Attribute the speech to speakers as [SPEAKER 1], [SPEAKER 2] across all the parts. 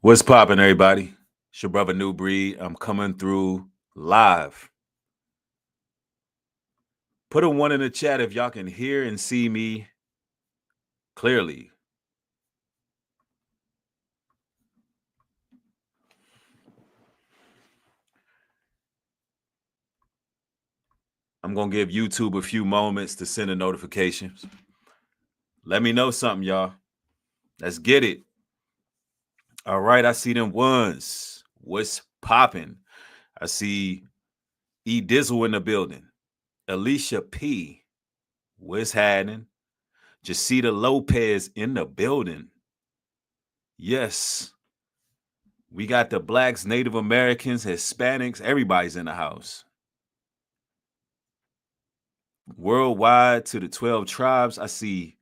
[SPEAKER 1] What's poppin', everybody? It's your brother Nubreed. I'm coming through live. Put a one in the chat if y'all can hear and see me clearly. I'm going to give YouTube a few moments to send the notifications. Let me know something, y'all. Let's get it. All right, I see them ones. What's poppin'? I see E Dizzle in the building. Alicia P. What's happening? Jacita Lopez in the building. Yes. We got the blacks, Native Americans, Hispanics, everybody's in the house. Worldwide to the 12 tribes, I see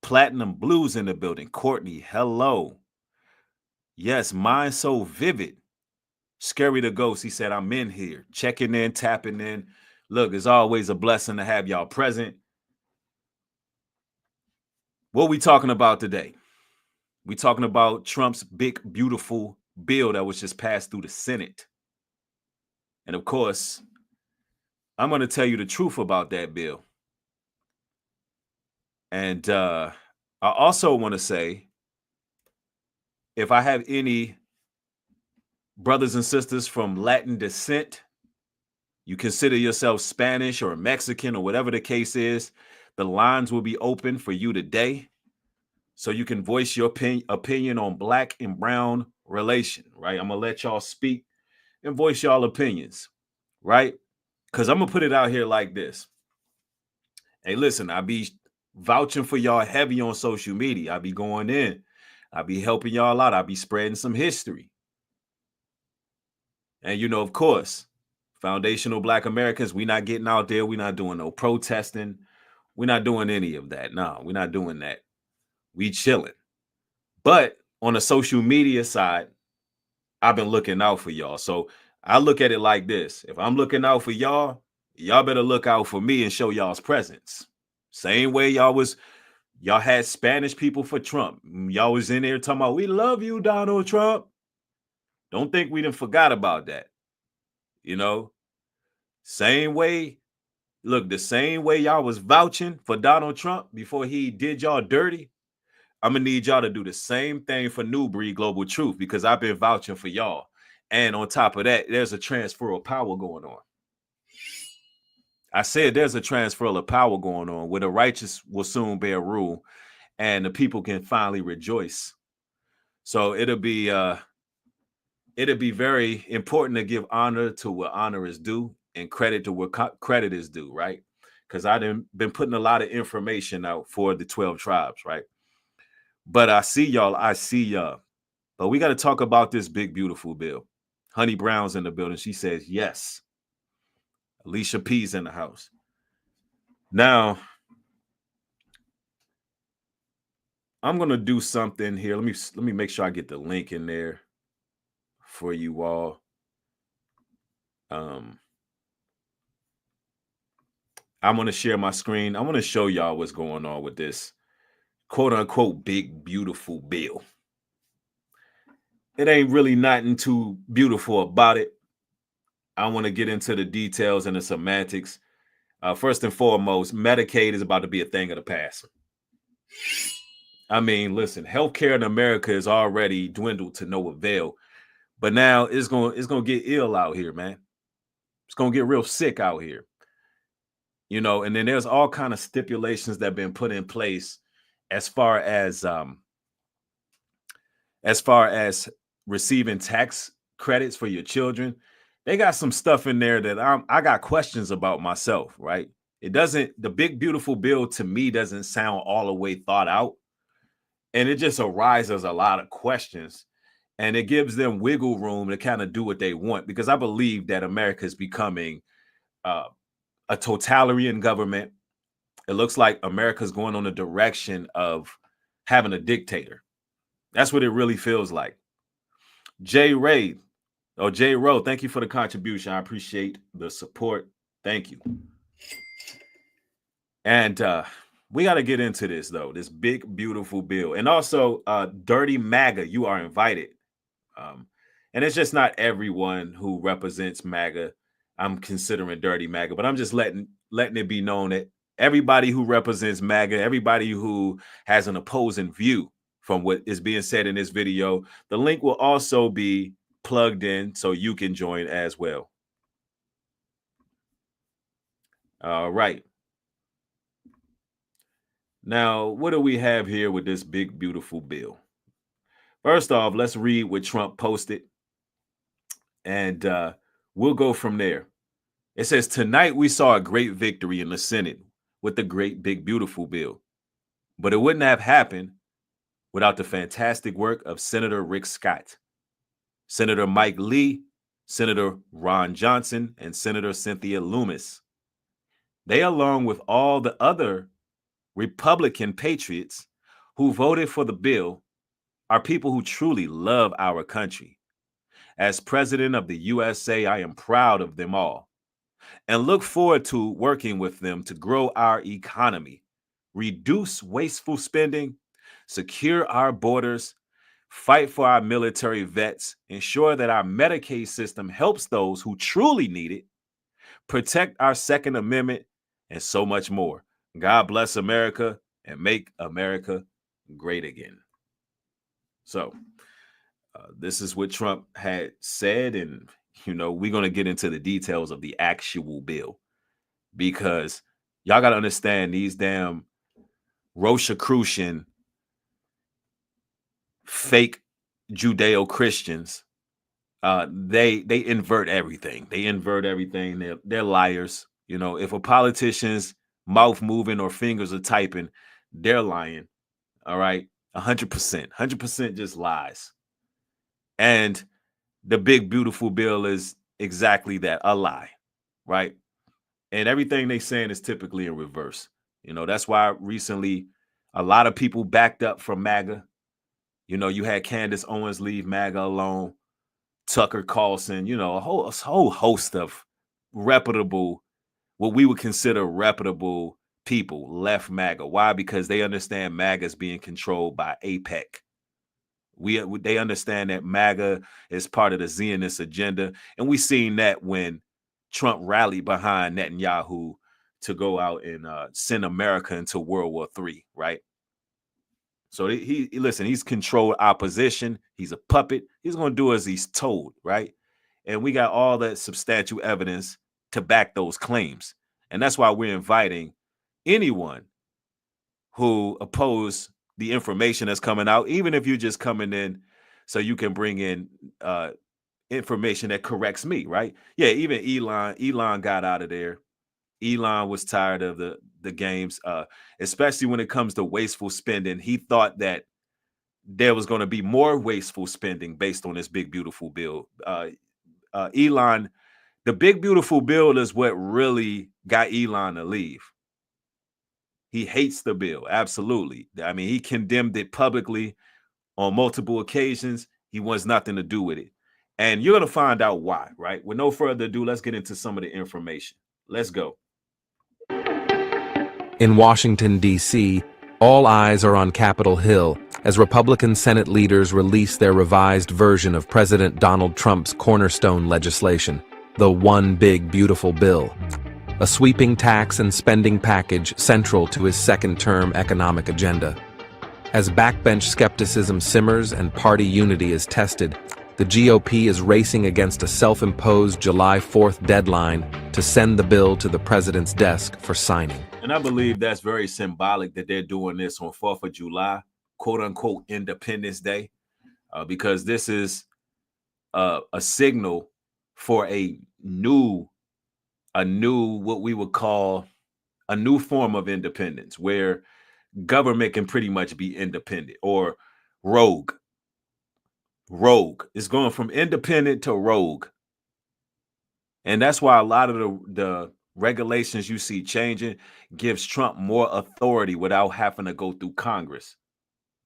[SPEAKER 1] Platinum Blues in the building. Courtney, hello. Yes, Mind So Vivid. Scary the Ghost, he said, I'm in here. Checking in, tapping in. Look, it's always a blessing to have y'all present. What we talking about today? We talking about Trump's big, beautiful bill that was just passed through the Senate. And of course, I'm going to tell you the truth about that bill. And I also want to say, if I have any brothers and sisters from Latin descent, you consider yourself Spanish or Mexican or whatever the case is, the lines will be open for you today. So you can voice your opinion on black and brown relation, right? I'm going to let y'all speak and voice y'all opinions, right? Because I'm going to put it out here like this. Hey, listen, I be vouching for y'all heavy on social media. I be going in. I be helping y'all out. I be spreading some history. And, you know, of course, foundational Black Americans, we not getting out there. We not doing no protesting. We're not doing any of that. No, we're not doing that. We chilling. But on the social media side, I've been looking out for y'all. So I look at it like this. If I'm looking out for y'all, y'all better look out for me and show y'all's presence. Same way y'all had Spanish people for Trump. Y'all was in there talking about, we love you, Donald Trump. Don't think we done forgot about that. You know, same way. Look, the same way y'all was vouching for Donald Trump before he did y'all dirty, I'm going to need y'all to do the same thing for Nubreed Global Truth, because I've been vouching for y'all. And on top of that, there's a transfer of power going on. I said there's a transfer of power going on where the righteous will soon bear rule and the people can finally rejoice. So it'll be very important to give honor to what honor is due and credit to what credit is due, right? Because I've been putting a lot of information out for the 12 tribes, right? But I see y'all. But we got to talk about this big, beautiful bill. Honey Brown's in the building. She says yes. Alicia P's in the house. Now, I'm gonna do something here. Let me make sure I get the link in there for you all. I'm gonna share my screen. I want to show y'all what's going on with this quote unquote big, beautiful bill. It ain't really nothing too beautiful about it. I want to get into the details and the semantics. First and foremost, Medicaid is about to be a thing of the past. I mean, listen, healthcare in America is already dwindled to no avail, but now it's gonna get ill out here, man. It's gonna get real sick out here, you know. And then there's all kind of stipulations that have been put in place as far as receiving tax credits for your children. They got some stuff in there that I got questions about myself, right? The big, beautiful bill to me doesn't sound all the way thought out. And it just arises a lot of questions. And it gives them wiggle room to kind of do what they want, because I believe that America is becoming a totalitarian government. It looks like America's going on the direction of having a dictator. That's what it really feels like. J. Rowe, thank you for the contribution. I appreciate the support. Thank you. And we got to get into this though. This big, beautiful bill, and also, Dirty MAGA. You are invited. Um, and it's just not everyone who represents MAGA. I'm considering Dirty MAGA, but I'm just letting it be known that everybody who represents MAGA, everybody who has an opposing view from what is being said in this video, the link will also be plugged in so you can join as well. All right. Now, what do we have here with this big, beautiful bill? First off, let's read what Trump posted, and we'll go from there. It says, tonight we saw a great victory in the Senate with the great, big, beautiful bill. But it wouldn't have happened without the fantastic work of Senator Rick Scott, Senator Mike Lee, Senator Ron Johnson, and Senator Cynthia Lummis. They, along with all the other Republican patriots who voted for the bill, are people who truly love our country. As president of the USA, I am proud of them all and look forward to working with them to grow our economy, reduce wasteful spending, secure our borders, fight for our military vets, ensure that our Medicaid system helps those who truly need it, protect our Second Amendment, and so much more. God bless America and make America great again. So, this is what Trump had said, and we're going to get into the details of the actual bill, because y'all got to understand these damn Rosicrucian fake Judeo-Christians. They invert everything. They're liars. If a politician's mouth moving or fingers are typing, they're lying. All right, 100% just lies. And the big, beautiful bill is exactly that, a lie, right? And everything they saying is typically in reverse. That's why recently a lot of people backed up from MAGA. You had Candace Owens leave MAGA alone, Tucker Carlson, a whole host of reputable, what we would consider reputable people left MAGA. Why? Because they understand MAGA is being controlled by APEC. They understand that MAGA is part of the Zionist agenda. And we seen that when Trump rallied behind Netanyahu to go out and send America into World War III, right? So he's controlled opposition. He's a puppet. He's going to do as he's told, right? And we got all that substantial evidence to back those claims. And that's why we're inviting anyone who oppose the information that's coming out, even if you're just coming in so you can bring in information that corrects me, right? Yeah, even Elon got out of there. Elon was tired of the games, especially when it comes to wasteful spending. He thought that there was going to be more wasteful spending based on this big, beautiful bill. Elon, the big, beautiful bill is what really got Elon to leave. He hates the bill. Absolutely. I mean, he condemned it publicly on multiple occasions. He wants nothing to do with it. And you're going to find out why, right? With no further ado, let's get into some of the information. Let's go.
[SPEAKER 2] In Washington, D.C., all eyes are on Capitol Hill as Republican Senate leaders release their revised version of President Donald Trump's cornerstone legislation, the One Big Beautiful Bill, a sweeping tax and spending package central to his second-term economic agenda. As backbench skepticism simmers and party unity is tested, the GOP is racing against a self-imposed July 4th deadline to send the bill to the president's desk for signing.
[SPEAKER 1] And I believe that's very symbolic that they're doing this on 4th of July, quote-unquote Independence Day, because this is a signal for a new, what we would call a new form of independence, where government can pretty much be independent, or rogue. It's going from independent to rogue. And that's why a lot of the regulations you see changing gives Trump more authority without having to go through Congress.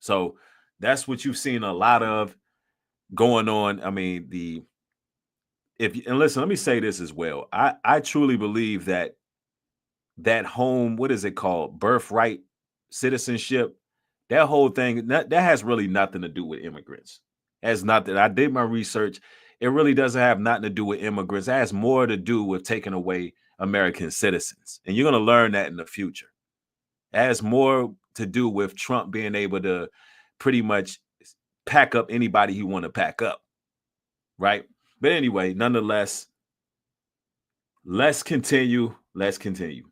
[SPEAKER 1] So that's what you've seen a lot of going on. I mean, and listen, let me say this as well. I truly believe that home, what is it called? Birthright citizenship, that whole thing, that has really nothing to do with immigrants. It has nothing. I did my research. It really doesn't have nothing to do with immigrants. It has more to do with taking away American citizens. And you're going to learn that in the future. It has more to do with Trump being able to pretty much pack up anybody he want to pack up. Right? But anyway, nonetheless, let's continue. Let's continue.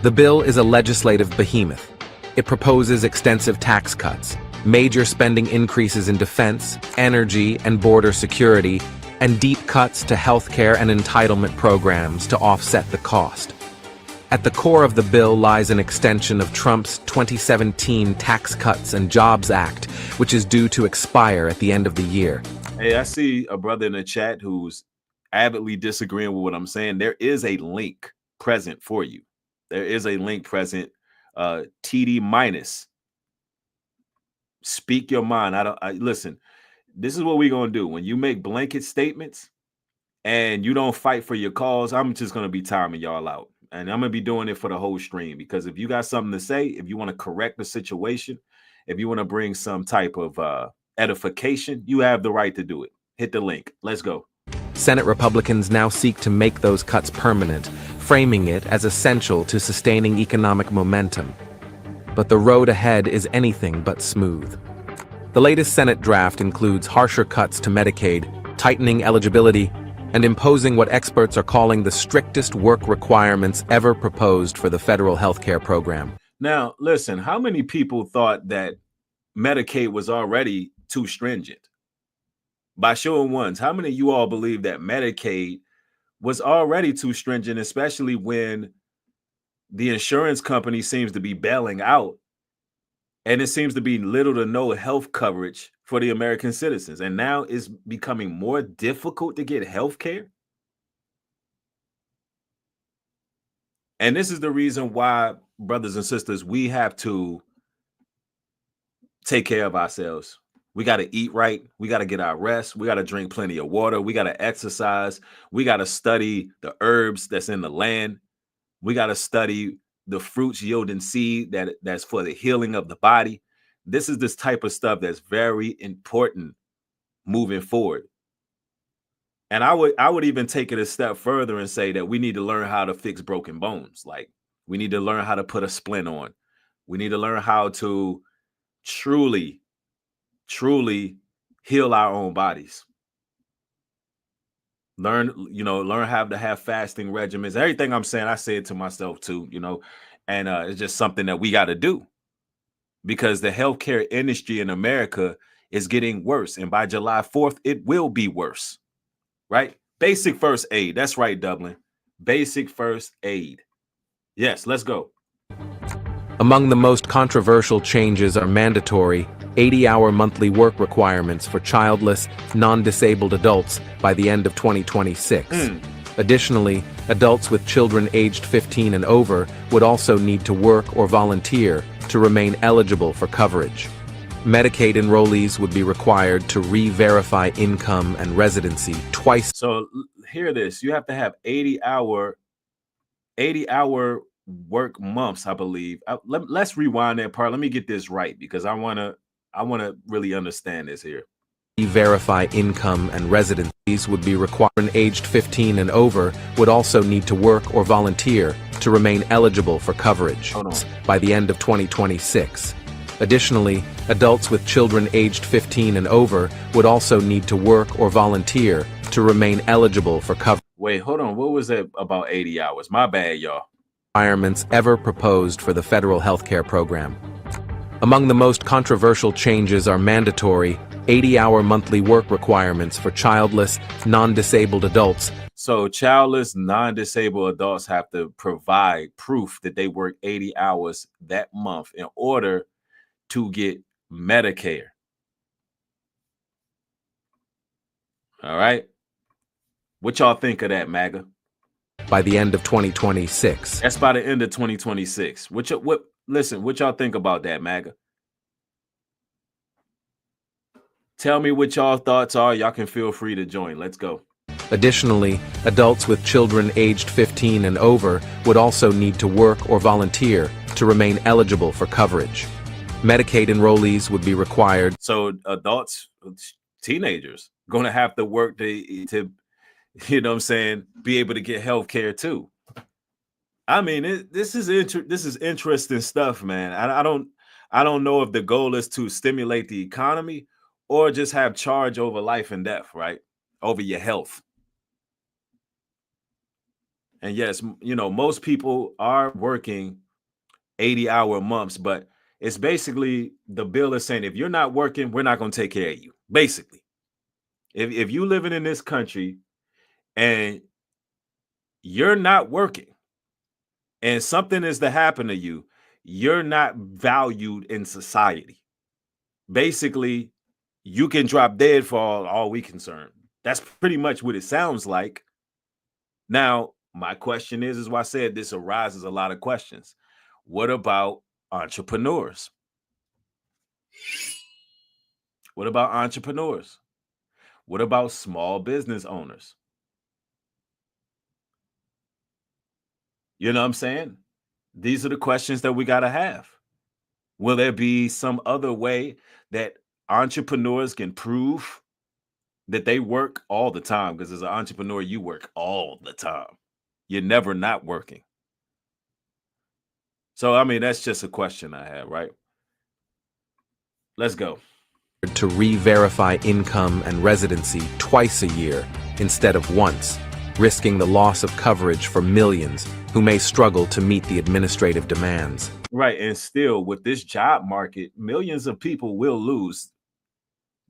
[SPEAKER 2] The bill is a legislative behemoth. It proposes extensive tax cuts, major spending increases in defense, energy, and border security, and deep cuts to healthcare and entitlement programs to offset the cost. At the core of the bill lies an extension of Trump's 2017 Tax Cuts and Jobs Act, which is due to expire at the end of the year.
[SPEAKER 1] Hey, I see a brother in the chat who's avidly disagreeing with what I'm saying. There is a link present for you. There is a link present. TD minus. Speak your mind. Listen. This is what we're gonna do. When you make blanket statements and you don't fight for your cause, I'm just gonna be timing y'all out, and I'm gonna be doing it for the whole stream. Because if you got something to say, if you want to correct the situation, if you want to bring some type of edification, you have the right to do it. Hit the link. Let's go.
[SPEAKER 2] Senate Republicans now seek to make those cuts permanent, framing it as essential to sustaining economic momentum. But the road ahead is anything but smooth. The latest Senate draft includes harsher cuts to Medicaid, tightening eligibility, and imposing what experts are calling the strictest work requirements ever proposed for the federal healthcare program.
[SPEAKER 1] Now, listen, how many people thought that Medicaid was already too stringent? By showing ones, how many of you all believe that Medicaid was already too stringent, especially when the insurance company seems to be bailing out and it seems to be little to no health coverage for the American citizens? And now it's becoming more difficult to get health care. And this is the reason why, brothers and sisters, we have to take care of ourselves. We got to eat right. We got to get our rest. We got to drink plenty of water. We got to exercise. We got to study the herbs that's in the land. We got to study the fruits yielding seed that's for the healing of the body. This is this type of stuff that's very important moving forward. And I would even take it a step further and say that we need to learn how to fix broken bones. Like, we need to learn how to put a splint on. We need to learn how to truly heal our own bodies. Learn how to have fasting regimens. Everything I'm saying, I say it to myself too, and it's just something that we got to do, because the healthcare industry in America is getting worse. And by July 4th, it will be worse, right? Basic first aid. That's right, Dublin. Basic first aid. Yes, let's go.
[SPEAKER 2] Among the most controversial changes are mandatory 80-hour monthly work requirements for childless, non-disabled adults by the end of 2026. Additionally, adults with children aged 15 and over would also need to work or volunteer to remain eligible for coverage. Medicaid enrollees would be required to re-verify income and residency twice.
[SPEAKER 1] So hear this, you have to have 80-hour work months, I believe. Let's rewind that part. Let me get this right, because I want to really understand this here.
[SPEAKER 2] Verify income and residencies would be required. Aged 15 and over would also need to work or volunteer to remain eligible for coverage by the end of 2026. Additionally, adults with children aged 15 and over would also need to work or volunteer to remain eligible for coverage.
[SPEAKER 1] Wait, hold on. What was that about 80 hours? My bad, y'all.
[SPEAKER 2] Requirements ever proposed for the federal healthcare program. Among the most controversial changes are mandatory 80-hour monthly work requirements for childless, non-disabled adults.
[SPEAKER 1] So childless, non-disabled adults have to provide proof that they work 80 hours that month in order to get Medicare. All right. What y'all think of that, MAGA?
[SPEAKER 2] By the end of 2026.
[SPEAKER 1] That's by the end of 2026. What y'all think about that, MAGA? Tell me what y'all thoughts are. Y'all can feel free to join. Let's go.
[SPEAKER 2] Additionally, adults with children aged 15 and over would also need to work or volunteer to remain eligible for coverage. Medicaid enrollees would be required.
[SPEAKER 1] So adults, teenagers, going to have to work to, you know what I'm saying, be able to get health care too. I mean, this is interesting stuff, man. I don't know if the goal is to stimulate the economy or just have charge over life and death, right? Over your health. And yes, you know, most people are working 80-hour months, but it's basically the bill is saying if you're not working, we're not going to take care of you. Basically, if you living in this country and you're not working and something is to happen to you, you're not valued in society. Basically, you can drop dead for all we concerned. That's pretty much what it sounds like. Now, my question is why I said this arises a lot of questions. What about entrepreneurs? What about entrepreneurs? What about small business owners? You know what I'm saying? These are the questions that we got to have. Will there be some other way that entrepreneurs can prove that they work all the time? Because as an entrepreneur, you work all the time. You're never not working. So, I mean, that's just a question I have, right? Let's go.
[SPEAKER 2] To re-verify income and residency twice a year instead of once, risking the loss of coverage for millions who may struggle to meet the administrative demands.
[SPEAKER 1] Right, and still, with this job market, millions of people will lose.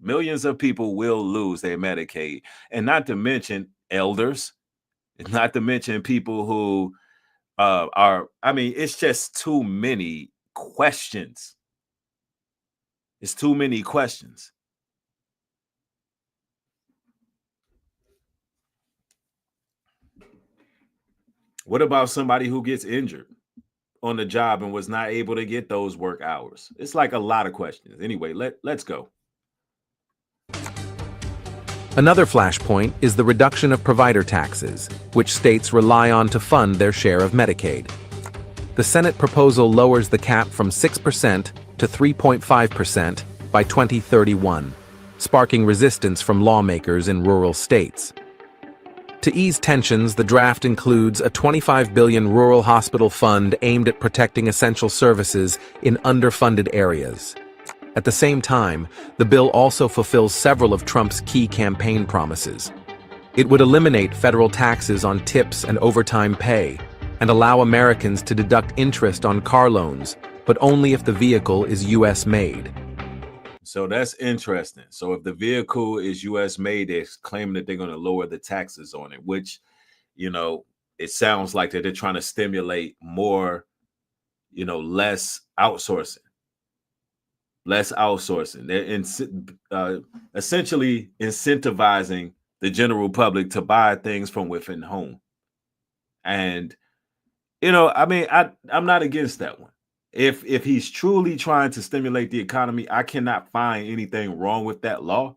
[SPEAKER 1] Millions of people will lose their Medicaid, and not to mention elders, not to mention people who are, I mean, it's just too many questions. It's too many questions. What about somebody who gets injured on the job and was not able to get those work hours? It's like a lot of questions. Anyway, let's go.
[SPEAKER 2] Another flashpoint is the reduction of provider taxes, which states rely on to fund their share of Medicaid. The Senate proposal lowers the cap from 6% to 3.5% by 2031, sparking resistance from lawmakers in rural states. To ease tensions, the draft includes a $25 billion rural hospital fund aimed at protecting essential services in underfunded areas. At the same time, the bill also fulfills several of Trump's key campaign promises. It would eliminate federal taxes on tips and overtime pay, and allow Americans to deduct interest on car loans, but only if the vehicle is U.S. made.
[SPEAKER 1] So that's interesting. So if the vehicle is U.S. made, they're claiming that they're going to lower the taxes on it, which, you know, it sounds like that they're trying to stimulate more, you know, less outsourcing. They're essentially incentivizing the general public to buy things from within home. And, you know, I mean, I'm not against that one. If he's truly trying to stimulate the economy, I cannot find anything wrong with that law,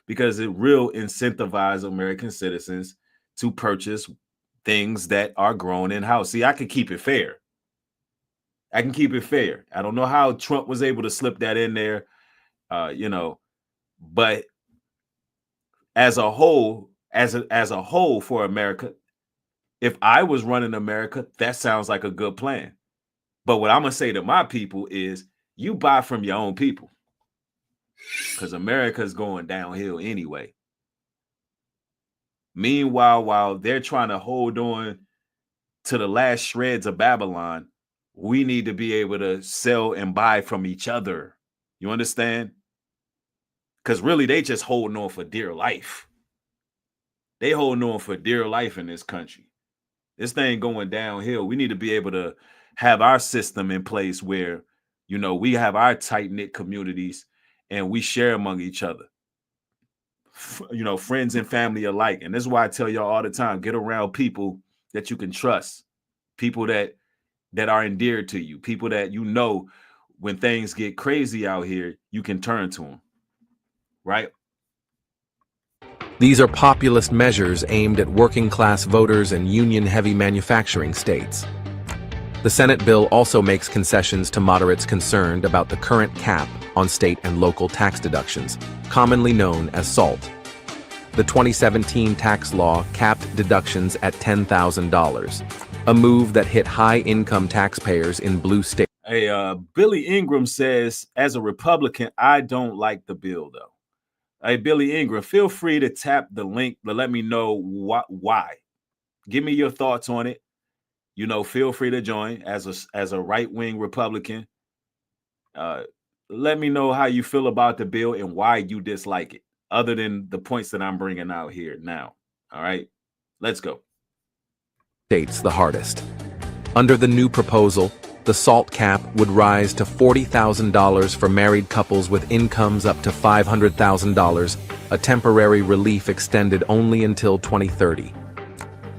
[SPEAKER 1] because it will incentivize American citizens to purchase things that are grown in house. See, I can keep it fair. I don't know how Trump was able to slip that in there, you know, but as a whole, as a whole for America, if I was running America, that sounds like a good plan. But what I'm going to say to my people is you buy from your own people, because America's going downhill anyway. Meanwhile, while they're trying to hold on to the last shreds of Babylon, we need to be able to sell and buy from each other. You understand? Because really, they just holding on for dear life. They holding on for dear life in this country. This thing going downhill. We need to be able to have our system in place where, you know, we have our tight-knit communities and we share among each other. You know, friends and family alike. And this is why I tell y'all all the time, get around people that you can trust, people that are endeared to you, people that, you know, when things get crazy out here, you can turn to them, right?
[SPEAKER 2] These are populist measures aimed at working-class voters and union-heavy manufacturing states. The Senate bill also makes concessions to moderates concerned about the current cap on state and local tax deductions, commonly known as SALT. The 2017 tax law capped deductions at $10,000, a move that hit high-income taxpayers in blue states.
[SPEAKER 1] Hey, Billy Ingram says, as a Republican, I don't like the bill, though. Hey, Billy Ingram, feel free to tap the link to let me know why. Give me your thoughts on it. You know, feel free to join as a right-wing Republican. Let me know how you feel about the bill and why you dislike it, other than the points that I'm bringing out here now. All right, let's go.
[SPEAKER 2] States the hardest. Under the new proposal, the SALT cap would rise to $40,000 for married couples with incomes up to $500,000, a temporary relief extended only until 2030.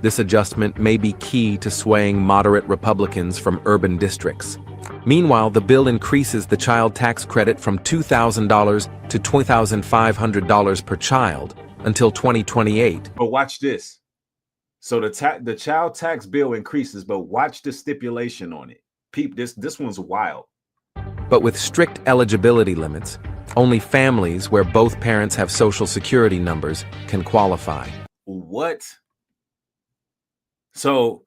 [SPEAKER 2] This adjustment may be key to swaying moderate Republicans from urban districts. Meanwhile, the bill increases the child tax credit from $2,000 to $2,500 per child until 2028.
[SPEAKER 1] But watch this. So the child tax bill increases, but watch the stipulation on it. Peep, this one's wild.
[SPEAKER 2] But with strict eligibility limits, only families where both parents have Social Security numbers can qualify.
[SPEAKER 1] What? So,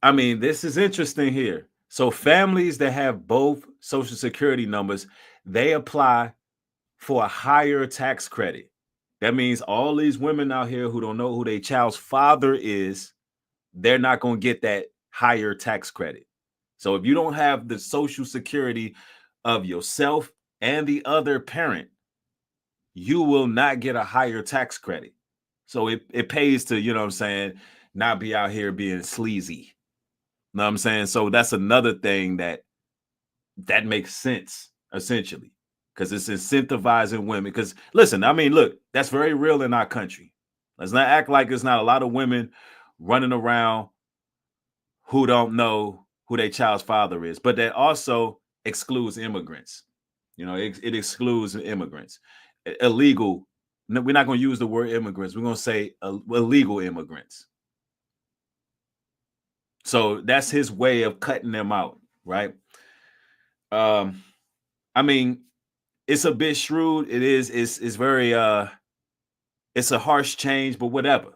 [SPEAKER 1] I mean, this is interesting here. So families that have both Social Security numbers, they apply for a higher tax credit. That means all these women out here who don't know who their child's father is, they're not going to get that higher tax credit. So if you don't have the Social Security of yourself and the other parent, you will not get a higher tax credit. So it pays to, you know what I'm saying, not be out here being sleazy. Know what I'm saying? So that's another thing that makes sense, essentially, because it's incentivizing women. Because listen, I mean, look, that's very real in our country. Let's not act like there's not a lot of women running around who don't know who their child's father is, but that also excludes immigrants. You know, it excludes immigrants. Illegal. No, we're not going to use the word immigrants. We're going to say illegal immigrants. So that's his way of cutting them out, right? I mean, it's a bit shrewd. It is. It's very. It's a harsh change, but whatever.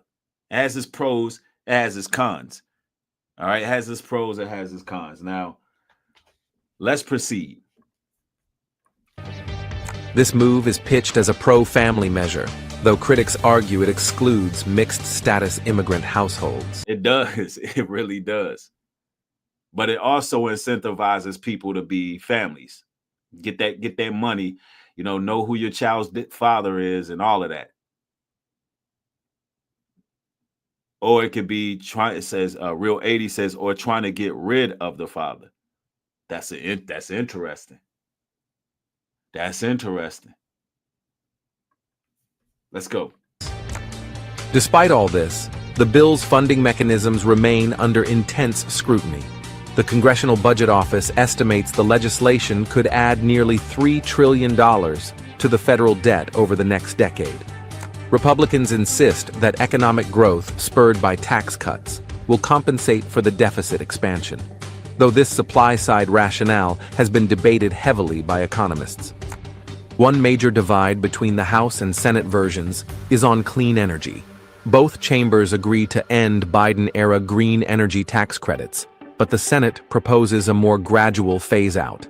[SPEAKER 1] It has its pros. It has its cons. All right, it has its pros. It has its cons. Now, let's proceed.
[SPEAKER 2] This move is pitched as a pro-family measure, though critics argue it excludes mixed-status immigrant households.
[SPEAKER 1] It does. It really does. But it also incentivizes people to be families. Get that money, you know who your child's father is and all of that. Or it could be it says Real 80 says, or trying to get rid of the father. That's interesting. That's interesting. Let's go.
[SPEAKER 2] Despite all this, the bill's funding mechanisms remain under intense scrutiny. The Congressional Budget Office estimates the legislation could add nearly $3 trillion to the federal debt over the next decade. Republicans insist that economic growth spurred by tax cuts will compensate for the deficit expansion, though this supply-side rationale has been debated heavily by economists. One major divide between the House and Senate versions is on clean energy. Both chambers agree to end Biden-era green energy tax credits, but the Senate proposes a more gradual phase-out.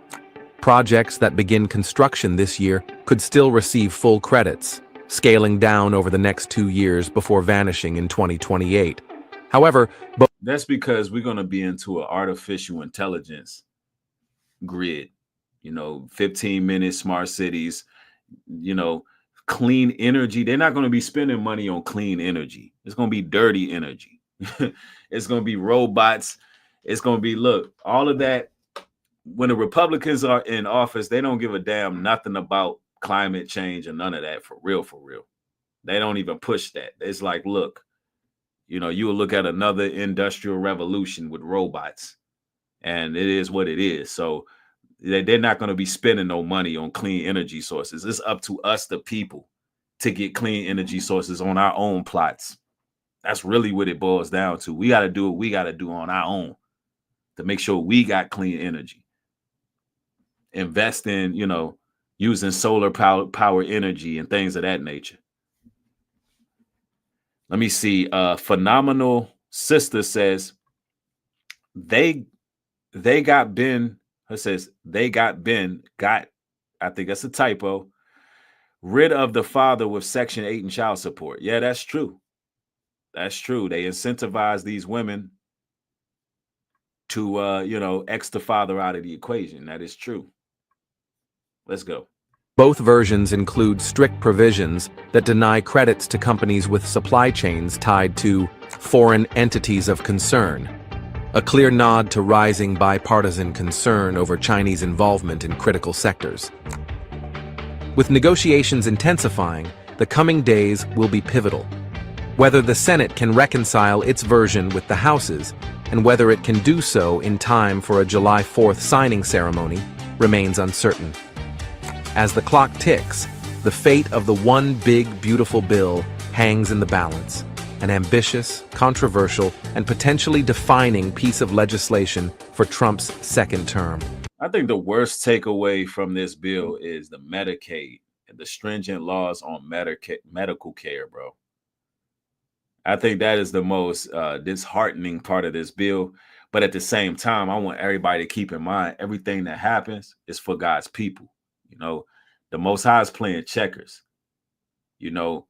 [SPEAKER 2] Projects that begin construction this year could still receive full credits, scaling down over the next 2 years before vanishing in 2028. However,
[SPEAKER 1] that's because we're going to be into an artificial intelligence grid, 15-minute smart cities, clean energy. They're not going to be spending money on clean energy. It's going to be dirty energy. It's going to be robots. It's going to be, look, all of that. When the Republicans are in office, they don't give a damn nothing about climate change and none of that, for real. They don't even push that. It's like, look, you will look at another industrial revolution with robots, and it is what it is. So they're not going to be spending no money on clean energy sources. It's up to us, the people, to get clean energy sources on our own plots. That's really what it boils down to. We got to do what we got to do on our own. to make sure we got clean energy. Invest in, using solar power energy and things of that nature. Let me see. Phenomenal Sister says they got Ben. It says they got Ben. I think that's a typo. Rid of the father with Section 8 and child support. Yeah, that's true. That's true. They incentivize these women to X the father out of the equation. That is true. Let's go.
[SPEAKER 2] Both versions include strict provisions that deny credits to companies with supply chains tied to foreign entities of concern, a clear nod to rising bipartisan concern over Chinese involvement in critical sectors. With negotiations intensifying, the coming days will be pivotal. Whether the Senate can reconcile its version with the House's, and whether it can do so in time for a July 4th signing ceremony, remains uncertain. As the clock ticks, the fate of the one big, beautiful bill hangs in the balance, an ambitious, controversial, and potentially defining piece of legislation for Trump's second term.
[SPEAKER 1] I think the worst takeaway from this bill is the Medicaid and the stringent laws on medical care, bro. I think that is the most disheartening part of this bill. But at the same time, I want everybody to keep in mind everything that happens is for God's people. The Most High is playing checkers. The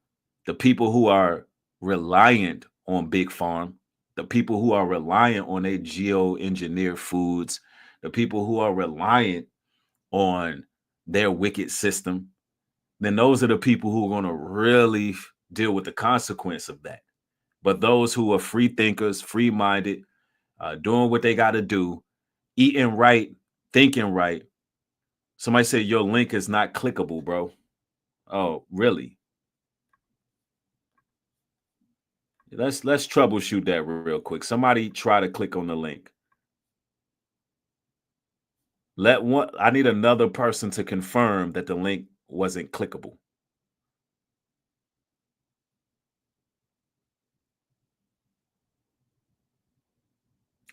[SPEAKER 1] people who are reliant on Big Farm, the people who are reliant on their geoengineered foods, the people who are reliant on their wicked system, then those are the people who are going to really deal with the consequence of that. But those who are free thinkers, free-minded, doing what they got to do, eating right, thinking right. Somebody said your link is not clickable, bro. Oh, really? Let's troubleshoot that real quick. Somebody try to click on the link. I need another person to confirm that the link wasn't clickable.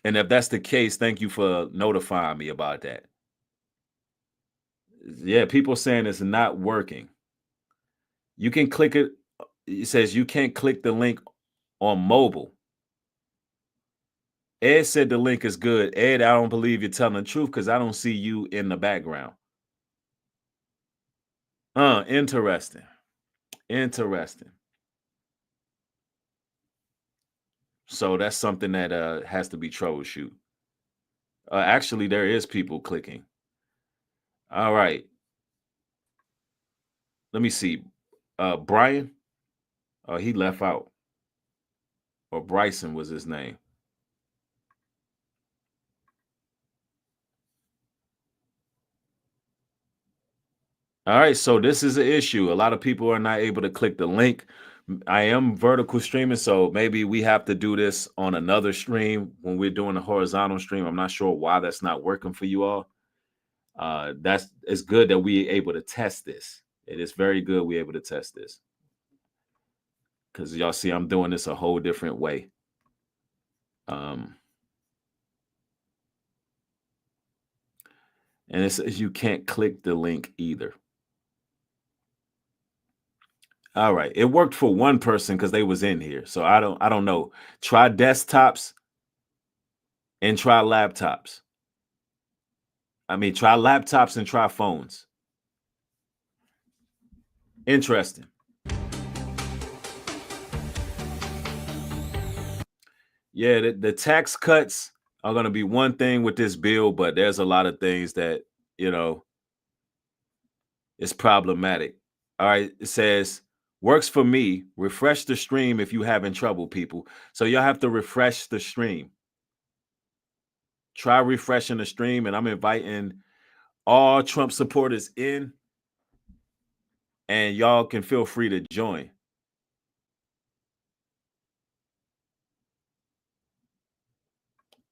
[SPEAKER 1] And if that's the case, thank you for notifying me about that. Yeah, people saying it's not working. You can click it. It says you can't click the link on mobile. Ed said the link is good. Ed, I don't believe you're telling the truth because I don't see you in the background. Interesting. Interesting. So that's something that has to be troubleshoot. Actually, there is people clicking. All right. Let me see. Brian. He left out. Or Bryson was his name. All right, so this is an issue. A lot of people are not able to click the link. I am vertical streaming, so maybe we have to do this on another stream when we're doing a horizontal stream. I'm not sure why that's not working for you all. It's good that we're able to test this. It is very good we're able to test this. Because y'all see, I'm doing this a whole different way. And it says you can't click the link either. All right, it worked for one person because they was in here. So I don't know. Try desktops and try laptops. I mean, try laptops and try phones. Interesting. Yeah, the tax cuts are going to be one thing with this bill, but there's a lot of things that, is problematic. All right, it says, works for me. Refresh the stream if you're having trouble, people. So y'all have to refresh the stream. Try refreshing the stream, and I'm inviting all Trump supporters in, and y'all can feel free to join.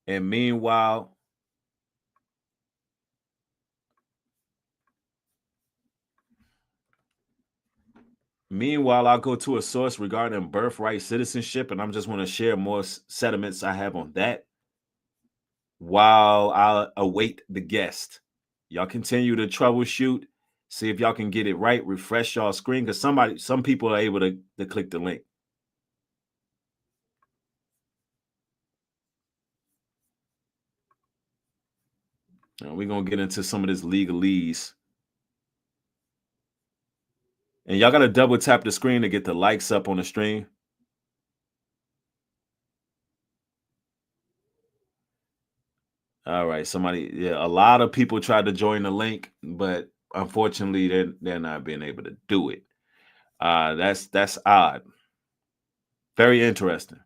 [SPEAKER 1] And meanwhile, I'll go to a source regarding birthright citizenship, and I'm just want to share more sentiments I have on that. while I await the guest. Y'all continue to troubleshoot, see if y'all can get it right, refresh y'all screen, because some people are able to click the link. Now we're gonna get into some of this legalese. And y'all gotta double tap the screen to get the likes up on the stream. All right, a lot of people tried to join the link, but unfortunately they're not being able to do it. That's odd. Very interesting.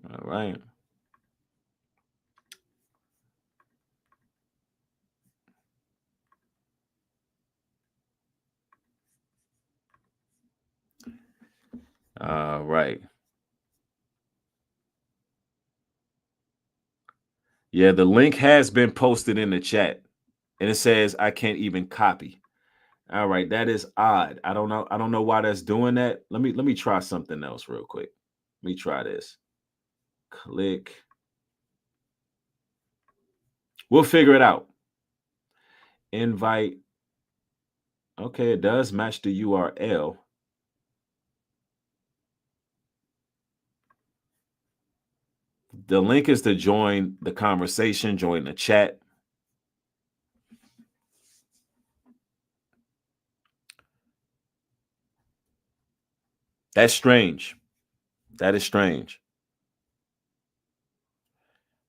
[SPEAKER 1] All right. All right. Yeah, the link has been posted in the chat, and it says I can't even copy. All right, that is odd. I don't know why that's doing that. Let me try something else real quick. Let me try this. Click. We'll figure it out. Invite. Okay, it does match the URL. The link is to join the conversation, join the chat. That's strange. That is strange.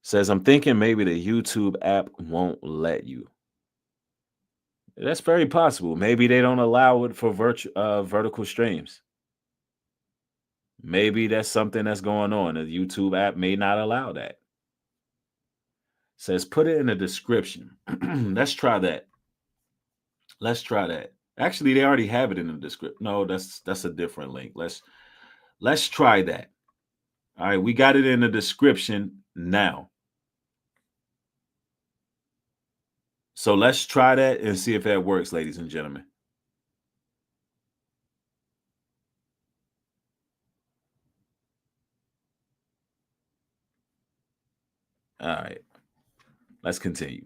[SPEAKER 1] Says, I'm thinking maybe the YouTube app won't let you. That's very possible. Maybe they don't allow it for vertical streams. Maybe that's something that's going on. The YouTube app may not allow that. Says, put it in the description. Let's try that. Let's try that. Actually, they already have it in the description. No, that's a different link. Let's try that. All right, we got it in the description now. So let's try that and see if that works, ladies and gentlemen. All right, let's continue.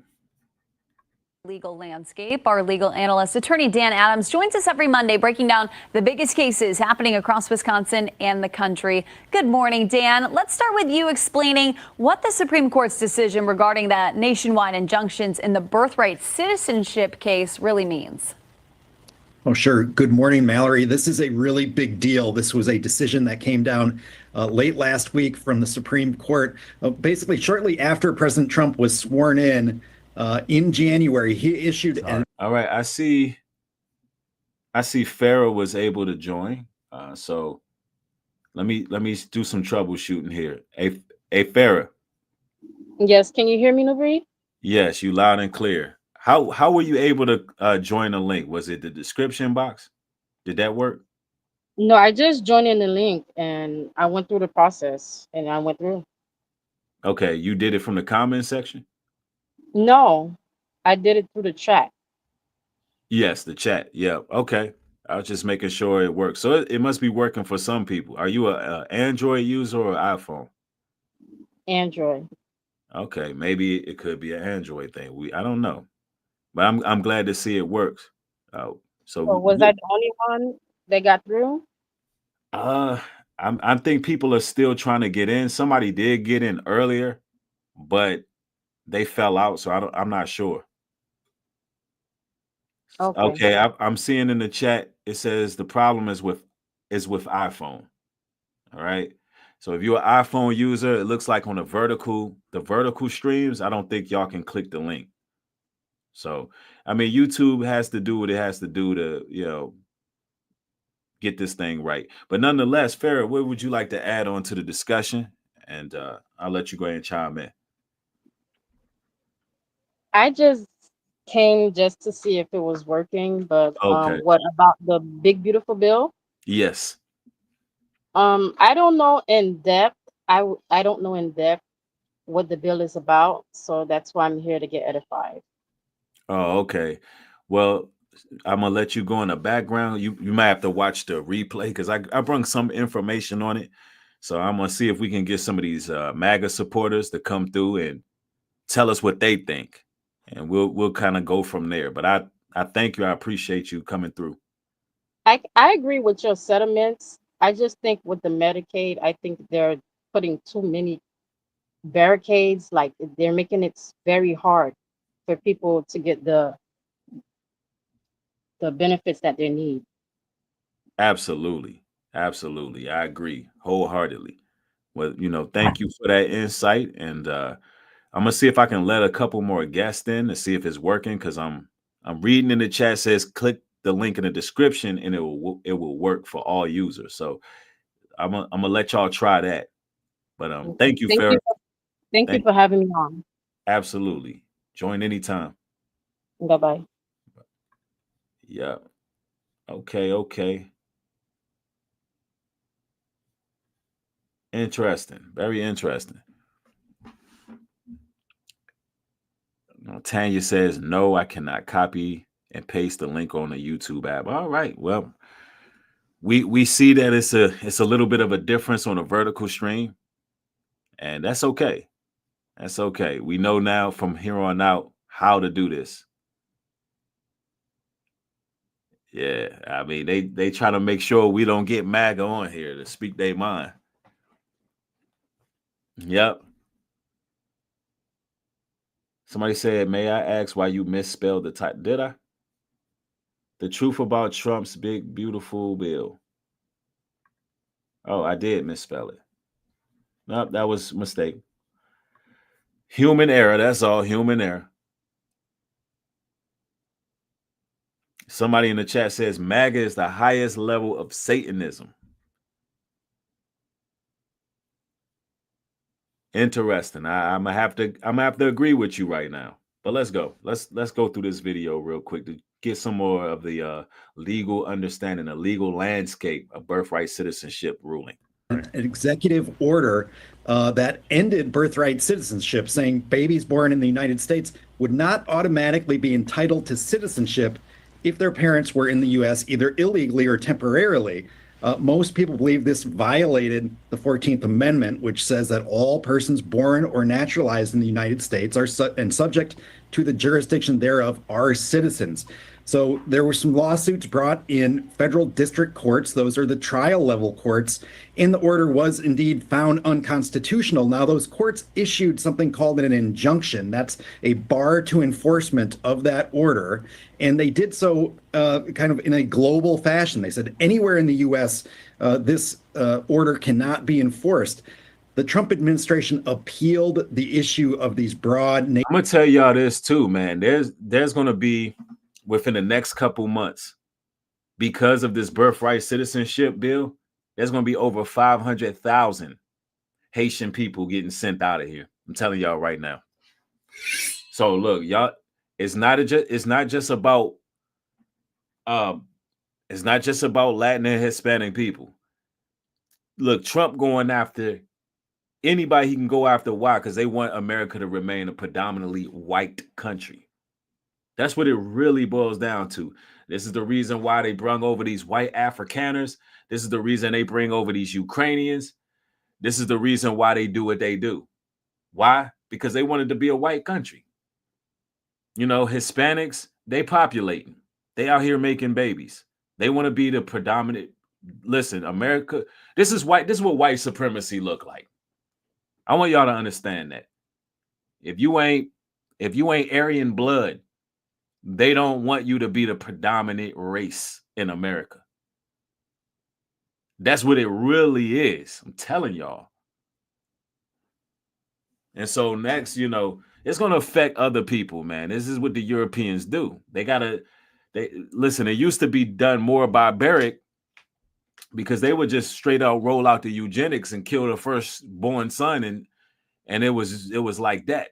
[SPEAKER 3] Legal landscape. Our legal analyst, attorney Dan Adams, joins us every Monday breaking down the biggest cases happening across Wisconsin and the country. Good morning, Dan. Let's start with you explaining what the Supreme Court's decision regarding that nationwide injunctions in the Birthright citizenship case really means.
[SPEAKER 4] Oh, sure. Good morning, Mallory. This is a really big deal. This was a decision that came down late last week from the Supreme Court. Basically, shortly after President Trump was sworn in January, he issued an.
[SPEAKER 1] All right, I see Farrah was able to join. So let me do some troubleshooting here. Hey, Farrah.
[SPEAKER 5] Yes, can you hear me, Nubreed?
[SPEAKER 1] Yes, you loud and clear. How were you able to join the link? Was it the description box? Did that work?
[SPEAKER 5] No, I just joined in the link and I went through the process and I went through.
[SPEAKER 1] Okay, you did it from the comment section?
[SPEAKER 5] No, I did it through the chat.
[SPEAKER 1] Yes, the chat. Yeah. Okay. I was just making sure it works. So it must be working for some people. Are you a Android user or iPhone?
[SPEAKER 5] Android.
[SPEAKER 1] Okay, maybe it could be an Android thing. I don't know, but I'm glad to see it works.
[SPEAKER 5] So was I the only one that got through?
[SPEAKER 1] I think people are still trying to get in. Somebody did get in earlier, but they fell out, so I'm not sure. Okay, I'm seeing in the chat it says the problem is with iPhone. All right. So if you're an iPhone user, it looks like on the vertical streams, I don't think y'all can click the link. So I mean, YouTube has to do what it has to do to, get this thing right. But nonetheless, Farrah, what would you like to add on to the discussion? And I'll let you go ahead and chime in.
[SPEAKER 5] I just came just to see if it was working, but
[SPEAKER 1] Okay.
[SPEAKER 5] what about the big beautiful bill?
[SPEAKER 1] Yes.
[SPEAKER 5] I don't know in depth. I don't know in depth what the bill is about, so that's why I'm here to get edified.
[SPEAKER 1] Oh, okay. Well, I'm gonna let you go in the background. You might have to watch the replay because I brought some information on it. So I'm gonna see if we can get some of these MAGA supporters to come through and tell us what they think, and we'll kind of go from there. But I thank you. I appreciate you coming through.
[SPEAKER 5] I agree with your sentiments. I just think with the Medicaid, I think they're putting too many barricades. Like they're making it very hard for people to get the benefits that they need.
[SPEAKER 1] Absolutely, absolutely. I agree wholeheartedly. Well, thank you for that insight, and I'm gonna see if I can let a couple more guests in and see if it's working because I'm reading in the chat says click the link in the description and it will work for all users. So I'm gonna let y'all try that. But thank you, Farrah.
[SPEAKER 5] Thank you for having me on.
[SPEAKER 1] Absolutely. Join anytime.
[SPEAKER 5] Bye-bye.
[SPEAKER 1] Yeah. Okay. Interesting. Very interesting. Tanya says, no, I cannot copy and paste the link on the YouTube app. All right. Well, we see that it's a little bit of a difference on a vertical stream, and that's okay. That's okay. We know now from here on out how to do this. Yeah, I mean they try to make sure we don't get MAGA on here to speak their mind. Yep. Somebody said, may I ask why you misspelled the title? Did I? The truth about Trump's big, beautiful bill. Oh, I did misspell it. Nope, that was a mistake. Human error. That's all. Human error. Somebody in the chat says MAGA is the highest level of Satanism. Interesting. I'm gonna have to agree with you right now. But let's go. Let's go through this video real quick to get some more of the legal understanding, the legal landscape of birthright citizenship ruling.
[SPEAKER 4] An executive order that ended birthright citizenship, saying babies born in the United States would not automatically be entitled to citizenship if their parents were in the U.S. either illegally or temporarily. Most people believe this violated the 14th Amendment, which says that all persons born or naturalized in the United States are subject to the jurisdiction thereof are citizens. So there were some lawsuits brought in federal district courts. Those are the trial level courts. And the order was indeed found unconstitutional. Now, those courts issued something called an injunction. That's a bar to enforcement of that order. And they did so kind of in a global fashion. They said anywhere in the U.S., this order cannot be enforced. The Trump administration appealed the issue of these broad.
[SPEAKER 1] I'm going to tell y'all this too, man. There's going to be, within the next couple months, because of this birthright citizenship bill, there's going to be over 500,000 Haitian people getting sent out of here. I'm telling y'all right now. So look, y'all, it's not just about Latin and Hispanic people. Look, Trump going after anybody he can go after. Why? Because they want America to remain a predominantly white country. That's what it really boils down to. This is the reason why they bring over these white Afrikaners. This is the reason they bring over these Ukrainians. This is the reason why they do what they do. Why? Because they wanted to be a white country. Hispanics, they populating. They out here making babies. They want to be the predominant. Listen, America, this is what white supremacy look like. I want y'all to understand that. If you ain't Aryan blood, they don't want you to be the predominant race in America. That's what it really is. I'm telling y'all. And so next, it's going to affect other people, man. This is what the Europeans do. Listen, it used to be done more barbaric because they would just straight out roll out the eugenics and kill the firstborn son. And it was like that.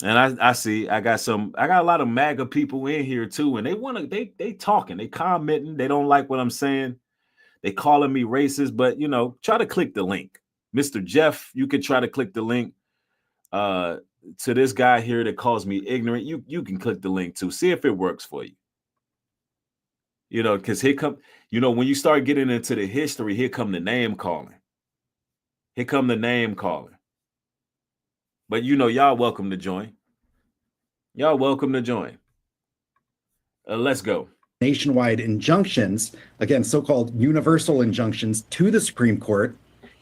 [SPEAKER 1] And I got a lot of MAGA people in here too, and they talking, they commenting, they don't like what I'm saying. They calling me racist, but try to click the link. Mr. Jeff, you could try to click the link. to this guy here that calls me ignorant, you can click the link too. See if it works for you. You know, because here come, you know, when you start getting into the history, here come the name calling. Here come the name calling. But you know, y'all welcome to join. Y'all welcome to join. Let's go.
[SPEAKER 4] Nationwide injunctions, again, so-called universal injunctions to the Supreme Court.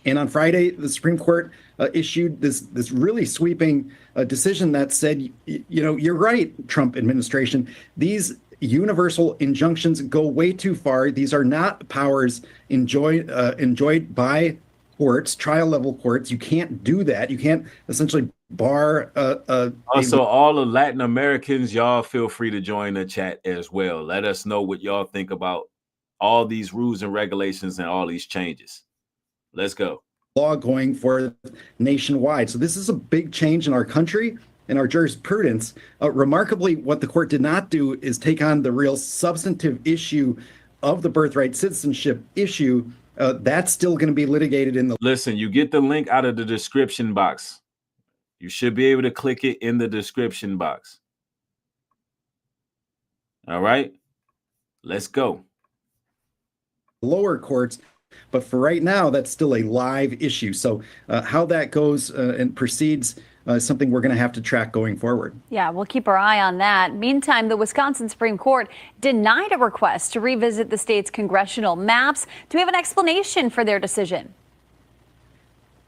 [SPEAKER 4] And on Friday, the Supreme Court issued this really sweeping decision that said, you know, you're right, Trump administration, these universal injunctions go way too far. These are not powers enjoyed by courts, trial level courts. You can't do that. You can't essentially bar
[SPEAKER 1] also all the Latin Americans, y'all feel free to join the chat as well. Let us know what y'all think about all these rules and regulations and all these changes. Let's go.
[SPEAKER 4] Law going for nationwide. So this is a big change in our country and our jurisprudence. Remarkably, what the court did not do is take on the real substantive issue of the birthright citizenship issue. That's still going to be litigated in the...
[SPEAKER 1] Listen, you get the link out of the description box. You should be able to click it in the description box. All right, let's go.
[SPEAKER 4] Lower courts, but for right now, that's still a live issue. So how that goes and proceeds is something we're going to have to track going forward.
[SPEAKER 3] Yeah, we'll keep our eye on that. Meantime, the Wisconsin Supreme Court denied a request to revisit the state's congressional maps. Do we have an explanation for their decision?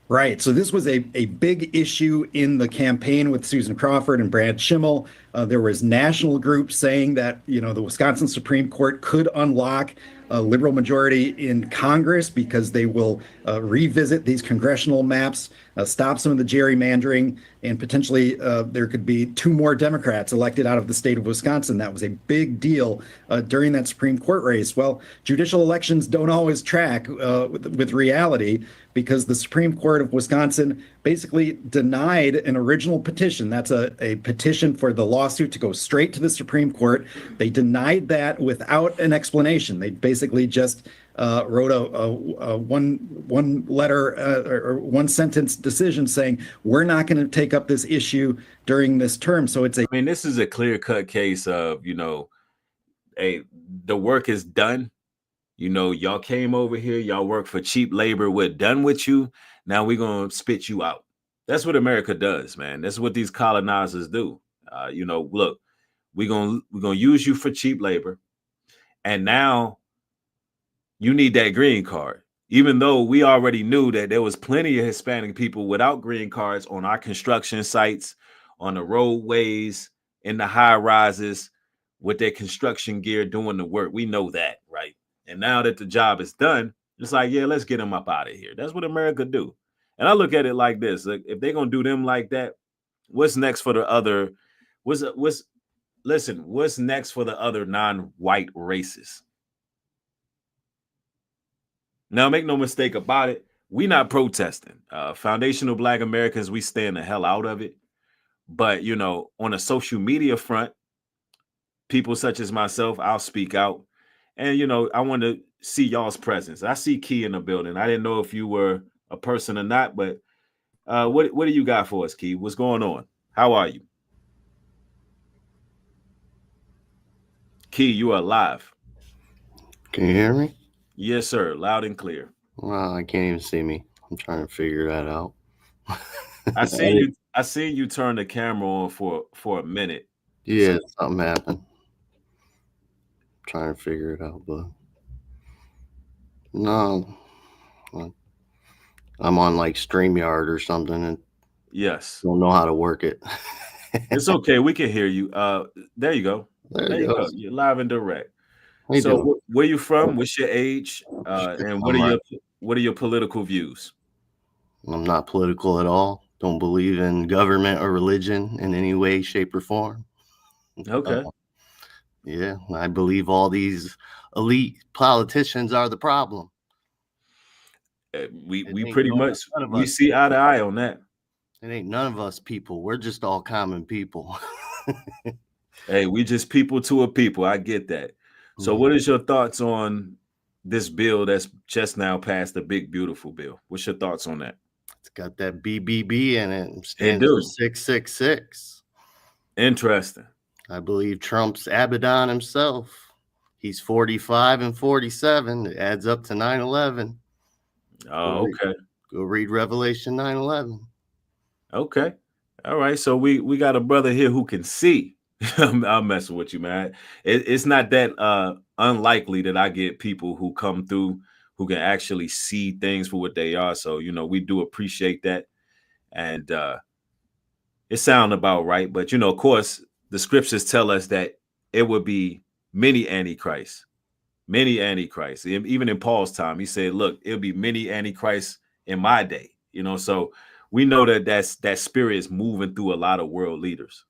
[SPEAKER 4] Right. So this was a big issue in the campaign with Susan Crawford and Brad Schimmel. There was national groups saying that, you know, the Wisconsin Supreme Court could unlock a liberal majority in Congress because they will revisit these congressional maps, stop some of the gerrymandering, and potentially there could be 2 more Democrats elected out of the state of Wisconsin. That was a big deal during that Supreme Court race. Well, judicial elections don't always track with reality, because the Supreme Court of Wisconsin basically denied an original petition. That's a petition for the lawsuit to go straight to the Supreme Court. They denied that without an explanation. They basically just wrote a one letter or one sentence decision saying, we're not going to take up this issue during this term. So it's
[SPEAKER 1] I mean, this is a clear-cut case of, you know, the work is done. You know, y'all came over here, y'all work for cheap labor. We're done with you. Now we're going to spit you out. That's what America does, man. That's what these colonizers do. You know, look, we're going to use you for cheap labor. And now you need that green card, even though we already knew that there was plenty of Hispanic people without green cards on our construction sites, on the roadways, in the high rises with their construction gear doing the work. We know that, right? And now that the job is done, it's like, yeah, let's get them up out of here. That's what America do. And I look at it like this. Like, if they're going to do them like that, what's next for the other? What's next for the other non-white races? Now, make no mistake about it. We not protesting. Foundational Black Americans, we staying the hell out of it. But, you know, on a social media front, people such as myself, I'll speak out. And, you know, I want to see y'all's presence. I see Key in the building. I didn't know if you were a person or not, but what do you got for us, Key? What's going on? How are you? Key, you are live.
[SPEAKER 6] Can you hear me?
[SPEAKER 1] Yes, sir. Loud and clear.
[SPEAKER 6] Well, I can't even see me. I'm trying to figure that out.
[SPEAKER 1] I seen you turn the camera on for a minute.
[SPEAKER 6] Yeah, something happened. Trying to figure it out, but no, I'm on like StreamYard or something and
[SPEAKER 1] yes,
[SPEAKER 6] don't know how to work it.
[SPEAKER 1] It's okay. We can hear you. There you go. There you go. You're live and direct. So where you from? What's your age? And what are your political views?
[SPEAKER 6] I'm not political at all. Don't believe in government or religion in any way, shape, or form.
[SPEAKER 1] Okay.
[SPEAKER 6] Yeah, I believe all these elite politicians are the problem.
[SPEAKER 1] We pretty much we see eye to eye on that.
[SPEAKER 6] It ain't none of us people. We're just all common people.
[SPEAKER 1] Hey, we just people to a people. I get that. So what is your thoughts on this bill that's just now passed, the big, beautiful bill? What's your thoughts on that?
[SPEAKER 6] It's got that BBB in it.
[SPEAKER 1] It
[SPEAKER 6] Stands for
[SPEAKER 1] do.
[SPEAKER 6] 666.
[SPEAKER 1] Interesting.
[SPEAKER 6] I believe Trump's Abaddon himself. He's 45 and 47. It adds up to 9/11.
[SPEAKER 1] Oh, okay.
[SPEAKER 6] Go read Revelation 9/11.
[SPEAKER 1] Okay. All right. So we got a brother here who can see. I'm messing with you, man. It's not that unlikely that I get people who come through who can actually see things for what they are. So, we do appreciate that. And it sounds about right. But, of course, the scriptures tell us that it would be many antichrists. Many antichrists. Even in Paul's time, he said, look, it'll be many antichrists in my day. So we know that spirit is moving through a lot of world leaders.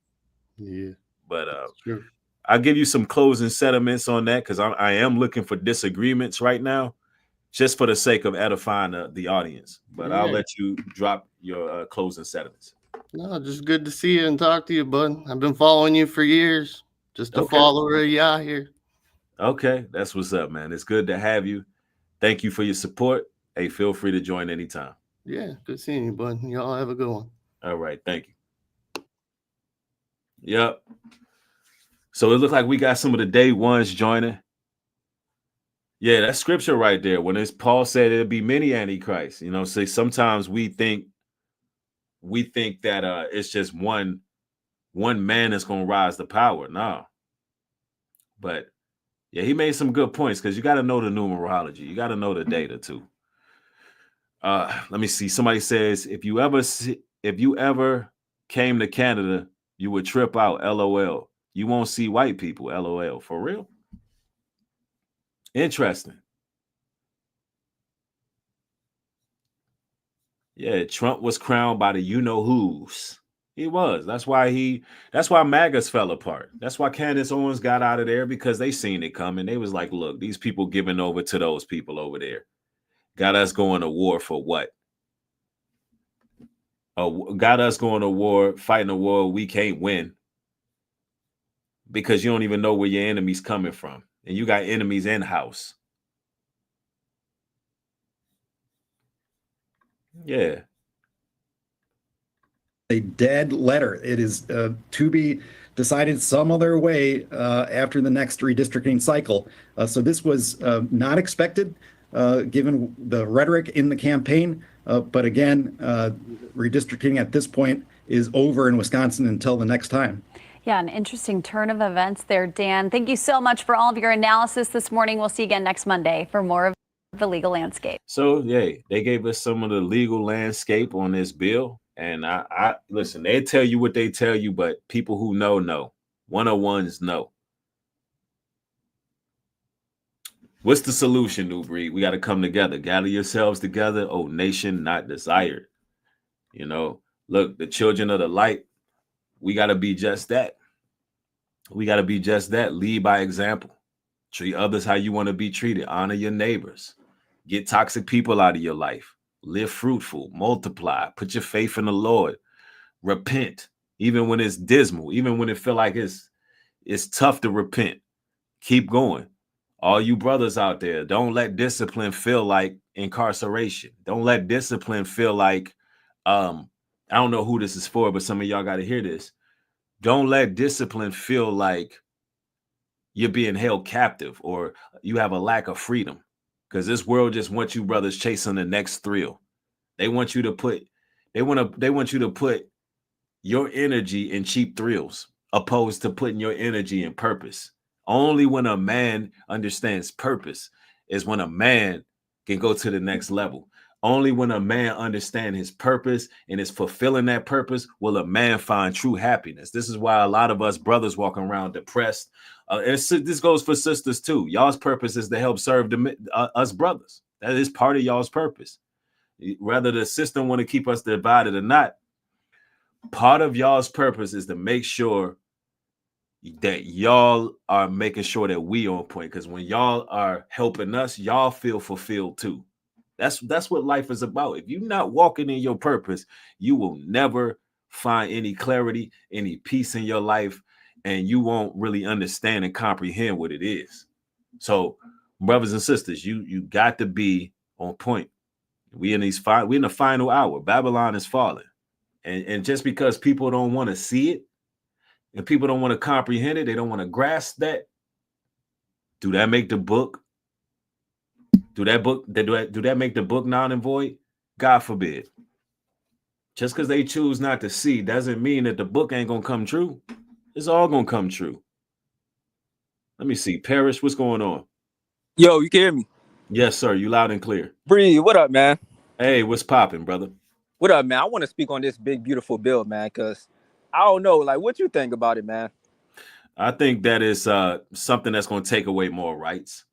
[SPEAKER 6] Yeah.
[SPEAKER 1] But
[SPEAKER 6] Sure.
[SPEAKER 1] I'll give you some closing sentiments on that because I am looking for disagreements right now, just for the sake of edifying the audience. But I'll let you drop your closing sentiments.
[SPEAKER 6] No, just good to see you and talk to you, bud. I've been following you for years. Just a follower of you out here.
[SPEAKER 1] Okay, that's what's up, man. It's good to have you. Thank you for your support. Hey, feel free to join anytime.
[SPEAKER 6] Yeah, good seeing you, bud. Y'all have a good one.
[SPEAKER 1] All right, thank you. Yep. So it looks like we got some of the day ones joining. Yeah, that's scripture right there. When Paul said it'll be many antichrists, so sometimes we think that it's just one man that's gonna rise to power. No. But yeah, he made some good points because you got to know the numerology. You got to know the data too. Let me see. Somebody says if you ever came to Canada, you would trip out. LOL. You won't see white people. LOL. For real? Interesting. Yeah, Trump was crowned by the you-know-who's. He was. That's why MAGAs fell apart. That's why Candace Owens got out of there, because they seen it coming. They was like, look, these people giving over to those people over there. Got us going to war for what? Got us going to war, fighting a war we can't win. Because you don't even know where your enemy's coming from. And you got enemies in-house. Yeah.
[SPEAKER 4] A dead letter. It is to be decided some other way after the next redistricting cycle. So this was not expected, given the rhetoric in the campaign. But again, redistricting at this point is over in Wisconsin until the next time.
[SPEAKER 3] Yeah, an interesting turn of events there, Dan. Thank you so much for all of your analysis this morning. We'll see you again next Monday for more of the legal landscape.
[SPEAKER 1] So, yeah, they gave us some of the legal landscape on this bill. And I listen, they tell you what they tell you, but people who know. 101s know. What's the solution, Nubreed? We got to come together. Gather yourselves together. Oh, nation not desired. Look, the children of the light, we got to be just that. We got to be just that. Lead by example. Treat others how you want to be treated. Honor your neighbors. Get toxic people out of your life. Live fruitful. Multiply. Put your faith in the Lord. Repent. Even when it's dismal. Even when it feel like it's tough to repent. Keep going. All you brothers out there, don't let discipline feel like incarceration. Don't let discipline feel like, I don't know who this is for, but some of y'all got to hear this. Don't let discipline feel like you're being held captive or you have a lack of freedom, because this world just wants you brothers chasing the next thrill. They want you to put your energy in cheap thrills, opposed to putting your energy in purpose. Only when a man understands purpose is when a man can go to the next level. Only when a man understands his purpose and is fulfilling that purpose will a man find true happiness. This is why a lot of us brothers walk around depressed. This goes for sisters too. Y'all's purpose is to help serve us brothers. That is part of y'all's purpose. Whether the system want to keep us divided or not, part of y'all's purpose is to make sure that y'all are making sure that we on point. Because when y'all are helping us, y'all feel fulfilled too. That's what life is about. If you're not walking in your purpose, you will never find any clarity, any peace in your life, and you won't really understand and comprehend what it is. So, brothers and sisters, you got to be on point. We in the final hour. Babylon is falling. And just because people don't want to see it and people don't want to comprehend it, they don't want to grasp that. Do that make the book? Do that make the book null and void? God forbid. Just because they choose not to see doesn't mean that the book ain't gonna come true. It's all gonna come true. Let me see. Parrish, what's going on?
[SPEAKER 7] Yo, you can hear me?
[SPEAKER 1] Yes, sir. You loud and clear.
[SPEAKER 7] Breed, what up, man?
[SPEAKER 1] Hey, what's popping, brother?
[SPEAKER 7] What up, man? I want to speak on this big, beautiful bill, man, because I don't know, like, what you think about it, man?
[SPEAKER 1] I think that is something that's going to take away more rights.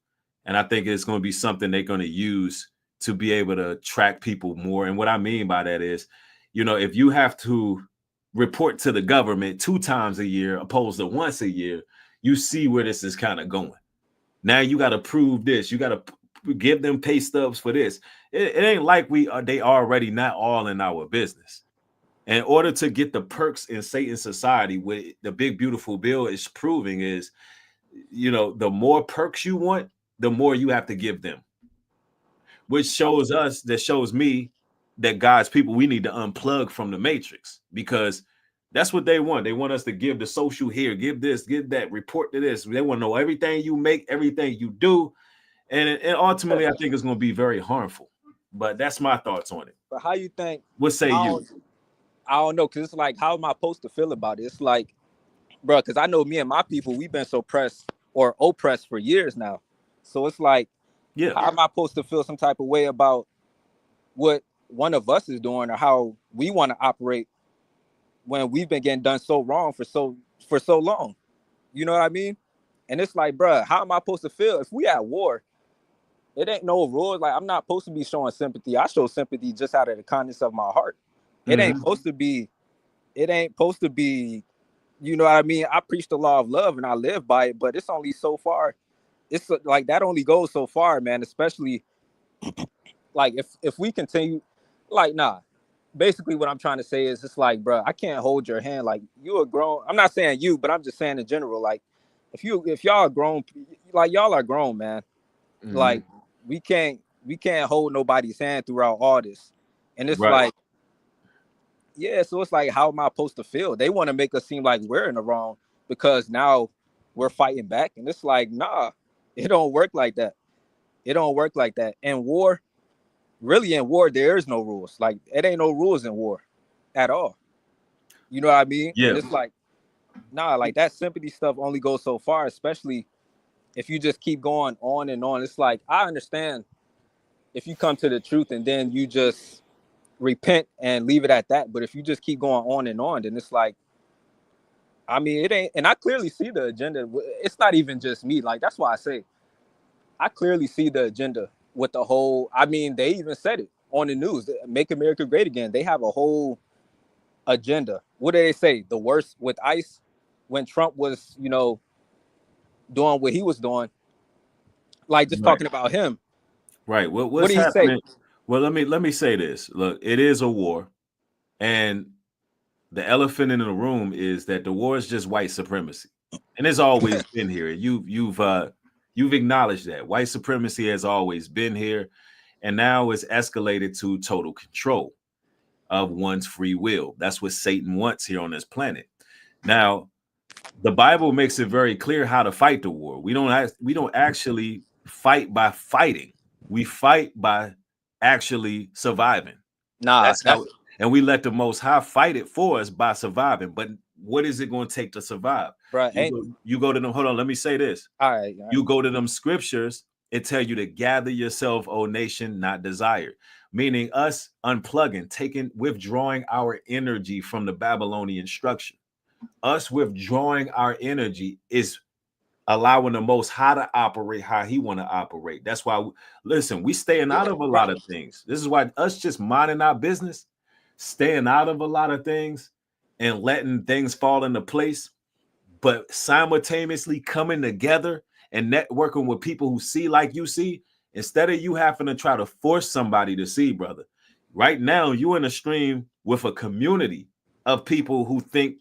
[SPEAKER 1] And I think it's going to be something they're going to use to be able to track people more. And what I mean by that is, you know, if you have to report to the government 2 times a year opposed to once a year, you see where this is kind of going. Now you got to prove this. You got to give them pay stubs for this. It ain't like they already not all in our business. In order to get the perks in Satan's society, what the big beautiful bill is proving is, you know, the more perks you want, the more you have to give them. Which shows me that God's people, we need to unplug from the matrix, because that's what they want. They want us to give the social here, give this, give that, report to this. They want to know everything you make, everything you do. And ultimately, I think it's going to be very harmful. But that's my thoughts on it.
[SPEAKER 7] But how you think?
[SPEAKER 1] What say you?
[SPEAKER 7] I don't know, because it's like, how am I supposed to feel about it? It's like, bro, because I know me and my people, we've been so oppressed for years now. So it's like,
[SPEAKER 1] yeah,
[SPEAKER 7] how am I supposed to feel some type of way about what one of us is doing or how we want to operate when we've been getting done so wrong for so long? You know what I mean? And it's like, bro, how am I supposed to feel if we at war? It ain't no rules. Like, I'm not supposed to be showing sympathy. I show sympathy just out of the kindness of my heart. It ain't supposed to be, you know what I mean? I preach the law of love and I live by it, but it's only so far. It's like that only goes so far, man, especially like if we continue, like, nah. Basically what I'm trying to say is, it's like, bro, I can't hold your hand. Like, you are grown. I'm not saying you, but I'm just saying in general, like, if y'all are grown, like, y'all are grown, man. Like, we can't hold nobody's hand throughout all this. And it's like, yeah, so it's like, how am I supposed to feel? They want to make us seem like we're in the wrong because now we're fighting back. And it's like, nah, it don't work like that. It don't work like that. In war, there is no rules. Like, it ain't no rules in war at all. You know what I mean?
[SPEAKER 1] Yeah.
[SPEAKER 7] And it's like, nah, like, that sympathy stuff only goes so far, especially if you just keep going on and on. It's like, I understand if you come to the truth and then you just repent and leave it at that. But if you just keep going on and on, then it's like, I mean, it ain't. And I clearly see the agenda. It's not even just me. Like, that's why I say I clearly see the agenda with the whole. I mean, they even said it on the news. Make America Great Again. They have a whole agenda. What do they say? The worst with ICE, when Trump was, you know, doing what he was doing, like, just talking about him.
[SPEAKER 1] Right. What's
[SPEAKER 7] what did he
[SPEAKER 1] happening?
[SPEAKER 7] say?
[SPEAKER 1] Well, let me say this. Look, it is a war, and the elephant in the room is that the war is just white supremacy, and it's always been here. You've acknowledged that white supremacy has always been here, and now it's escalated to total control of one's free will. That's what Satan wants here on this planet. Now, the Bible makes it very clear how to fight the war. We don't actually fight by fighting. We fight by actually surviving.
[SPEAKER 7] Nah,
[SPEAKER 1] and we let the Most High fight it for us by surviving. But what is it going to take to survive?
[SPEAKER 7] Bro,
[SPEAKER 1] you go to them. Hold on, let me say this.
[SPEAKER 7] All right.
[SPEAKER 1] You go to them scriptures. It tell you to gather yourself, O nation, not desired. Meaning us unplugging, withdrawing our energy from the Babylonian structure. Us withdrawing our energy is allowing the Most High to operate how he want to operate. That's why, listen, we staying out of a lot of things. This is why us just minding our business, staying out of a lot of things and letting things fall into place, but simultaneously coming together and networking with people who see like you see, instead of you having to try to force somebody to see, brother. Right now, you're in a stream with a community of people who think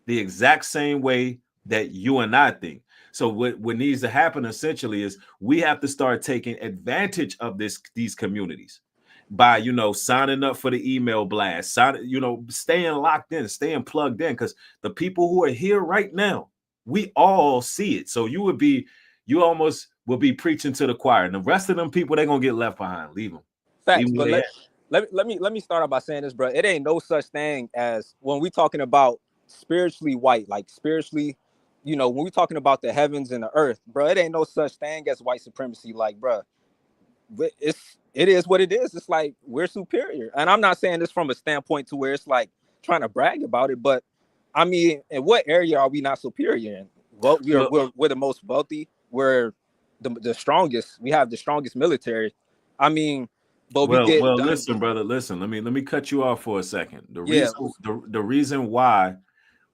[SPEAKER 1] the exact same way that you and I think. So what needs to happen essentially is we have to start taking advantage of these communities. by, you know, signing up for the email blast, you know, staying locked in, staying plugged in, because the people who are here right now, we all see it. So you almost will be preaching to the choir, and the rest of them people, they're gonna get left behind. Leave them.
[SPEAKER 7] Facts.
[SPEAKER 1] Leave them
[SPEAKER 7] But let me start out by saying this, bro. It ain't no such thing as when we talking about spiritually white, like spiritually, you know, when we talking about the heavens and the earth, bro, it ain't no such thing as white supremacy. Like, bro, it is what it is. It's like we're superior, and I'm not saying this from a standpoint to where it's like trying to brag about it, but I mean, in what area are we not superior in? Well, we're the most wealthy. We're the strongest. We have the strongest military. I mean, but we get done.
[SPEAKER 1] Listen, brother, listen. Let me cut you off for a second. The reason why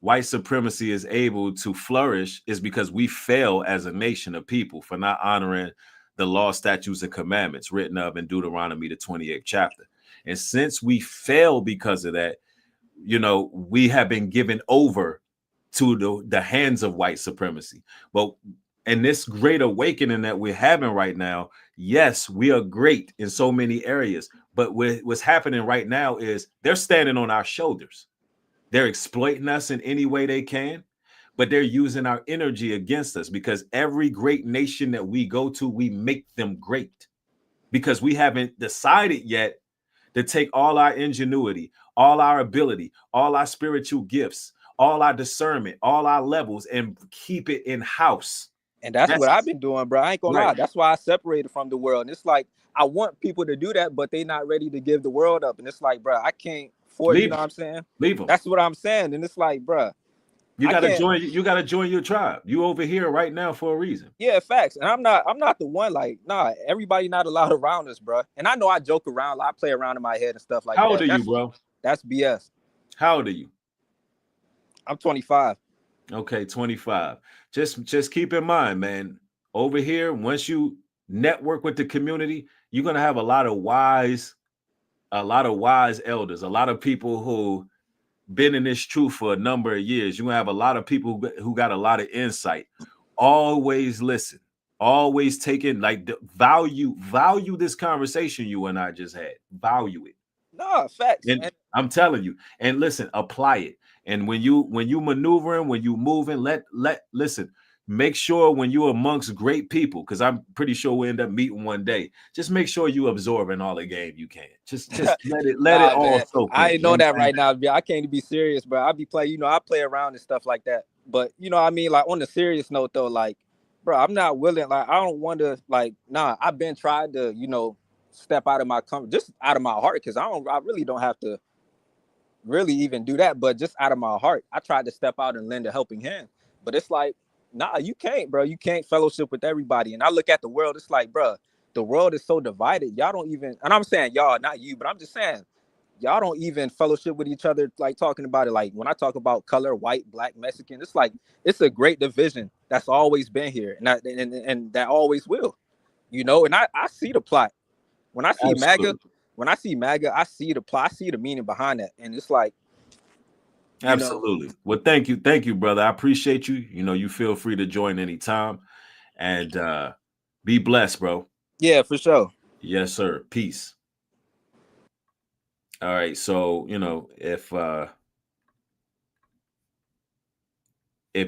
[SPEAKER 1] white supremacy is able to flourish is because we fail as a nation of people for not honoring the law, statutes, and commandments written of in Deuteronomy, the 28th chapter. And since we fail because of that, you know, we have been given over to the hands of white supremacy. But in this great awakening that we're having right now, yes, we are great in so many areas. But what's happening right now is they're standing on our shoulders. They're exploiting us in any way they can, but they're using our energy against us, because every great nation that we go to, we make them great, because we haven't decided yet to take all our ingenuity, all our ability, all our spiritual gifts, all our discernment, all our levels, and keep it in house.
[SPEAKER 7] And that's what I've been doing, bro. I ain't gonna lie. That's why I separated from the world. And it's like, I want people to do that, but they not ready to give the world up. And it's like, bro, I can't force, you know what I'm saying?
[SPEAKER 1] Leave them.
[SPEAKER 7] That's what I'm saying. And it's like, bro,
[SPEAKER 1] you gotta join your tribe. You over here right now for a reason.
[SPEAKER 7] Yeah, facts. And I'm not the one, like, nah, everybody not allowed around us, bro. And I know I joke around, I play around in my head and stuff like that.
[SPEAKER 1] How old are you, bro?
[SPEAKER 7] That's BS.
[SPEAKER 1] How old are you?
[SPEAKER 7] I'm 25.
[SPEAKER 1] Okay, 25. Just keep in mind, man, over here, once you network with the community, you're gonna have a lot of wise elders, a lot of people who been in this truth for a number of years. You're gonna have a lot of people who got a lot of insight. Always listen, always take in, like, value this conversation you and I just had. Value it.
[SPEAKER 7] No, facts.
[SPEAKER 1] And I'm telling you, and listen, apply it. And when you maneuvering, when you moving, listen, make sure when you're amongst great people, because I'm pretty sure we'll end up meeting one day, just make sure you absorbing all the game you can. Just let it all soak in.
[SPEAKER 7] I ain't know that right now. I can't be serious, but I be playing, you know, I play around and stuff like that. But you know what I mean? Like, on the serious note though, like, bro, I'm not willing, like, I don't want to, like, nah, I've been trying to, you know, step out of my comfort, just out of my heart, because I really don't have to really even do that, but just out of my heart, I tried to step out and lend a helping hand. But it's like, nah, you can't, bro. You can't fellowship with everybody. And I look at the world, it's like, bro, the world is so divided. Y'all don't even, and I'm saying y'all, not you, but I'm just saying, y'all don't even fellowship with each other, like, talking about it. Like, when I talk about color, white, black, Mexican, it's like, it's a great division that's always been here, and that always will, you know. And I see the plot. When I see MAGA, I see the plot, I see the meaning behind that. And it's like,
[SPEAKER 1] absolutely. Well, thank you, brother. I appreciate you. You know, you feel free to join anytime, and be blessed, bro.
[SPEAKER 7] Yeah, for sure.
[SPEAKER 1] Yes, sir. Peace. All right. So, you know, if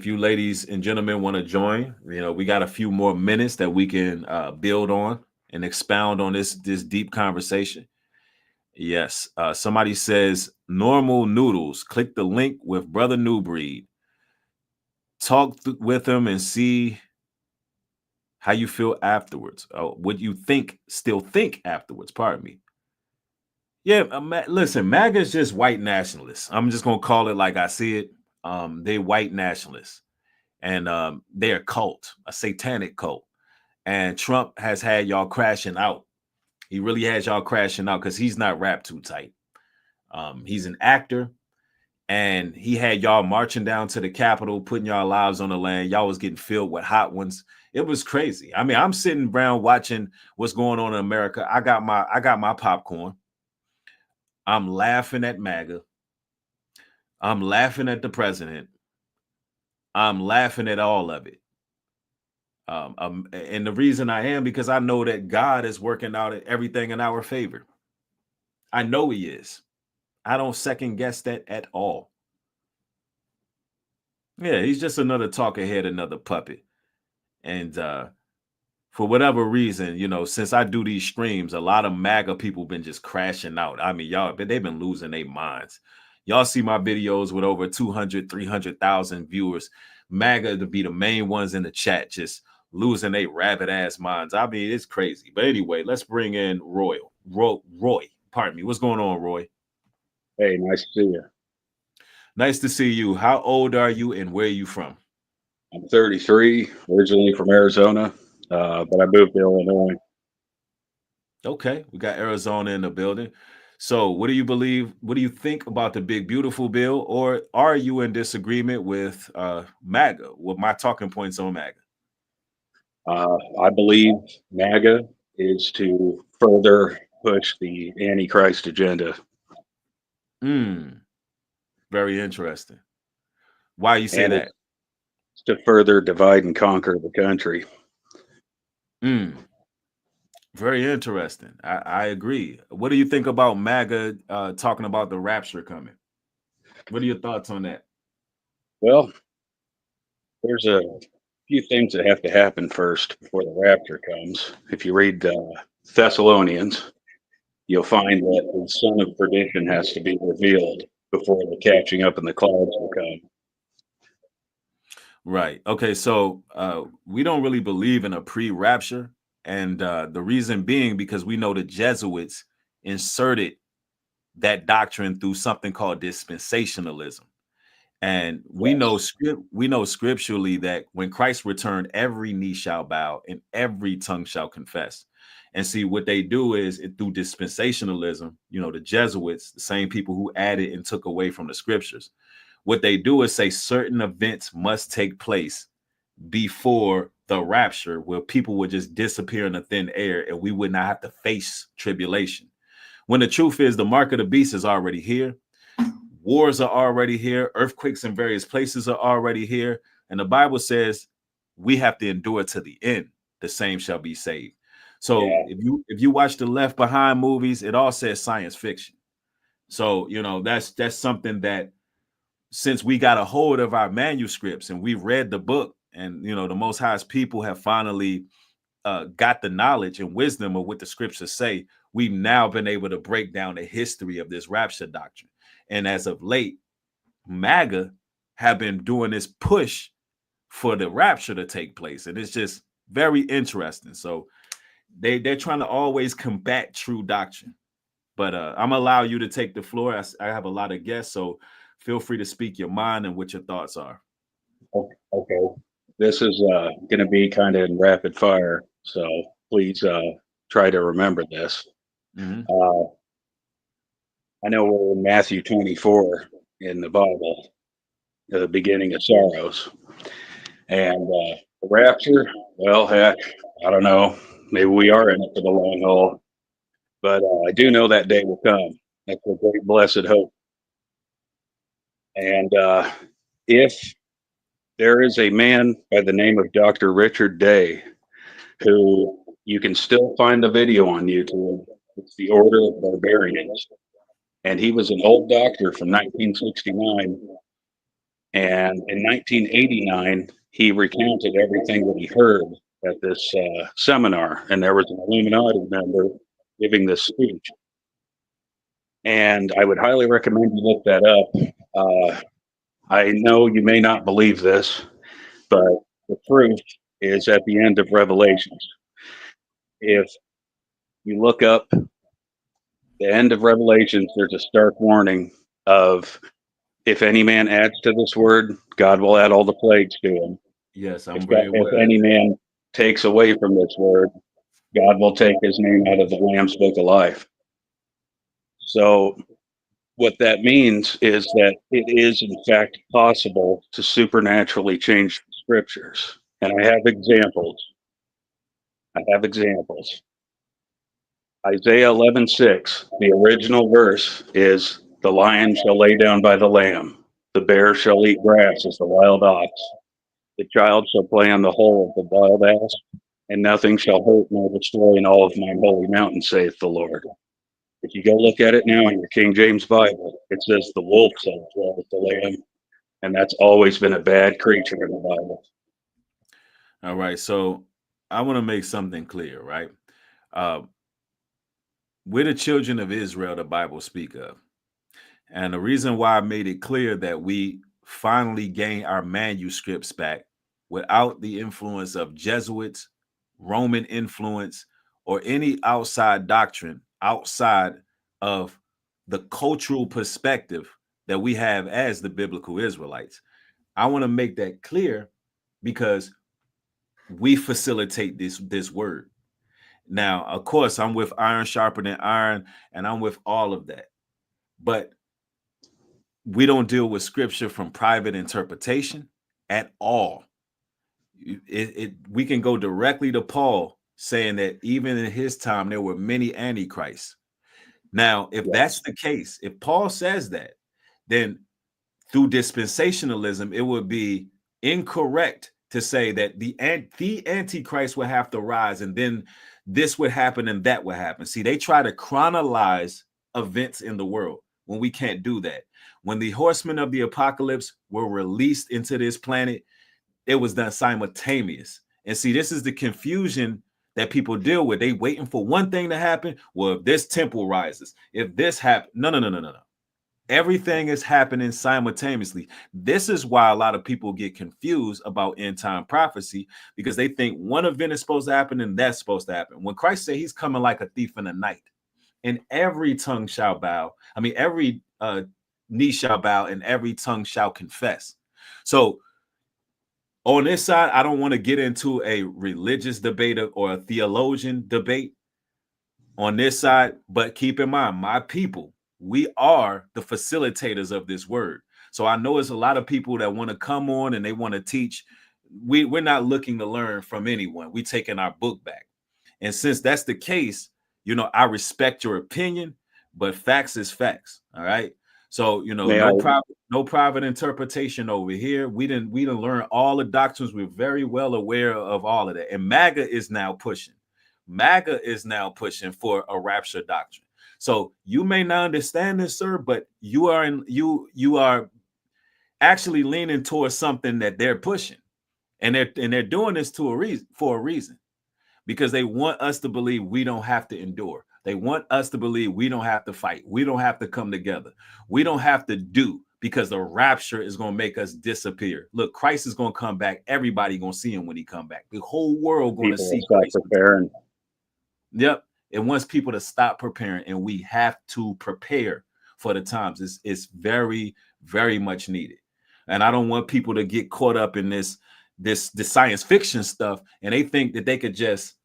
[SPEAKER 1] you ladies and gentlemen want to join, you know, we got a few more minutes that we can build on and expound on this deep conversation. Yes. Somebody says normal noodles. Click the link with Brother Nubreed. Talk with him and see how you feel afterwards. What you still think afterwards. Pardon me. Yeah. Listen, MAGA is just white nationalists. I'm just going to call it like I see it. They white nationalists, and they're a cult, a satanic cult. And Trump has had y'all crashing out. He really has y'all crashing out because he's not wrapped too tight. He's an actor, and he had y'all marching down to the Capitol, putting y'all lives on the line. Y'all was getting filled with hot ones. It was crazy. I mean, I'm sitting around watching what's going on in America. I got my popcorn. I'm laughing at MAGA. I'm laughing at the president. I'm laughing at all of it. And the reason I am, because I know that God is working out everything in our favor. I know he is. I don't second guess that at all. Yeah, he's just another talking head, another puppet. And for whatever reason, since I do these streams, a lot of MAGA people been just crashing out. I mean, they've been losing their minds. Y'all see my videos with over 200, 300,000 viewers. MAGA to be the main ones in the chat, just losing their rabbit ass minds. I mean, it's crazy. But anyway, let's bring in Roy. Pardon me. What's going on, Roy?
[SPEAKER 8] Hey, nice to see you.
[SPEAKER 1] Nice to see you. How old are you and where are you from?
[SPEAKER 8] I'm 33, originally from Arizona, but I moved to Illinois.
[SPEAKER 1] Okay, we got Arizona in the building. So what do you believe? What do you think about the big, beautiful bill? Or are you in disagreement with MAGA, with my talking points on MAGA?
[SPEAKER 8] I believe MAGA is to further push the Antichrist agenda.
[SPEAKER 1] Very interesting. Why you say
[SPEAKER 8] And
[SPEAKER 1] that?
[SPEAKER 8] it's to further divide and conquer the country.
[SPEAKER 1] Very interesting. I agree. What do you think about MAGA talking about the rapture coming? What are your thoughts on that?
[SPEAKER 8] Well, there's a few things that have to happen first before the rapture comes. If you read Thessalonians, you'll find that the son of perdition has to be revealed before the catching up in the clouds will come.
[SPEAKER 1] Right. Okay. So we don't really believe in a pre-rapture. And the reason being because we know the Jesuits inserted that doctrine through something called dispensationalism. And we know scripturally that when Christ returned, every knee shall bow and every tongue shall confess. And see, what they do is through dispensationalism, the Jesuits, the same people who added and took away from the scriptures, what they do is say certain events must take place before the rapture, where people would just disappear in the thin air and we would not have to face tribulation. When the truth is, the mark of the beast is already here. Wars are already here. Earthquakes in various places are already here. And the Bible says we have to endure to the end. The same shall be saved. So if you watch the Left Behind movies, it all says science fiction. So, that's something that since we got a hold of our manuscripts and we read the book and, the Most High's people have finally got the knowledge and wisdom of what the scriptures say, we've now been able to break down the history of this rapture doctrine. And as of late, MAGA have been doing this push for the rapture to take place. And it's just very interesting. So they're trying to always combat true doctrine. But I'm gonna allow you to take the floor. I have a lot of guests, so feel free to speak your mind and what your thoughts are.
[SPEAKER 8] Okay. This is going to be kind of in rapid fire, so please try to remember this. I know we're in Matthew 24 in the Bible, the beginning of sorrows. And the rapture, well, heck, I don't know. Maybe we are in it for the long haul. But I do know that day will come. That's a great blessed hope. And if there is a man by the name of Dr. Richard Day, who you can still find the video on YouTube, it's the Order of Barbarians. And he was an old doctor from 1969. And in 1989, he recounted everything that he heard at this seminar. And there was an Illuminati member giving this speech. And I would highly recommend you look that up. I know you may not believe this, but the proof is at the end of Revelations. If you look up the end of Revelations, there's a stark warning of if any man adds to this word, God will add all the plagues to him.
[SPEAKER 1] Yes,
[SPEAKER 8] If any man takes away from this word, God will take his name out of the Lamb's Book of Life. So what that means is that it is in fact possible to supernaturally change the scriptures. And I have examples. Isaiah 11:6, the original verse is, "The lion shall lay down by the lamb, the bear shall eat grass as the wild ox, the child shall play on the hole of the wild ass, and nothing shall hurt nor destroy in all of my holy mountain, saith the Lord." If you go look at it now in your King James Bible, it says the wolf shall dwell with the lamb, and that's always been a bad creature in the Bible.
[SPEAKER 1] All right, so I want to make something clear, right? We're the children of Israel, the Bible speak of. And the reason why I made it clear that we finally gained our manuscripts back without the influence of Jesuits, Roman influence, or any outside doctrine outside of the cultural perspective that we have as the biblical Israelites. I want to make that clear because we facilitate this word. Now, of course, I'm with iron sharpening iron, and I'm with all of that. But we don't deal with scripture from private interpretation at all. We can go directly to Paul saying that even in his time, there were many antichrists. Now, if that's the case, if Paul says that, then through dispensationalism, it would be incorrect to say that the antichrist would have to rise and then this would happen and that would happen. See, they try to chronologize events in the world when we can't do that. When the horsemen of the apocalypse were released into this planet, it was done simultaneous. And see, this is the confusion that people deal with. They waiting for one thing to happen. Well, if this temple rises, if this happens, no. Everything is happening simultaneously. This is why a lot of people get confused about end time prophecy, because they think one event is supposed to happen and that's supposed to happen. When Christ said he's coming like a thief in the night, and every tongue shall bow. I mean, every knee shall bow and every tongue shall confess. So on this side, I don't want to get into a religious debate or a theologian debate on this side, but keep in mind, my people, we are the facilitators of this word. So I know there's a lot of people that want to come on and they want to teach. We're not looking to learn from anyone. We're taking our book back. And since that's the case, you know, I respect your opinion, but facts is facts. All right. So, you know, no private interpretation over here. We didn't learn all the doctrines. We're very well aware of all of that. And MAGA is now pushing. MAGA is now pushing for a rapture doctrine. So you may not understand this, sir, but you are actually leaning towards something that they're pushing, and they're doing this for a reason, because they want us to believe we don't have to endure. They want us to believe we don't have to fight. We don't have to come together. We don't have to do, because the rapture is going to make us disappear. Look, Christ is going to come back. Everybody going to see him when he come back. The whole world going to see Christ.
[SPEAKER 8] Preparing.
[SPEAKER 1] Yep. It wants people to stop preparing, and we have to prepare for the times. It's very, very much needed. And I don't want people to get caught up in this science fiction stuff, and they think that they could just,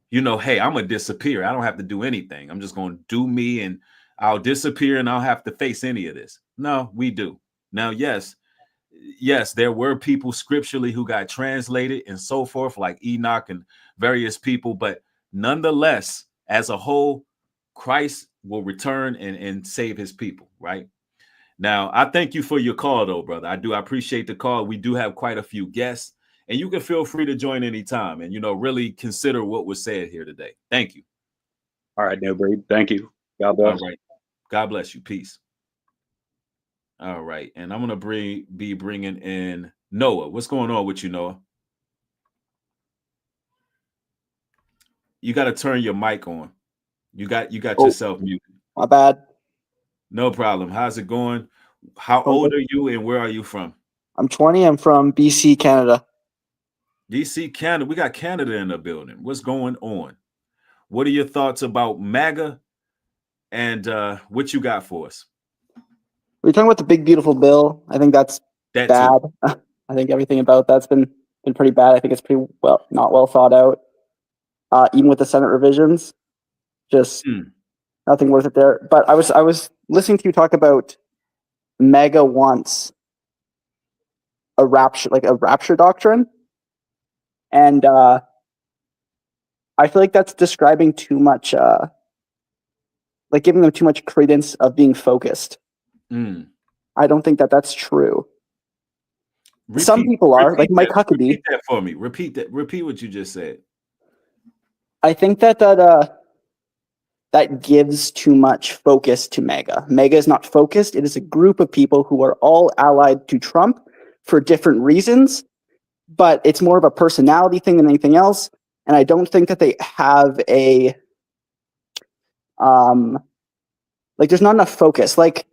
[SPEAKER 1] you know, hey, I'm gonna disappear. I don't have to do anything. I'm just gonna do me, and I'll disappear, and I'll have to face any of this. No, we do. Now, yes, there were people scripturally who got translated and so forth, like Enoch and various people, but nonetheless, as a whole, Christ will return and save his people, right? Now, I thank you for your call, though, brother. I appreciate the call. We do have quite a few guests, and you can feel free to join anytime and, you know, really consider what was said here today. Thank you.
[SPEAKER 8] All right, Nubreed. Thank you. God bless.
[SPEAKER 1] All right. God bless you. Peace. All right. And I'm going to be bringing in Noah. What's going on with you, Noah? You got to turn your mic on. You got yourself muted.
[SPEAKER 9] My bad.
[SPEAKER 1] No problem. How's it going? How old are you and where are you from?
[SPEAKER 9] I'm 20. I'm from BC, Canada.
[SPEAKER 1] BC, Canada. We got Canada in the building. What's going on? What are your thoughts about MAGA and what you got for us?
[SPEAKER 9] We're talking about the big, beautiful bill. I think that's bad. I think everything about that's been pretty bad. I think it's pretty not well thought out. Even with the Senate revisions, just nothing worth it there. But I was listening to you talk about MAGA wants a rapture doctrine, and I feel like that's describing too much, like giving them too much credence of being focused. I don't think that's true. Some people are, like Mike Huckabee.
[SPEAKER 1] Repeat that for me. Repeat what you just said.
[SPEAKER 9] I think that that gives too much focus to MAGA. MAGA is not focused. It is a group of people who are all allied to Trump for different reasons, but it's more of a personality thing than anything else. And I don't think that they have a, like, there's not enough focus. Like,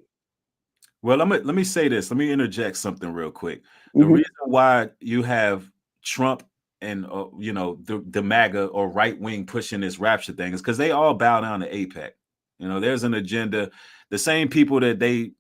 [SPEAKER 1] well, let me say this. Let me interject something real quick. The reason why you have Trump and you know, the MAGA or right wing pushing this Rapture thing is because they all bow down to AIPAC. You know, there's an agenda. The same people that they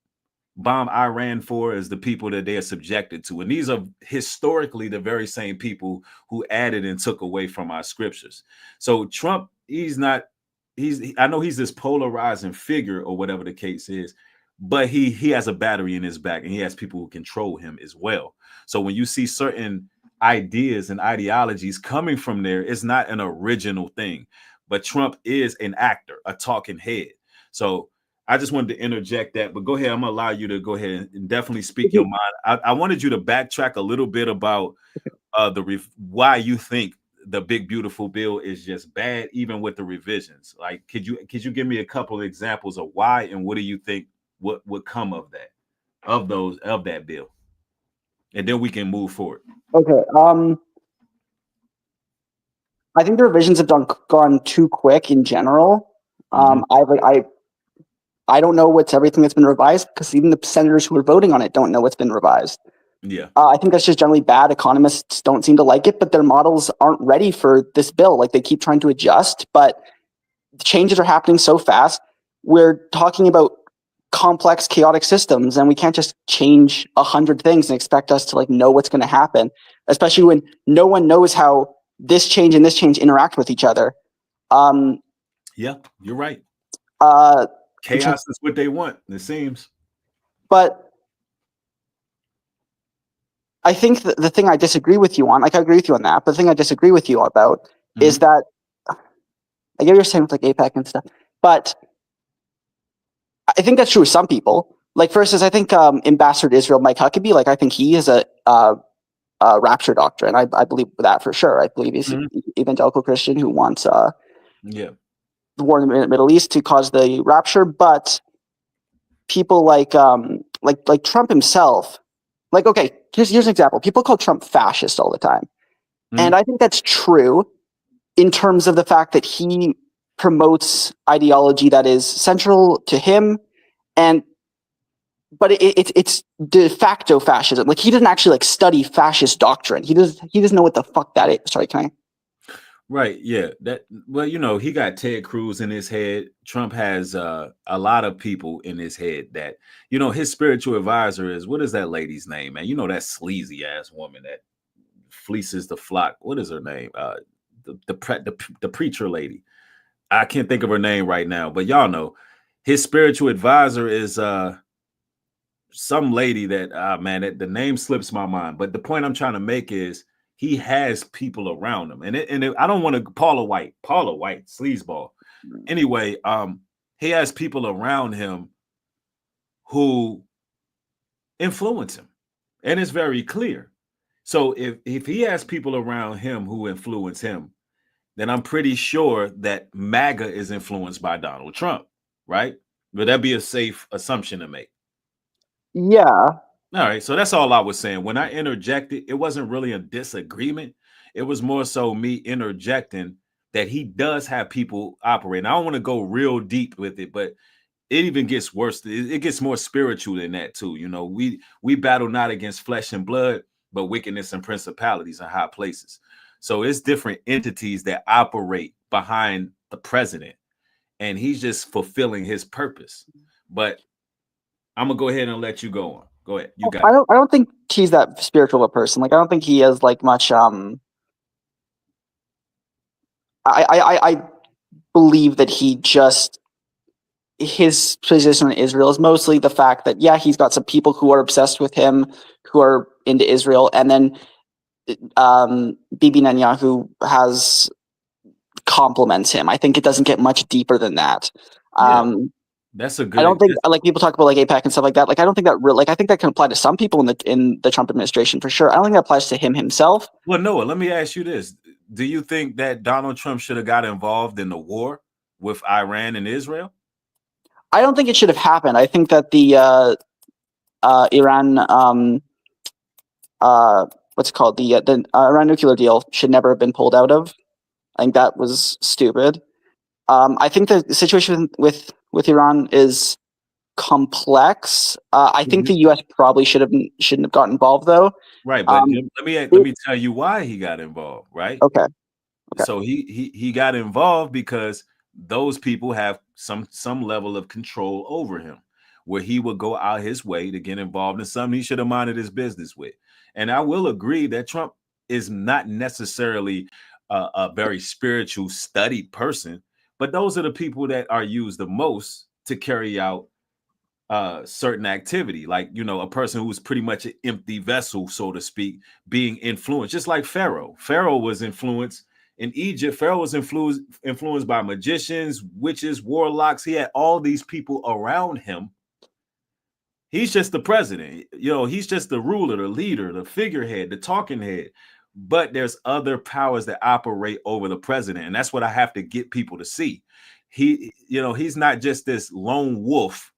[SPEAKER 1] bomb Iran for is the people that they are subjected to, and these are historically the very same people who added and took away from our scriptures. So Trump, I know he's this polarizing figure or whatever the case is, but he has a battery in his back and he has people who control him as well. So when you see certain ideas and ideologies coming from there, it's not an original thing, but Trump is an actor, a talking head. So I just wanted to interject that, but go ahead. I'm gonna allow you to go ahead and definitely speak your mind. I wanted you to backtrack a little bit about why you think the big beautiful bill is just bad, even with the revisions. Like, could you give me a couple of examples of why, and what do you think what would come of that, of that bill, and then we can move forward.
[SPEAKER 9] Okay. I think the revisions have gone too quick in general. I don't know what's everything that's been revised, because even the senators who are voting on it don't know what's been revised.
[SPEAKER 1] Yeah.
[SPEAKER 9] I think that's just generally bad. Economists don't seem to like it, but their models aren't ready for this bill. Like, they keep trying to adjust, but changes are happening so fast. We're talking about complex, chaotic systems, and we can't just change 100 things and expect us to like know what's going to happen, especially when no one knows how this change and this change interact with each other.
[SPEAKER 1] Yeah, you're right.
[SPEAKER 9] Chaos
[SPEAKER 1] is what they want, it seems.
[SPEAKER 9] But I think the thing I disagree with you on, like, I agree with you on that, but the thing I disagree with you about is that, I get what you're saying with like AIPAC and stuff, but I think that's true with some people. Like, for instance, I think Ambassador to Israel Mike Huckabee, like, I think he is a Rapture doctrine. I believe that for sure. I believe he's an evangelical Christian who wants the war in the Middle East to cause the Rapture. But people like Trump himself, like, okay, here's an example. People call Trump fascist all the time, and I think that's true in terms of the fact that he promotes ideology that is central to him, but it's de facto fascism. Like, he doesn't actually like study fascist doctrine. He doesn't know what the fuck that is. Sorry, can I?
[SPEAKER 1] Right, yeah. Well, you know, he got Ted Cruz in his head. Trump has a lot of people in his head that, you know, his spiritual advisor is, what is that lady's name, man? You know, that sleazy ass woman that fleeces the flock. What is her name? The preacher lady. I can't think of her name right now, but y'all know his spiritual advisor is some lady that man, the name slips my mind. But the point I'm trying to make is he has people around him, and I don't want to Paula White, sleazeball. Anyway, he has people around him who influence him, and it's very clear. So if he has people around him who influence him, then I'm pretty sure that MAGA is influenced by Donald Trump, right? Would that be a safe assumption to make?
[SPEAKER 9] Yeah.
[SPEAKER 1] All right. So that's all I was saying. When I interjected, it wasn't really a disagreement. It was more so me interjecting that he does have people operating. I don't want to go real deep with it, but it even gets worse. It gets more spiritual than that too. You know, we battle not against flesh and blood, but wickedness and principalities in high places. So it's different entities that operate behind the president, and he's just fulfilling his purpose. But I'm gonna go ahead and let you go on. Go ahead. You got
[SPEAKER 9] I don't think he's that spiritual a person. Like, I don't think he has like much. I believe that his position in Israel is mostly the fact that, yeah, he's got some people who are obsessed with him, who are into Israel, and then Bibi Netanyahu compliments him. I think it doesn't get much deeper than that.
[SPEAKER 1] That's a good.
[SPEAKER 9] I don't think, like, people talk about like AIPAC and stuff like that. Like, I don't think that I think that can apply to some people in the Trump administration for sure. I don't think that applies to him himself.
[SPEAKER 1] Well, Noah, let me ask you this: do you think that Donald Trump should have got involved in the war with Iran and Israel?
[SPEAKER 9] I don't think it should have happened. I think that the Iran what's it called, the Iran nuclear deal should never have been pulled out of. I think that was stupid. I think the situation with Iran is complex. I think the U.S. probably shouldn't have gotten involved, though.
[SPEAKER 1] Right, but let me tell you why he got involved. Right.
[SPEAKER 9] Okay.
[SPEAKER 1] So he got involved because those people have some level of control over him, where he would go out his way to get involved in something he should have minded his business with. And I will agree that Trump is not necessarily a very spiritual, studied person, but those are the people that are used the most to carry out certain activity, like, you know, a person who's pretty much an empty vessel, so to speak, being influenced, just like Pharaoh. Pharaoh was influenced in Egypt. Pharaoh was influenced by magicians, witches, warlocks. He had all these people around him. He's just the president, you know, he's just the ruler, the leader, the figurehead, the talking head. But there's other powers that operate over the president, and that's what I have to get people to see. He, you know, he's not just this lone wolf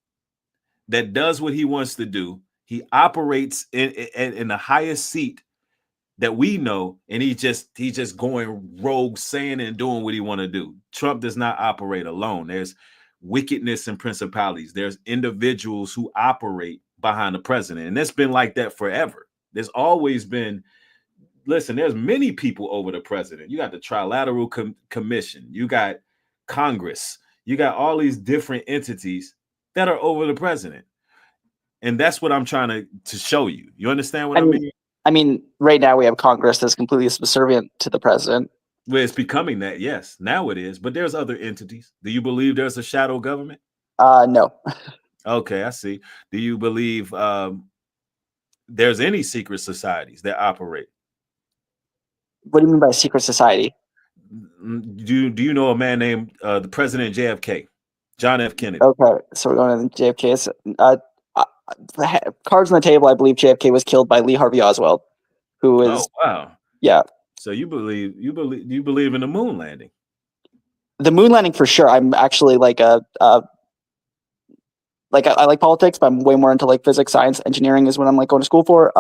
[SPEAKER 1] that does what he wants to do. He operates in the highest seat that we know, and he's just going rogue, saying and doing what he want to do. Trump does not operate alone. There's wickedness and principalities. There's individuals who operate behind the president, and it's been like that forever. There's always been. Listen, there's many people over the president. You got the Trilateral Commission. You got Congress. You got all these different entities that are over the president. And that's what I'm trying to show you. You understand what I mean?
[SPEAKER 9] I mean, right now we have Congress that's completely subservient to the president.
[SPEAKER 1] Well, it's becoming that, yes. Now it is. But there's other entities. Do you believe there's a shadow government?
[SPEAKER 9] No.
[SPEAKER 1] Okay, I see. Do you believe there's any secret societies that operate?
[SPEAKER 9] What do you mean by secret society?
[SPEAKER 1] Do you know a man named the President JFK, John F. Kennedy?
[SPEAKER 9] Okay, so we're going to JFK. Cards on the table. I believe JFK was killed by Lee Harvey Oswald, who is.
[SPEAKER 1] Oh wow!
[SPEAKER 9] Yeah.
[SPEAKER 1] So you believe in the moon landing?
[SPEAKER 9] The moon landing for sure. I'm actually like I like politics, but I'm way more into like physics, science, engineering is what I'm like going to school for.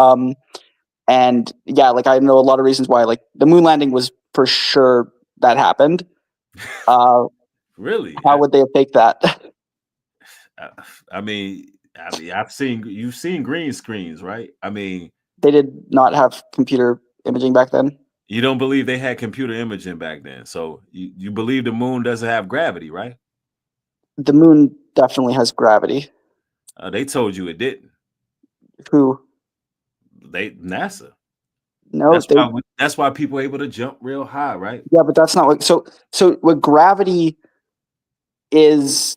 [SPEAKER 9] And yeah, like I know a lot of reasons why, like the moon landing was for sure that happened.
[SPEAKER 1] Really?
[SPEAKER 9] How would they have faked that?
[SPEAKER 1] I mean, you've seen green screens, right? I mean,
[SPEAKER 9] they did not have computer imaging back then.
[SPEAKER 1] You don't believe they had computer imaging back then, so you believe the moon doesn't have gravity, right?
[SPEAKER 9] The moon definitely has gravity.
[SPEAKER 1] They told you it didn't.
[SPEAKER 9] Who?
[SPEAKER 1] NASA.
[SPEAKER 9] No,
[SPEAKER 1] that's why people are able to jump real high, right?
[SPEAKER 9] Yeah, but that's not what. So what gravity is.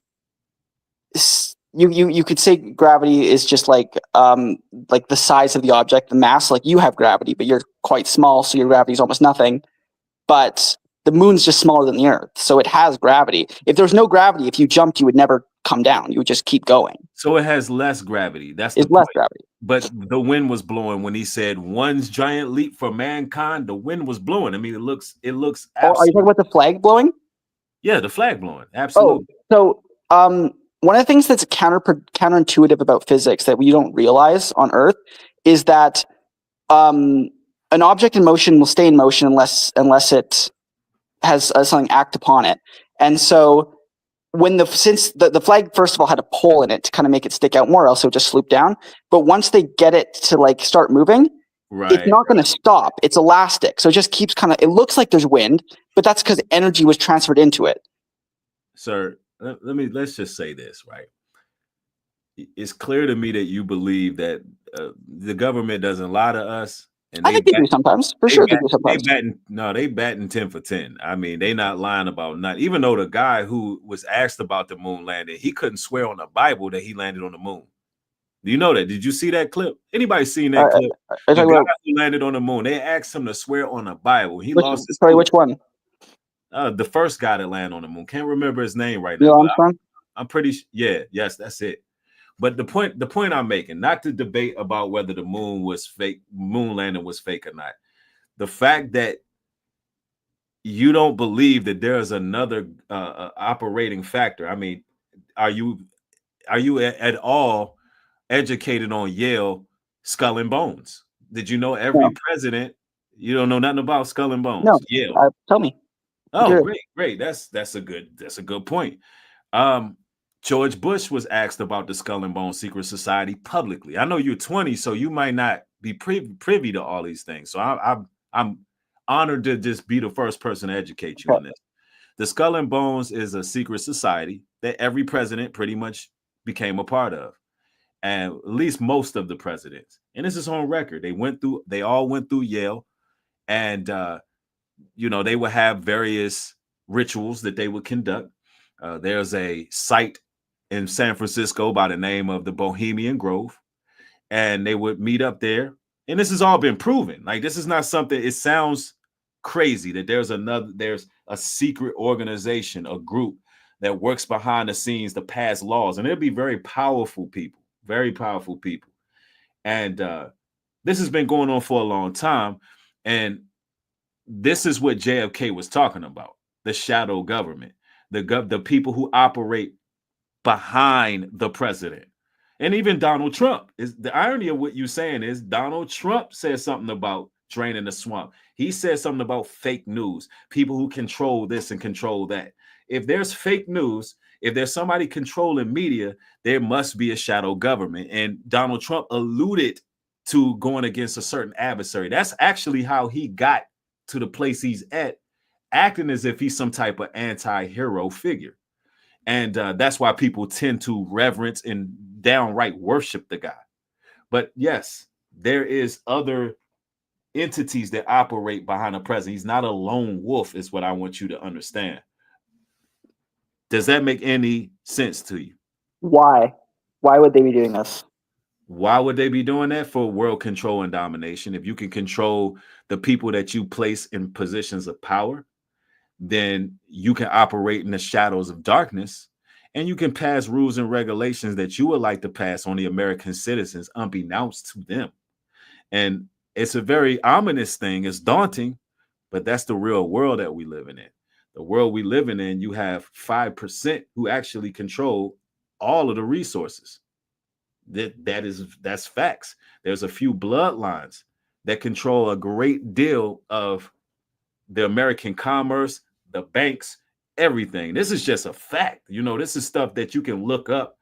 [SPEAKER 9] You could say gravity is just like the size of the object, the mass. Like you have gravity, but you're quite small, so your gravity is almost nothing. But the moon's just smaller than the Earth, so it has gravity. If there's no gravity, if you jumped, you would never come down. You would just keep going.
[SPEAKER 1] So it has less gravity. It's
[SPEAKER 9] less gravity.
[SPEAKER 1] But the wind was blowing when he said "one's giant leap for mankind." The wind was blowing. I mean, it looks.
[SPEAKER 9] Oh, are you talking about the flag blowing?
[SPEAKER 1] Yeah, the flag blowing. Absolutely.
[SPEAKER 9] Oh, so one of the things that's counterintuitive about physics that we don't realize on Earth is that an object in motion will stay in motion unless it has something act upon it. And so since the flag first of all had a pole in it to kind of make it stick out more, else it would just sloop down. But once they get it to like start moving, it's not going to stop. It's elastic, so it just keeps kind of. It looks like there's wind, but that's because energy was transferred into it.
[SPEAKER 1] Sir, let's just say this, right? It's clear to me that you believe that the government doesn't lie to us. And
[SPEAKER 9] I think they do sometimes, for sure. They do sometimes.
[SPEAKER 1] They batting 10 for 10. I mean, they not lying about nothing. Even though the guy who was asked about the moon landing, he couldn't swear on the Bible that he landed on the moon. Do you know that? Did you see that clip? Anybody seen that clip? The guy who landed on the moon, they asked him to swear on the Bible. He lost his.
[SPEAKER 9] Sorry, which one?
[SPEAKER 1] The first guy that landed on the moon. Can't remember his name right
[SPEAKER 9] Neil
[SPEAKER 1] now.
[SPEAKER 9] Armstrong?
[SPEAKER 1] I'm pretty yes, that's it. But the point I'm making, not to debate about whether the moon was fake, moon landing was fake or not. The fact that you don't believe that there's another operating factor. I mean, are you at all educated on Yale Skull and Bones? Did you know every president? You don't know nothing about Skull and Bones.
[SPEAKER 9] No,
[SPEAKER 1] Yale.
[SPEAKER 9] tell me.
[SPEAKER 1] Oh, great. That's a good point. George Bush was asked about the Skull and Bones secret society publicly. I know you're 20, so you might not be privy to all these things. So I'm honored to just be the first person to educate you on this. The Skull and Bones is a secret society that every president pretty much became a part of, and at least most of the presidents. And this is on record. They all went through Yale, and they would have various rituals that they would conduct. There's a site in San Francisco by the name of the Bohemian Grove, and they would meet up there. And this has all been proven. Like, this is not something, it sounds crazy that there's a secret organization, a group that works behind the scenes to pass laws. And it'll be very powerful people. And this has been going on for a long time. And this is what JFK was talking about, the shadow government, the people who operate behind the president. And even Donald Trump, is the irony of what you're saying is Donald Trump said something about draining the swamp. He said something about fake news, people who control this and control that. If there's fake news, if there's somebody controlling media, there must be a shadow government. And Donald Trump alluded to going against a certain adversary. That's actually how he got to the place he's at, acting as if he's some type of anti-hero figure. And that's why people tend to reverence and downright worship the guy. But yes, there is other entities that operate behind the president. He's not a lone wolf, is what I want you to understand. Does that make any sense to you?
[SPEAKER 9] Why? Why would they be doing this?
[SPEAKER 1] Why would they be doing that? For world control and domination. If you can control the people that you place in positions of power, then you can operate in the shadows of darkness, and you can pass rules and regulations that you would like to pass on the American citizens unbeknownst to them. And it's a very ominous thing. It's daunting, but that's the real world that we live in. The world we live in, you have 5% who actually control all of the resources. That's facts. There's a few bloodlines that control a great deal of the American commerce, the banks, everything. This is just a fact. This is stuff that you can look up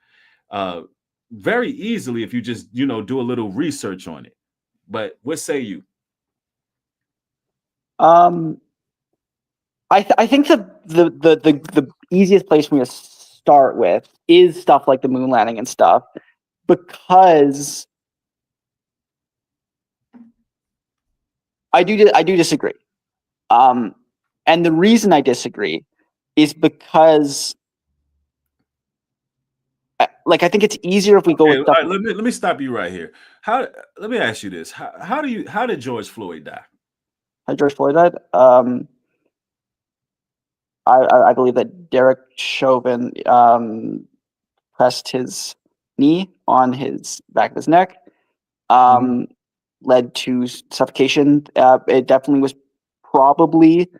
[SPEAKER 1] very easily if you just, do a little research on it. But what say you?
[SPEAKER 9] I think the easiest place for me to start with is stuff like the moon landing and stuff, because I do disagree. And the reason I disagree is because, I think it's easier if we go.
[SPEAKER 1] Okay, right, let me stop you right here. Let me ask you this: how did George Floyd die?
[SPEAKER 9] How George Floyd died? I believe that Derek Chauvin pressed his knee on his back of his neck, led to suffocation. It definitely was probably.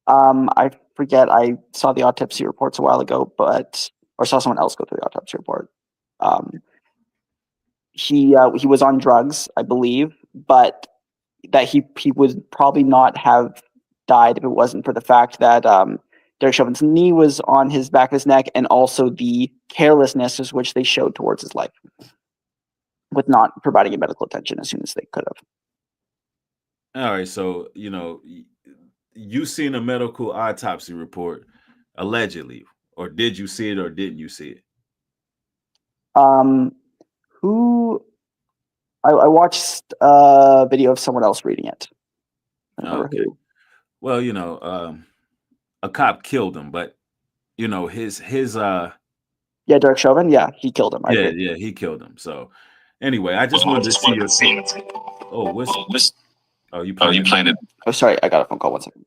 [SPEAKER 9] I forget. I saw the autopsy reports a while ago, or saw someone else go through the autopsy report. He was on drugs, I believe, but that he would probably not have died if it wasn't for the fact that Derek Chauvin's knee was on his back of his neck, and also the carelessness with which they showed towards his life, with not providing him medical attention as soon as they could have.
[SPEAKER 1] All right, so you seen a medical autopsy report, allegedly, or did you see it, or didn't you see it?
[SPEAKER 9] I watched a video of someone else reading it.
[SPEAKER 1] Okay. Well, a cop killed him, but his
[SPEAKER 9] Derek Chauvin, he killed him.
[SPEAKER 1] He killed him. So anyway, I just wanted to see your you playing it.
[SPEAKER 9] Oh, sorry, I got a phone call. 1 second.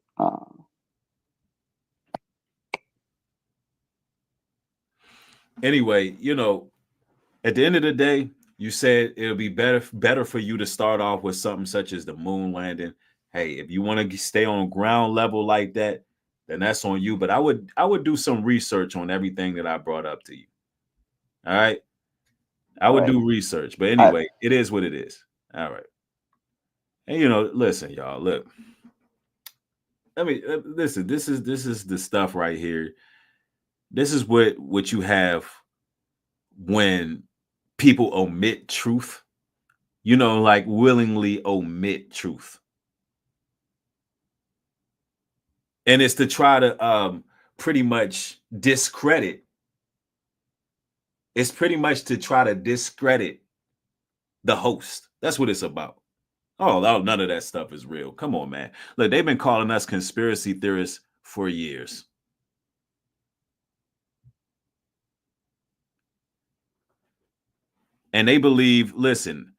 [SPEAKER 1] Anyway, at the end of the day, you said it'll be better for you to start off with something such as the moon landing. Hey, if you want to stay on ground level like that, then that's on you. But I would do some research on everything that I brought up to you. All right. I would do research. But anyway, it is what it is. All right. And listen, y'all, look. Listen, this is the stuff right here. This is what you have when people omit truth. Like willingly omit truth. And it's to try to pretty much discredit. It's pretty much to try to discredit the host. That's what it's about. Oh, none of that stuff is real. Come on, man. Look, they've been calling us conspiracy theorists for years. And they believe, listen,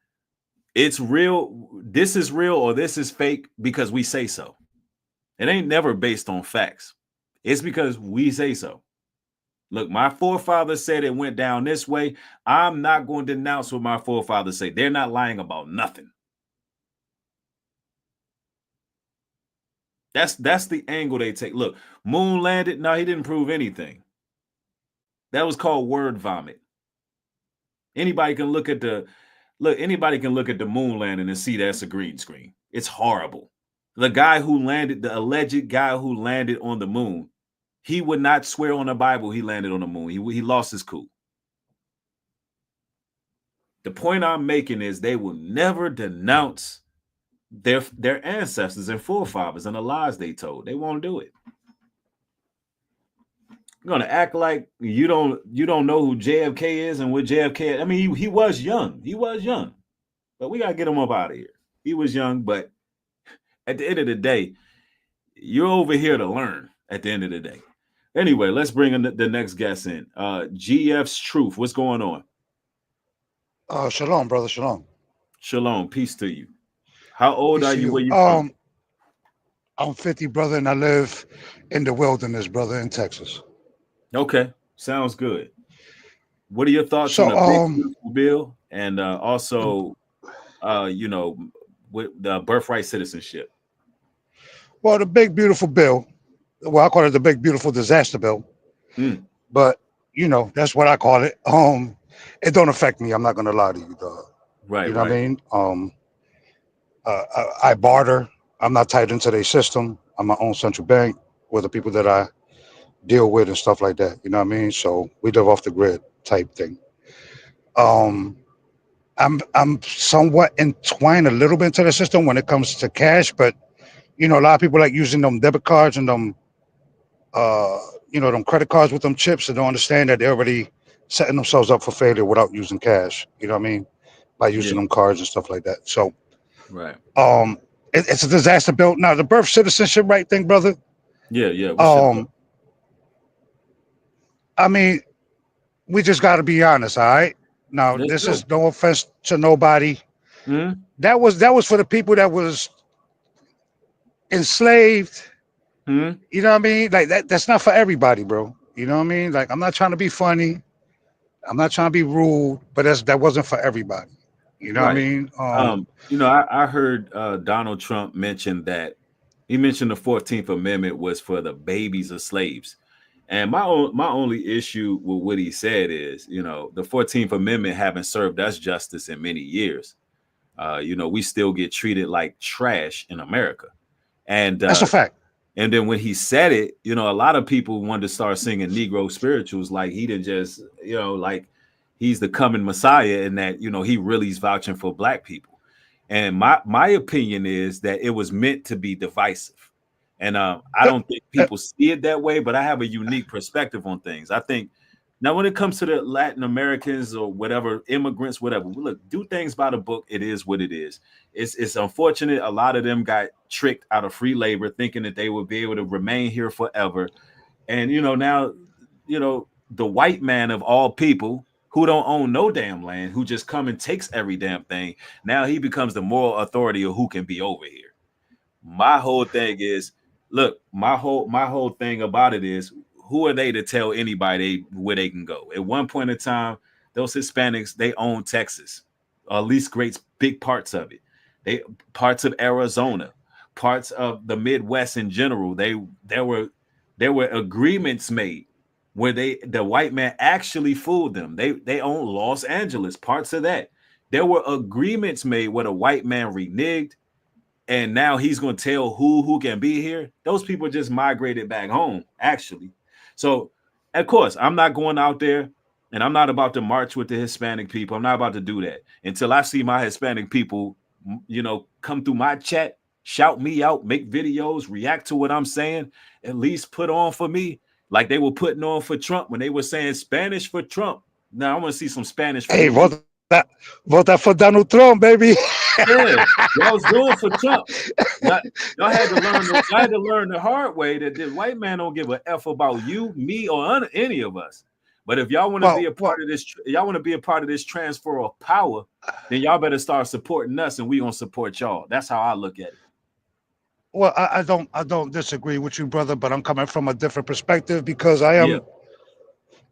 [SPEAKER 1] it's real. This is real or this is fake because we say so. It ain't never based on facts. It's because we say so. Look, my forefathers said it went down this way. I'm not going to denounce what my forefathers say. They're not lying about nothing. That's the angle they take. Look, moon landed. No, he didn't prove anything. That was called word vomit. Anybody can look at the moon landing and see that's a green screen. It's horrible. The alleged guy who landed on the moon, he would not swear on the Bible he landed on the moon. He lost his cool. The point I'm making is they will never denounce their ancestors and forefathers and the lies they told. They won't do it. You're gonna act like you don't know who JFK is and what JFK. I mean, he was young. He was young, but we gotta get him up out of here. He was young, but at the end of the day, you're over here to learn. At the end of the day. Anyway, let's bring in the next guest in. GF's Truth. What's going on?
[SPEAKER 10] Shalom, brother. Shalom.
[SPEAKER 1] Shalom. Peace to you. How old are you? Where you from?
[SPEAKER 10] I'm 50, brother, and I live in the wilderness, brother, in Texas.
[SPEAKER 1] Okay. Sounds good. What are your thoughts on the big beautiful bill and also with the birthright citizenship?
[SPEAKER 10] Well, the big beautiful bill. Well, I call it the big beautiful disaster bill. But that's what I call it. It don't affect me. I'm not gonna lie to you, dog.
[SPEAKER 1] Right.
[SPEAKER 10] You know what I mean? I barter. I'm not tied into their system. I'm my own central bank with the people that I deal with and stuff like that. You know what I mean? So we live off the grid type thing. I'm somewhat entwined a little bit into the system when it comes to cash, but a lot of people like using them debit cards and them them credit cards with them chips and don't understand that they're already setting themselves up for failure without using cash. You know what I mean? By using them cards and stuff like that. So
[SPEAKER 1] right.
[SPEAKER 10] It's a disaster bill. Now the birth citizenship right thing, brother.
[SPEAKER 1] Yeah.
[SPEAKER 10] I mean, we just got to be honest, all right? Now, this is no offense to nobody.
[SPEAKER 1] Mm-hmm.
[SPEAKER 10] That was for the people that was enslaved.
[SPEAKER 1] Mm-hmm.
[SPEAKER 10] You know what I mean? Like that's not for everybody, bro. You know what I mean? Like, I'm not trying to be funny. I'm not trying to be rude, but that wasn't for everybody. You know what I mean?
[SPEAKER 1] I heard Donald Trump mention that he mentioned the 14th Amendment was for the babies of slaves. And my only issue with what he said is, the 14th Amendment haven't served us justice in many years. We still get treated like trash in America. And
[SPEAKER 10] that's a fact.
[SPEAKER 1] And then when he said it, a lot of people wanted to start singing Negro spirituals like he didn't just, like he's the coming Messiah and that, he really is vouching for black people. And my opinion is that it was meant to be divisive. And I don't think people see it that way, but I have a unique perspective on things. I think now when it comes to the Latin Americans or whatever, immigrants, whatever, look, do things by the book. It is what it is. It's unfortunate. A lot of them got tricked out of free labor, thinking that they would be able to remain here forever. And, now, the white man of all people who don't own no damn land, who just come and takes every damn thing. Now he becomes the moral authority of who can be over here. My whole thing is, look, my whole thing about it is, who are they to tell anybody where they can go? At one point in time, those Hispanics, they own Texas, or at least big parts of it. Parts of Arizona, parts of the Midwest in general. There were There were agreements made where the white man actually fooled them. They own Los Angeles, parts of that. There were agreements made where the white man reneged, and now he's going to tell who can be here. Those people just migrated back home, actually. So, of course, I'm not going out there, and I'm not about to march with the Hispanic people. I'm not about to do that until I see my Hispanic people, come through my chat, shout me out, make videos, react to what I'm saying, at least put on for me like they were putting on for Trump when they were saying Spanish for Trump. Now I want to see some Spanish for
[SPEAKER 10] Hey,
[SPEAKER 1] you.
[SPEAKER 10] vote for Donald Trump, baby.
[SPEAKER 1] Yeah, y'all was doing for Trump. Y'all had to learn the hard way that the white man don't give a F about you, me, or any of us. But if y'all want to be a part of this, y'all want to be a part of this transfer of power, then y'all better start supporting us, and we gonna support y'all. That's how I look at it.
[SPEAKER 10] Well, I don't disagree with you, brother, but I'm coming from a different perspective because I am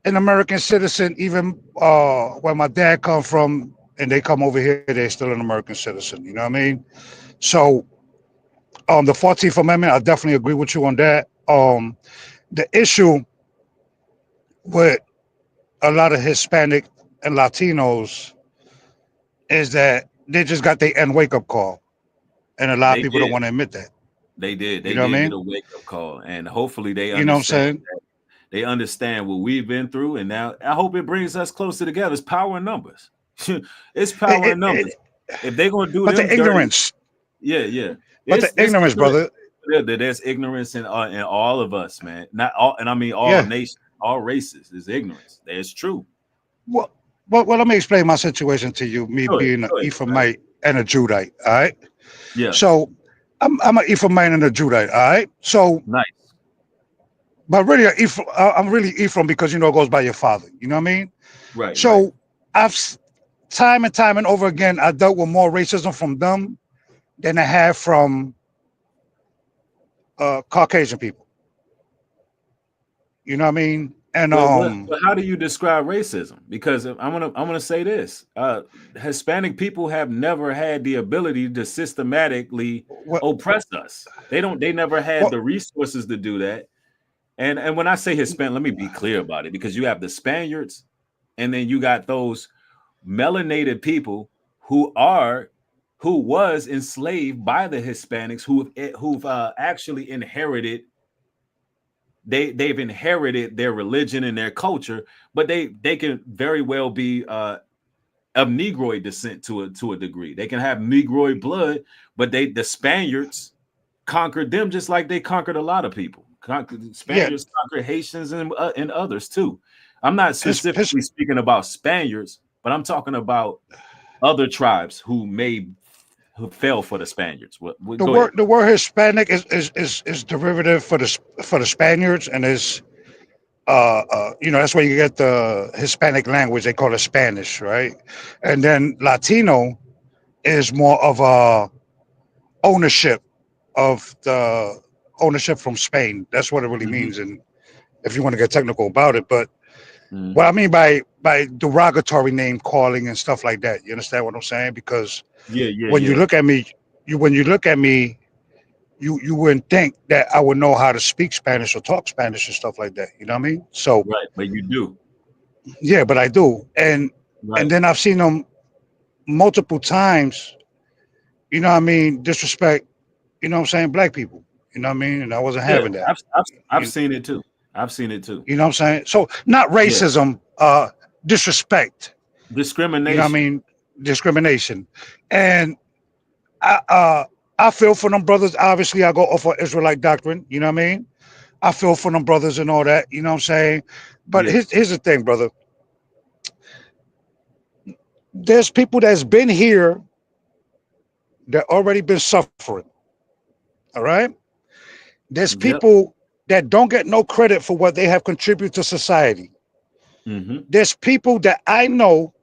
[SPEAKER 10] an American citizen. Even where my dad come from, and they come over here, they're still an American citizen. You know what I mean? So, the 14th Amendment, I definitely agree with you on that. The issue with a lot of Hispanic and Latinos is that they just got their end wake up call, and a lot of people don't want to admit that.
[SPEAKER 1] They did. They
[SPEAKER 10] You know
[SPEAKER 1] did
[SPEAKER 10] what I
[SPEAKER 1] get
[SPEAKER 10] mean?
[SPEAKER 1] a wake up call, and hopefully they
[SPEAKER 10] You know what I'm saying?
[SPEAKER 1] understand. They understand what we've been through, and now I hope it brings us closer together. It's power in numbers. It's power in numbers. If they're gonna do
[SPEAKER 10] But
[SPEAKER 1] them
[SPEAKER 10] the ignorance.
[SPEAKER 1] yeah.
[SPEAKER 10] But the ignorance, brother.
[SPEAKER 1] There's ignorance in all of us, man. Not all, and I mean all nations, all races. Is ignorance. That's true.
[SPEAKER 10] Well, let me explain my situation to you. Me being an Ephraimite and a Judite. All right.
[SPEAKER 1] Yeah.
[SPEAKER 10] So I'm an Ephraimite and a Judite. All right. So
[SPEAKER 1] nice.
[SPEAKER 10] But really, I'm really Ephraim because it goes by your father. You know what I mean?
[SPEAKER 1] Right.
[SPEAKER 10] So I've time and over again, I dealt with more racism from them than I have from Caucasian people. You know what I mean? And
[SPEAKER 1] but how do you describe racism? Because I'm gonna say this: Hispanic people have never had the ability to systematically oppress us. They never had the resources to do that. And when I say Hispanic, let me be clear about it, because you have the Spaniards, and then you got those melanated people who was enslaved by the Hispanics, who've actually inherited. They've inherited their religion and their culture, but they can very well be of Negroid descent to a degree. They can have Negroid blood, but the Spaniards conquered them just like they conquered a lot of people. Spaniards conquered Haitians and others too. I'm not specifically speaking about Spaniards, but I'm talking about other tribes who fell for the Spaniards.
[SPEAKER 10] The word Hispanic is derivative for the Spaniards, and is that's where you get the Hispanic language. They call it Spanish, right? And then Latino is more of a ownership from Spain. That's what it really means. And if you want to get technical about it, but what I mean by derogatory name calling and stuff like that, you understand what I'm saying? Because when you look at me, you wouldn't think that I would know how to speak Spanish or talk Spanish and stuff like that. You know what I mean? So
[SPEAKER 1] right, but you do.
[SPEAKER 10] Yeah, but I do, and then I've seen them multiple times. You know what I mean? Disrespect. You know what I'm saying? Black people. You know what I mean? And I wasn't having that.
[SPEAKER 1] I've seen it too. I've seen it too.
[SPEAKER 10] You know what I'm saying? So not racism, disrespect,
[SPEAKER 1] discrimination.
[SPEAKER 10] You know what I mean? Discrimination, and I feel for them brothers. Obviously, I go off of Israelite doctrine. You know what I mean? I feel for them brothers and all that. You know what I'm saying? But here's the thing, brother. There's people that's been here that already been suffering. All right? There's people that don't get no credit for what they have contributed to society. There's people that I know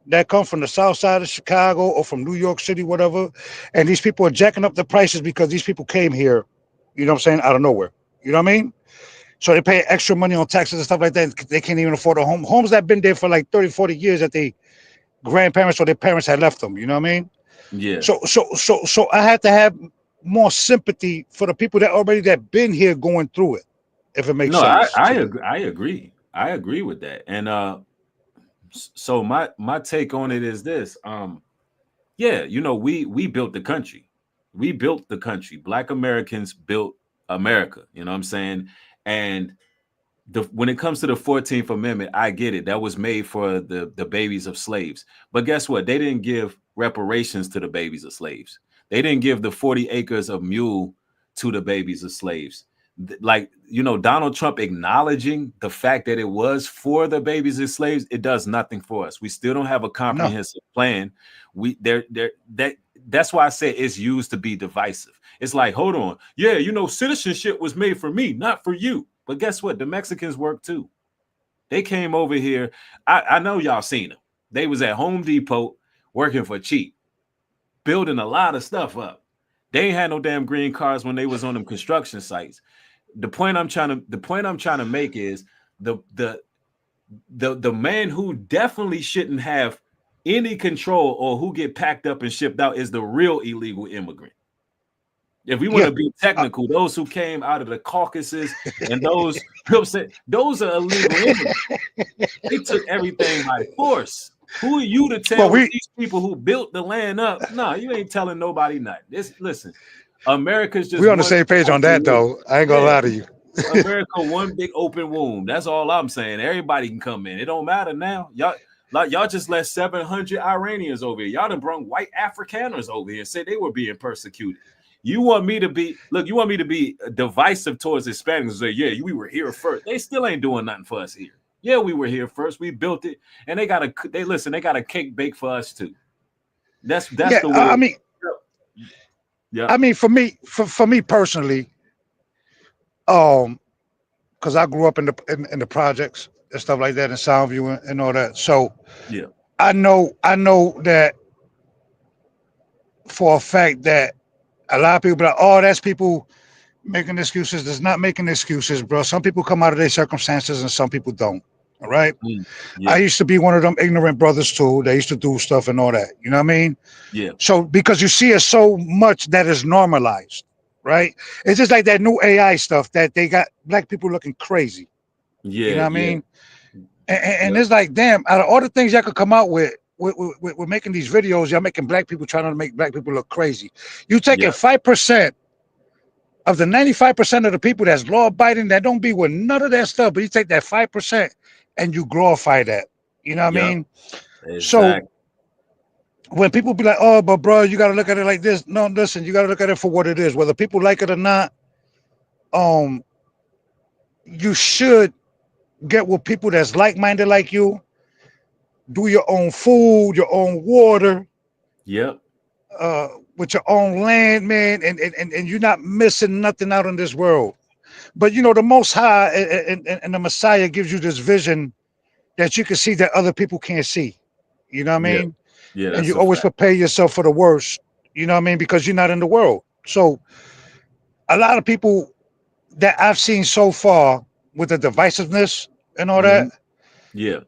[SPEAKER 10] that come from the south side of Chicago or from New York City, whatever, and these people are jacking up the prices because these people came here, you know what I'm saying, out of nowhere. You know what I mean? So they pay extra money on taxes and stuff like that. They can't even afford a home. Homes that have been there for like 30, 40 years that they grandparents or their parents had left them. You know what I mean?
[SPEAKER 1] Yeah.
[SPEAKER 10] So I had to have more sympathy for the people that been here going through it. if it makes
[SPEAKER 1] No,
[SPEAKER 10] sense
[SPEAKER 1] I
[SPEAKER 10] to you.
[SPEAKER 1] agree. I agree with that. And so my take on it is this. Yeah, we built the country. We built the country. Black Americans built America. You know what I'm saying? And when it comes to the 14th Amendment, I get it. That was made for the babies of slaves. But guess what? They didn't give reparations to the babies of slaves. They didn't give the 40 acres of mule to the babies of slaves. Like, Donald Trump acknowledging the fact that it was for the babies of slaves, it does nothing for us. We still don't have a comprehensive plan. That's why I say it's used to be divisive. It's like, hold on. Yeah, citizenship was made for me, not for you. But guess what? The Mexicans work too. They came over here. I know y'all seen them. They was at Home Depot working for cheap, building a lot of stuff up. They ain't had no damn green cards when they was on them construction sites. The point I'm trying to make is the man who definitely shouldn't have any control or who get packed up and shipped out is the real illegal immigrant. If we want to be technical, those who came out of the Caucasus and those are illegal immigrants. They took everything by force. Who are you to tell these people who built the land up? No, you ain't telling nobody nothing. Listen, America's just
[SPEAKER 10] we're on the same page on that, though. I ain't gonna lie to you.
[SPEAKER 1] America, one big open womb. That's all I'm saying. Everybody can come in. It don't matter now. Y'all just let 700 Iranians over here. Y'all done brought white Afrikaners over here and said they were being persecuted. You want me to be divisive towards Hispanics and say, yeah, we were here first. They still ain't doing nothing for us here. Yeah, we were here first. We built it, and they got a cake bake for us too. That's the way.
[SPEAKER 10] I mean, I mean, for me personally, because I grew up in the projects and stuff like that in Soundview and all that. So
[SPEAKER 1] yeah,
[SPEAKER 10] I know that for a fact that a lot of people are like, oh, that's people making excuses. That's not making excuses, bro. Some people come out of their circumstances and some people don't. All right.
[SPEAKER 1] Yeah.
[SPEAKER 10] I used to be one of them ignorant brothers too. They used to do stuff and all that. You know what I mean?
[SPEAKER 1] Yeah.
[SPEAKER 10] So because you see it so much that is normalized, right? It's just like that new AI stuff that they got black people looking crazy.
[SPEAKER 1] Yeah.
[SPEAKER 10] You know what I mean? And it's like, damn, out of all the things y'all could come out with making these videos, y'all making black people trying to make black people look crazy. You taking 5% of the 95% of the people that's law abiding that don't be with none of that stuff, but you take that 5% and you glorify that. You know what I mean?
[SPEAKER 1] Exactly.
[SPEAKER 10] So when people be like, oh, but bro, you got to look at it like this. No, listen, you got to look at it for what it is. Whether people like it or not, you should get with people that's like-minded like you. Do your own food, your own water.
[SPEAKER 1] Yep.
[SPEAKER 10] With your own land, man, and you're not missing nothing out in this world. But the Most High and the Messiah gives you this vision that you can see that other people can't see. You know what I mean?
[SPEAKER 1] Yeah.
[SPEAKER 10] And you always prepare yourself for the worst. You know what I mean? Because you're not in the world. So a lot of people that I've seen so far with the divisiveness and all that.
[SPEAKER 1] Yeah.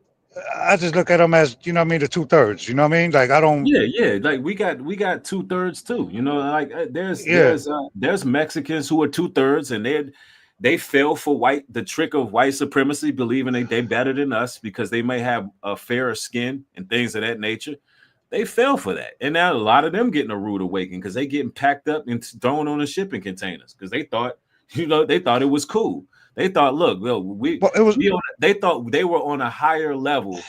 [SPEAKER 10] I just look at them as, you know what I mean, the 2/3. You know what I mean? Like I don't.
[SPEAKER 1] Yeah. Like we got 2/3 too. Like there's Mexicans who are 2/3 and they fell for the trick of white supremacy, believing they better than us because they may have a fairer skin and things of that nature. They fell for that, and now a lot of them getting a rude awakening because they getting packed up and thrown on the shipping containers because they thought it was cool. They thought, look, they thought they were on a higher level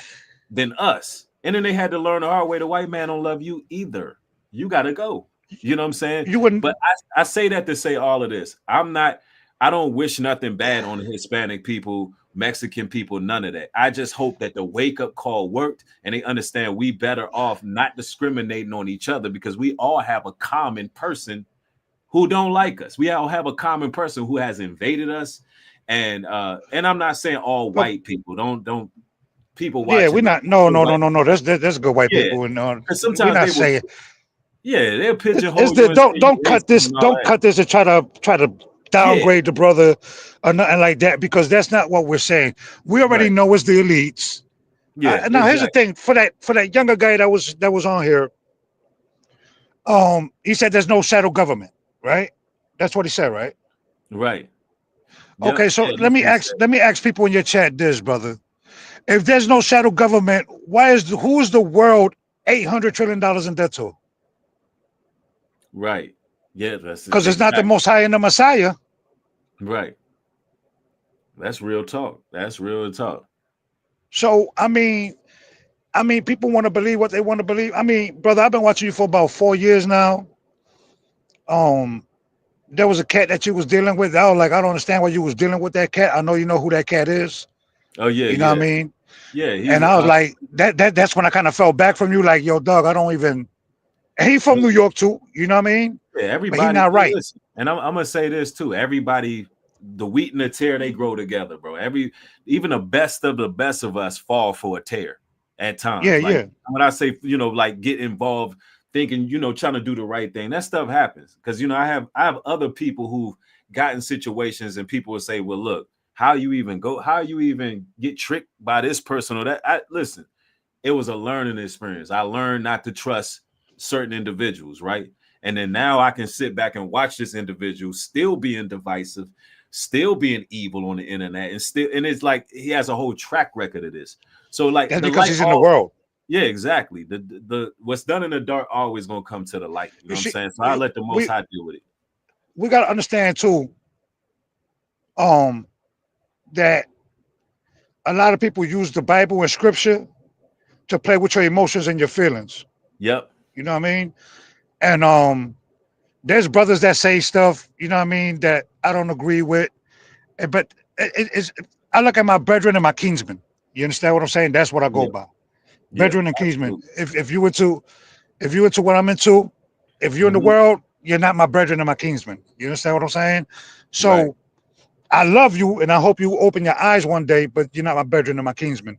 [SPEAKER 1] than us. And then they had to learn the hard way. The white man don't love you either. You got to go. You know what I'm saying?
[SPEAKER 10] You wouldn't.
[SPEAKER 1] But I say that to say all of this. I don't wish nothing bad on the Hispanic people, Mexican people, none of that. I just hope that the wake-up call worked and they understand we better off not discriminating on each other because we all have a common person who don't like us. We all have a common person who has invaded us. And I'm not saying all white people. Don't people watch.
[SPEAKER 10] Yeah, we're not. No. There's good white people. And
[SPEAKER 1] sometimes
[SPEAKER 10] we're not saying.
[SPEAKER 1] Yeah, they'll pigeonhole.
[SPEAKER 10] Don't cut this. Don't cut this and try to downgrade the brother or nothing like that because that's not what we're saying. We already know it's the elites.
[SPEAKER 1] Yeah.
[SPEAKER 10] Now here's the thing for that younger guy that was on here. He said there's no shadow government, right? That's what he said, right?
[SPEAKER 1] Right.
[SPEAKER 10] Okay, so let me ask people in your chat this, brother. If there's no shadow government, who is the world $800 trillion in debt to?
[SPEAKER 1] Right. Yeah, that's
[SPEAKER 10] Because it's not the Most High and the Messiah.
[SPEAKER 1] Right. That's real talk. That's real talk.
[SPEAKER 10] So I mean, people want to believe what they want to believe. I mean, brother, I've been watching you for about 4 years now. There was a cat that you was dealing with. I was like, I don't understand why you was dealing with that cat. I know you know who that cat is.
[SPEAKER 1] Oh yeah,
[SPEAKER 10] you know what I mean?
[SPEAKER 1] Yeah,
[SPEAKER 10] and I was like, that's when I kind of fell back from you, like, yo, dog, I don't even. And he from New York too, you know what I mean?
[SPEAKER 1] Yeah, everybody.
[SPEAKER 10] But he not right.
[SPEAKER 1] Listen, and I'm gonna say this too. Everybody, the wheat and the tear, they grow together, bro. Even the best of us fall for a tear at times.
[SPEAKER 10] Yeah,
[SPEAKER 1] like,
[SPEAKER 10] yeah.
[SPEAKER 1] When I say, like get involved, thinking, trying to do the right thing, that stuff happens. Because I have other people who've gotten situations, and people will say, well, look, how you even get tricked by this person or that. Listen, it was a learning experience. I learned not to trust certain individuals, right? And then now I can sit back and watch this individual still being divisive, still being evil on the internet, and it's like he has a whole track record of this. So like,
[SPEAKER 10] that's because he's in the world.
[SPEAKER 1] Yeah, exactly. The what's done in the dark always gonna come to the light. You know what I'm saying? So I let the Most High deal with it.
[SPEAKER 10] We gotta understand too, that a lot of people use the Bible and scripture to play with your emotions and your feelings.
[SPEAKER 1] Yep.
[SPEAKER 10] You know what I mean? And there's brothers that say stuff, you know what I mean, that I don't agree with. But I look at my brethren and my kinsmen. You understand what I'm saying? That's what I go by. Brethren and kinsmen. If you into what I'm into, if you're in the world, you're not my brethren and my kinsmen. You understand what I'm saying? So I love you, and I hope you open your eyes one day, but you're not my brethren and my kinsmen.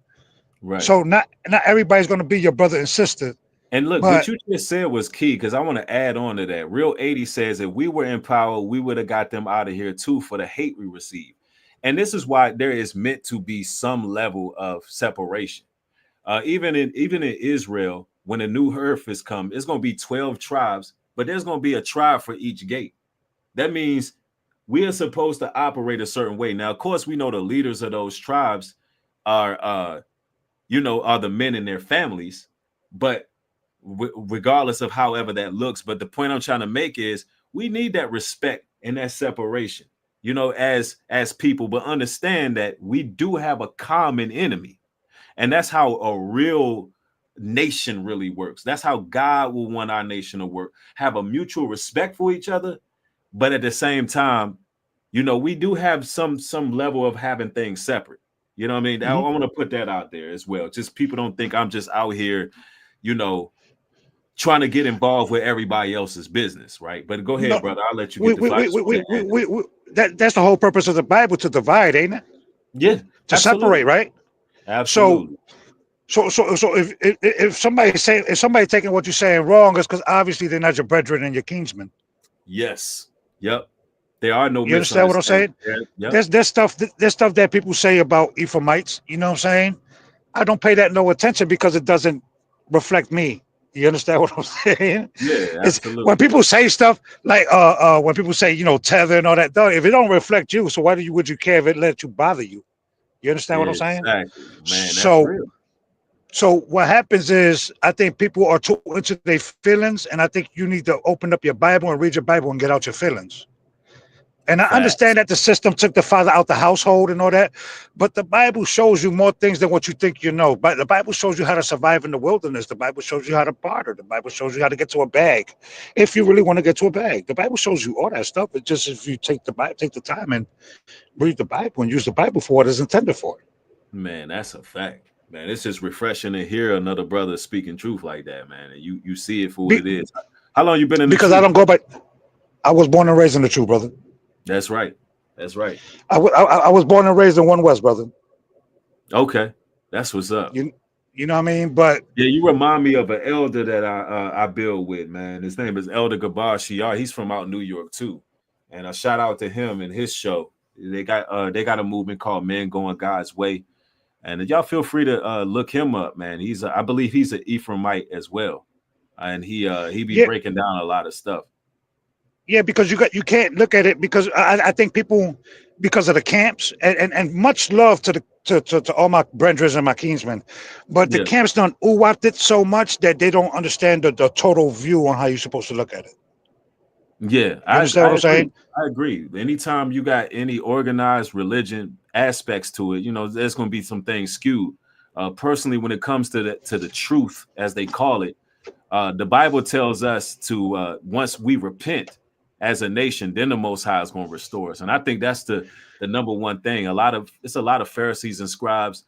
[SPEAKER 1] Right.
[SPEAKER 10] So not everybody's going to be your brother and sister.
[SPEAKER 1] And look, what you just said was key, because I want to add on to that. Real 80 says if we were in power, we would have got them out of here too for the hate we receive. And this is why there is meant to be some level of separation. Even in Israel, when a new earth is come, it's going to be 12 tribes, but there's going to be a tribe for each gate. That means we are supposed to operate a certain way. Now, of course, we know the leaders of those tribes are the men and their families, but regardless of however that looks. But the point I'm trying to make is we need that respect and that separation, as people, but understand that we do have a common enemy. And that's how a real nation really works. That's how God will want our nation to work, have a mutual respect for each other. But at the same time, we do have some level of having things separate. You know what I mean? I want to put that out there as well. Just people don't think I'm just out here, trying to get involved with everybody else's business, right? But go ahead, brother. I'll let you get the
[SPEAKER 10] that's the whole purpose of the Bible, to divide, ain't it?
[SPEAKER 1] Yeah.
[SPEAKER 10] To separate, right?
[SPEAKER 1] Absolutely.
[SPEAKER 10] So if somebody taking what you're saying wrong, it's because obviously they're not your brethren and your kinsmen.
[SPEAKER 1] Yes. Yep. There are no.
[SPEAKER 10] You understand what I'm saying?
[SPEAKER 1] Yep.
[SPEAKER 10] There's stuff that people say about Ephraimites. You know what I'm saying? I don't pay that no attention because it doesn't reflect me. You understand what I'm saying?
[SPEAKER 1] Yeah, absolutely.
[SPEAKER 10] When people say stuff like when people say, tether and all that, if it don't reflect you, so why would you care if it let you bother you? You understand what I'm saying?
[SPEAKER 1] Exactly, man. That's real.
[SPEAKER 10] So what happens is, I think people are too into their feelings, and I think you need to open up your Bible and read your Bible and get out your feelings. And I understand that the system took the father out the household and all that, but the Bible shows you more things than what you think you know. But the Bible shows you how to survive in the wilderness. The Bible shows you how to barter. The Bible shows you how to get to a bag, if you really want to get to a bag. The Bible shows you all that stuff. It's just if you take the time and read the Bible and use the Bible for what it's intended for.
[SPEAKER 1] Man, that's a fact. Man, it's just refreshing to hear another brother speaking truth like that, man. And you see it for what it is. How long you been in the
[SPEAKER 10] because
[SPEAKER 1] truth?
[SPEAKER 10] I don't go by. I was born and raised in the truth, brother.
[SPEAKER 1] That's right. That's right.
[SPEAKER 10] I was born and raised in One West, brother.
[SPEAKER 1] Okay, that's what's up.
[SPEAKER 10] You know what I mean? But
[SPEAKER 1] yeah, you remind me of an elder that I build with, man. His name is Elder Gabar Shiar. He's from out New York too, and a shout out to him and his show. They got a movement called Men Going God's Way, and y'all feel free to look him up, man. I believe he's an Ephraimite as well, and he be breaking down a lot of stuff.
[SPEAKER 10] Yeah, because you can't look at it because I think people, because of the camps, and much love to all my brethren and my kinsmen, but the camps done ooh-wapped it so much that they don't understand the total view on how you're supposed to look at it.
[SPEAKER 1] Yeah,
[SPEAKER 10] You understand what I'm saying?
[SPEAKER 1] I agree. Anytime you got any organized religion aspects to it, you know, there's going to be some things skewed. Personally, when it comes to the truth, as they call it, the Bible tells us to once we repent as a nation, then the Most High is going to restore us. And I think that's the number one thing. It's a lot of Pharisees and scribes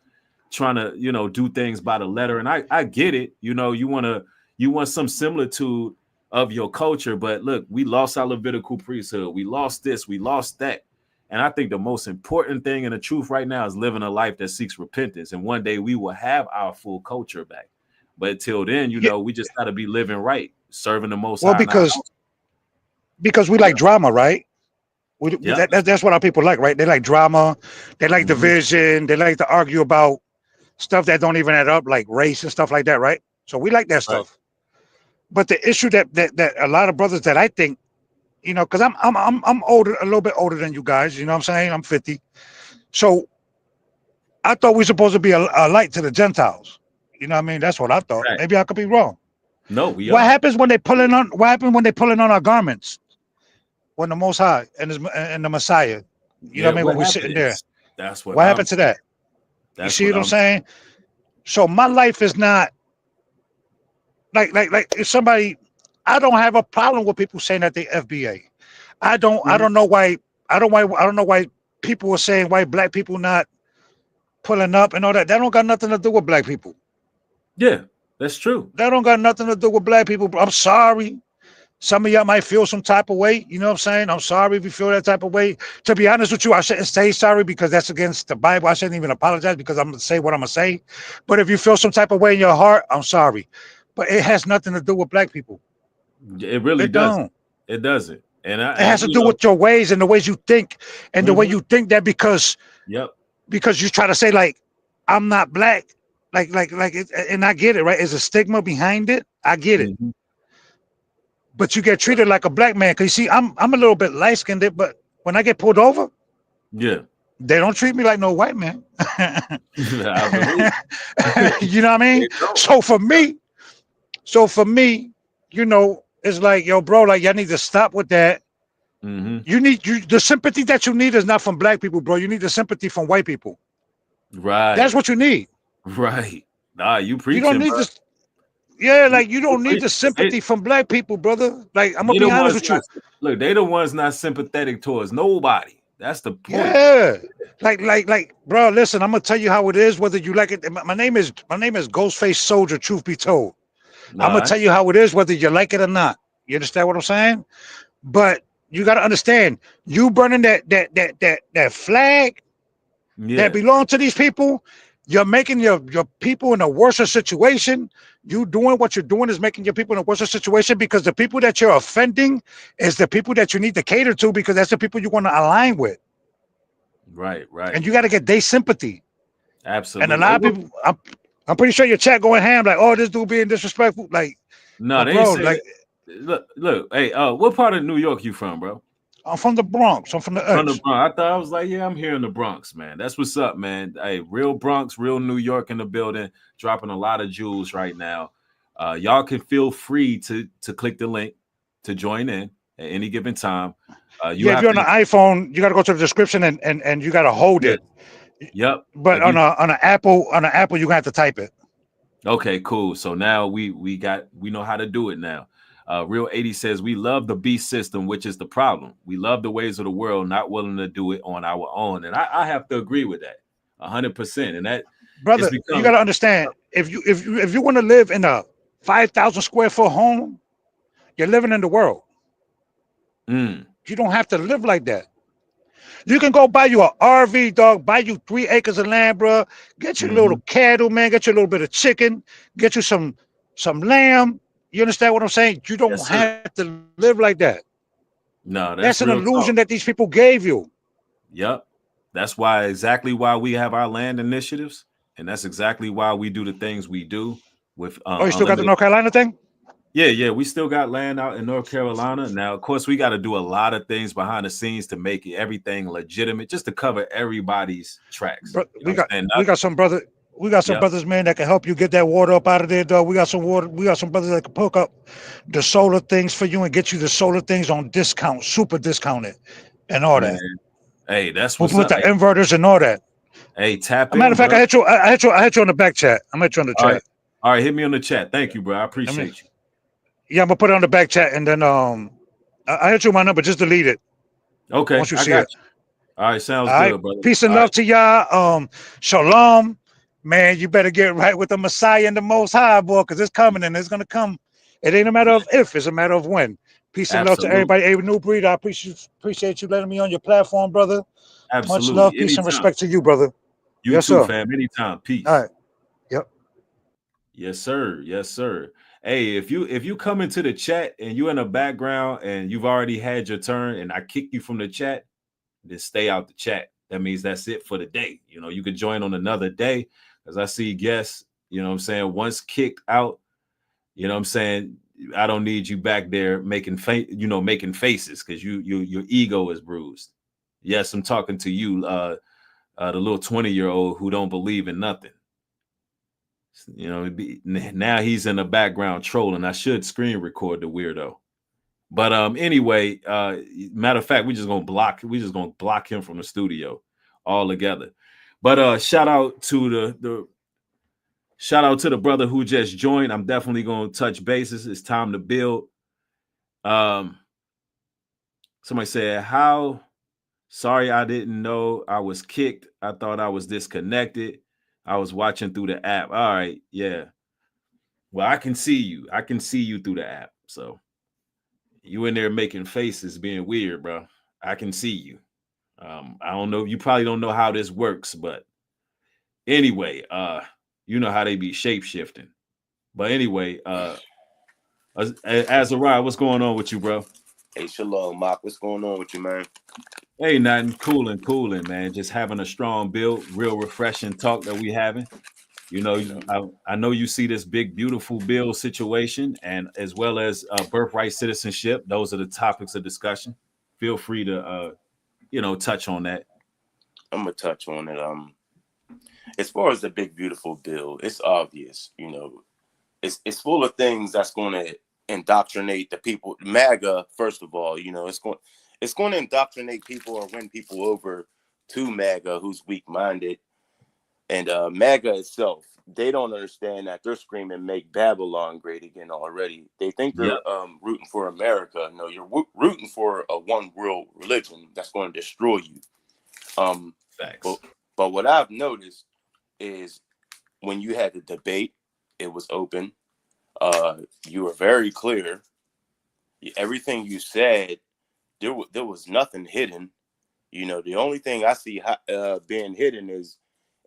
[SPEAKER 1] trying to, you know, do things by the letter. And I get it. You know, you want some similitude of your culture, but look, we lost our Levitical priesthood. We lost this, we lost that. And I think the most important thing in the truth right now is living a life that seeks repentance. And one day we will have our full culture back. But till then, you know, we just got to be living right, serving the Most High.
[SPEAKER 10] Well, because we like drama, right? That's what our people like, right? They like drama, they like division, they like to argue about stuff that don't even add up, like race and stuff like that, right? So we like that stuff. But the issue that a lot of brothers that I think, you know, because I'm older, a little bit older than you guys, you know what I'm saying? I'm 50. So I thought we were supposed to be a light to the Gentiles. You know what I mean? That's what I thought. Right. Maybe I could be wrong.
[SPEAKER 1] No,
[SPEAKER 10] what happens when they pulling on our garments? When the Most High and the Messiah, you know what I mean? When we're sitting there.
[SPEAKER 1] That's what
[SPEAKER 10] happened to that? You see what I'm saying? So my life is not like if somebody, I don't have a problem with people saying that they FBA. I don't know why people are saying why black people not pulling up and all that. That don't got nothing to do with black people.
[SPEAKER 1] Yeah, that's true.
[SPEAKER 10] That don't got nothing to do with black people. I'm sorry. Some of y'all might feel some type of way. You know what I'm saying? I'm sorry if you feel that type of way. To be honest with you, I shouldn't say sorry because that's against the Bible. I shouldn't even apologize because I'm going to say what I'm going to say. But if you feel some type of way in your heart, I'm sorry. But it has nothing to do with black people.
[SPEAKER 1] It really doesn't. It doesn't. And it
[SPEAKER 10] has to do with your ways and the ways you think and the way you think that because you try to say like, I'm not black. Like, and I get it, right? There's a stigma behind it. I get it. But you get treated like a black man. Cause you see, I'm a little bit light-skinned, but when I get pulled over, they don't treat me like no white man. You know what I mean? So for me, you know, it's like, yo, bro, like y'all need to stop with that. The sympathy that you need is not from black people, bro. You need the sympathy from white people.
[SPEAKER 1] Right.
[SPEAKER 10] That's what you need.
[SPEAKER 1] Right. Nah, you preaching.
[SPEAKER 10] You don't need this. Yeah, like you don't need the sympathy from black people, brother. Like I'm gonna be honest with you.
[SPEAKER 1] Look, they the ones not sympathetic towards nobody. That's the point.
[SPEAKER 10] Yeah, like, bro. Listen, I'm gonna tell you how it is. Whether you like it, my name is Ghostface Soldier. Truth be told, I'm gonna tell you how it is, whether you like it or not. You understand what I'm saying? But you gotta understand, you burning that flag that belong to these people. You're making your people in a worse situation. You doing what you're doing is making your people in a worse situation because the people that you're offending is the people that you need to cater to because that's the people you want to align with.
[SPEAKER 1] Right.
[SPEAKER 10] And you got to get their sympathy.
[SPEAKER 1] Absolutely.
[SPEAKER 10] And a lot of people, I'm pretty sure your chat going ham like, oh, this dude being disrespectful. Like,
[SPEAKER 1] no, they ain't like, look, hey, what part of New York you from, bro?
[SPEAKER 10] I'm from the Bronx. I'm from the Bronx.
[SPEAKER 1] I thought I was like, yeah, I'm here in the Bronx, man. That's what's up, man. Hey, real Bronx, real New York in the building, dropping a lot of jewels right now. Y'all can feel free to click the link to join in at any given time.
[SPEAKER 10] If you're on an iPhone, you got to go to the description and you got to hold it.
[SPEAKER 1] Yep.
[SPEAKER 10] But on an Apple, you gonna have to type it.
[SPEAKER 1] Okay, cool. So now we know how to do it now. Real 80 says we love the beast system, which is the problem. We love the ways of the world, not willing to do it on our own. And I have to agree with that 100%. And that,
[SPEAKER 10] brother, you got to understand, if you want to live in a 5,000 square foot home, you're living in the world. You don't have to live like that. You can go buy you an RV, dog, buy you 3 acres of land, bro. Get you a little cattle, man. Get you a little bit of chicken. Get you some lamb. You understand what I'm saying? You don't have to live like that.
[SPEAKER 1] No,
[SPEAKER 10] that's an illusion that these people gave you.
[SPEAKER 1] Yep. That's exactly why we have our land initiatives. And that's exactly why we do the things we do with
[SPEAKER 10] you still got the North Carolina thing?
[SPEAKER 1] Yeah, we still got land out in North Carolina. Now, of course, we got to do a lot of things behind the scenes to make everything legitimate, just to cover everybody's tracks. You know
[SPEAKER 10] We
[SPEAKER 1] what
[SPEAKER 10] got
[SPEAKER 1] I'm saying?
[SPEAKER 10] we got some brother. We got some
[SPEAKER 1] Yep.
[SPEAKER 10] brothers, man, that can help you get that water up out of there, dog. We got some water. We got some brothers that can hook up the solar things for you and get you the solar things on discount, super discounted, and all
[SPEAKER 1] Man,
[SPEAKER 10] that.
[SPEAKER 1] hey, that's
[SPEAKER 10] With
[SPEAKER 1] what's
[SPEAKER 10] with
[SPEAKER 1] up.
[SPEAKER 10] the inverters and all that.
[SPEAKER 1] Hey, tap
[SPEAKER 10] A matter
[SPEAKER 1] in,
[SPEAKER 10] of fact,
[SPEAKER 1] bro.
[SPEAKER 10] I hit you on the back chat. I'm hit you on the
[SPEAKER 1] All right.
[SPEAKER 10] chat.
[SPEAKER 1] All right, hit me on the chat. Thank you, bro. I
[SPEAKER 10] I mean,
[SPEAKER 1] appreciate you.
[SPEAKER 10] yeah, I'm gonna put it on the back chat, and then I hit you my number. Just delete it
[SPEAKER 1] Okay,
[SPEAKER 10] once you
[SPEAKER 1] I
[SPEAKER 10] see
[SPEAKER 1] got
[SPEAKER 10] it.
[SPEAKER 1] you. All right, sounds
[SPEAKER 10] All right.
[SPEAKER 1] good, brother.
[SPEAKER 10] Peace and
[SPEAKER 1] All right.
[SPEAKER 10] love to y'all. Shalom, man. You better get right with the Messiah and the Most High, boy, because it's coming and it's gonna come. It ain't a matter of if; it's a matter of when. Peace and love to
[SPEAKER 1] Absolutely.
[SPEAKER 10] everybody. Hey, Nubreed, I appreciate you letting me on your platform, brother. Much love,
[SPEAKER 1] Absolutely.
[SPEAKER 10] peace, and
[SPEAKER 1] Anytime.
[SPEAKER 10] respect to you, brother.
[SPEAKER 1] You
[SPEAKER 10] Yes,
[SPEAKER 1] too,
[SPEAKER 10] sir.
[SPEAKER 1] fam. Anytime.
[SPEAKER 10] All
[SPEAKER 1] Peace.
[SPEAKER 10] right. Yep.
[SPEAKER 1] Yes, sir. Yes, sir. Hey, if you come into the chat and you're in the background and you've already had your turn and I kick you from the chat, then stay out the chat. That means that's it for the day. You know, you could join on another day. As I see guests, you know what I'm saying, once kicked out, you know what I'm saying, I don't need you back there making making faces because your ego is bruised. Yes, I'm talking to you, the little 20-year-old who don't believe in nothing. You know, now he's in the background trolling. I should screen record the weirdo. But anyway, matter of fact, we just gonna block him from the studio altogether. But shout out to the brother who just joined. I'm definitely gonna touch bases. It's time to build. Somebody said, how sorry I didn't know I was kicked. I thought I was disconnected. I was watching through the app. All right, yeah. Well, I can see you. I can see you through the app. So you in there making faces, being weird, bro. I can see you. I don't know. You probably don't know how this works, but anyway, you know how they be shape shifting. But anyway, Azariah, what's going on with you, bro?
[SPEAKER 11] Hey, Shalom, Mark. What's going on with you, man?
[SPEAKER 1] Hey, nothing. Cooling, man. Just having a strong build, real refreshing talk that we having. You know, I know you see this big, beautiful bill situation, and as well as birthright citizenship. Those are the topics of discussion. Feel free to, touch on that.
[SPEAKER 11] I'm gonna touch on it. As far as the big, beautiful bill, it's obvious. You know, it's full of things that's going to indoctrinate the people. MAGA, first of all, you know, it's going to indoctrinate people or win people over to MAGA, who's weak-minded. And MAGA itself, they don't understand that they're screaming "Make Babylon Great Again" already. They think
[SPEAKER 1] Yep.
[SPEAKER 11] they're rooting for America. No, you're rooting for a one world religion that's going to destroy you.
[SPEAKER 1] Facts.
[SPEAKER 11] But what I've noticed is when you had the debate, it was open. You were very clear. Everything you said, there was nothing hidden. You know, the only thing I see being hidden is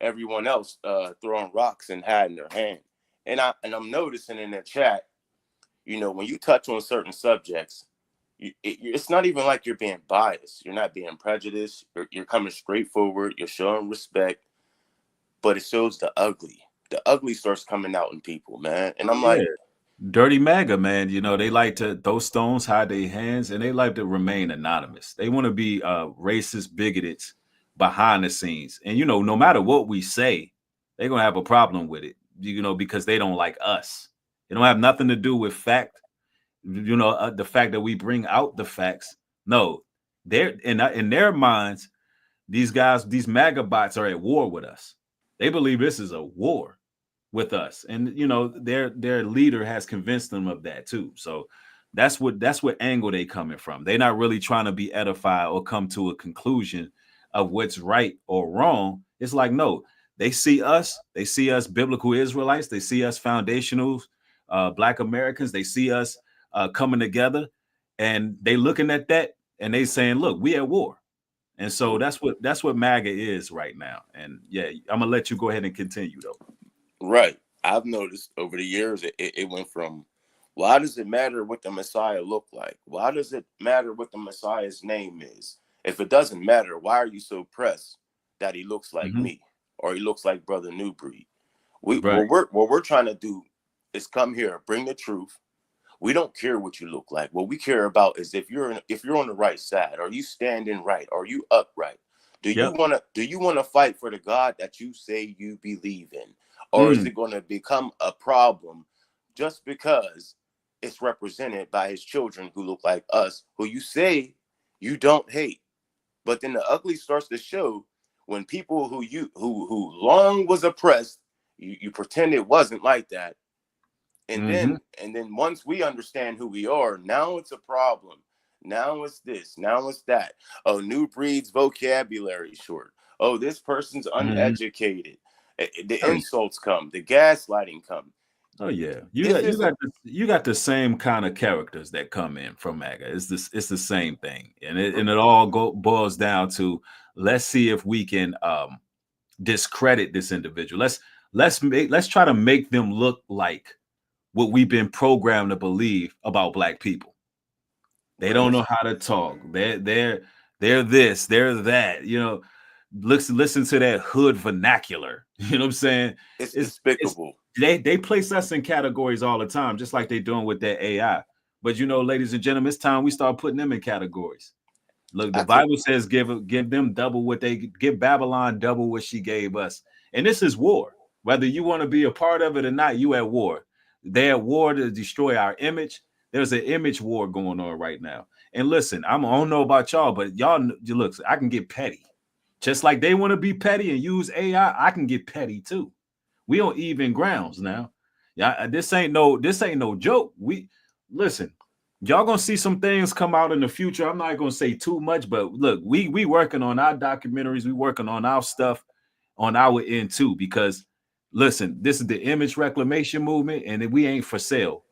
[SPEAKER 11] everyone else throwing rocks and hiding their hand. And I'm noticing in the chat, you know, when you touch on certain subjects, it's not even like you're being biased. You're not being prejudiced. You're coming straight forward. You're showing respect, but it shows the ugly. The ugly starts coming out in people, man. And I'm like,
[SPEAKER 1] Dirty MAGA, man. You know, they like to throw stones, hide their hands, and they like to remain anonymous. They want to be racist bigots behind the scenes. And, you know, no matter what we say, they're going to have a problem with it, you know, because they don't like us. It don't have nothing to do with fact, you know, the fact that we bring out the facts. No, they're in their minds, these guys, these MAGA bots are at war with us. They believe this is a war with us, and you know their leader has convinced them of that too. So that's what angle they coming from. They're not really trying to be edified or come to a conclusion of what's right or wrong. It's like, no, they see us biblical Israelites, they see us foundational Black Americans, they see us coming together, and they looking at that and they saying, look, we at war. And so that's what MAGA is right now. And yeah, I'm gonna let you go ahead and continue though.
[SPEAKER 11] right. I've noticed over the years, it went from, why does it matter what the Messiah look like? Why does it matter what the Messiah's name is? If it doesn't matter, why are you so pressed that he looks like me or he looks like Brother Nubreed?
[SPEAKER 1] Right.
[SPEAKER 11] What we're trying to do is come here, bring the truth. We don't care what you look like. What we care about is if you're on the right side. Are you standing right? Are you upright? Do you want to fight for the God that you say you believe in? Or is it going to become a problem just because it's represented by his children who look like us, who you say you don't hate? But then the ugly starts to show when people who long was oppressed, you pretend it wasn't like that. And then once we understand who we are, now it's a problem. Now it's this, now it's that. Oh, Nubreed's vocabulary short. Oh, this person's uneducated. The insults come, the gaslighting come.
[SPEAKER 1] Oh yeah, you got the same kind of characters that come in from MAGA. It's the same thing, and it all boils down to, let's see if we can discredit this individual. Let's try to make them look like what we've been programmed to believe about Black people. They don't know how to talk. They're this, they're that. You know, listen to that hood vernacular. You know what I'm saying?
[SPEAKER 11] It's despicable.
[SPEAKER 1] They place us in categories all the time, just like they're doing with that AI. But you know, ladies and gentlemen, it's time we start putting them in categories. Look, the Bible says give them double what they give Babylon double what she gave us. And this is war. Whether you want to be a part of it or not, you at war. They're at war to destroy our image. There's an image war going on right now. And listen, I don't know about y'all, but y'all look, I can get petty. Just like they want to be petty and use AI, I can get petty too. We on even grounds now. Yeah, this ain't no joke. We listen, y'all gonna see some things come out in the future. I'm not gonna say too much, but look, we working on our documentaries, we working on our stuff on our end too, because listen, this is the image reclamation movement, and we ain't for sale.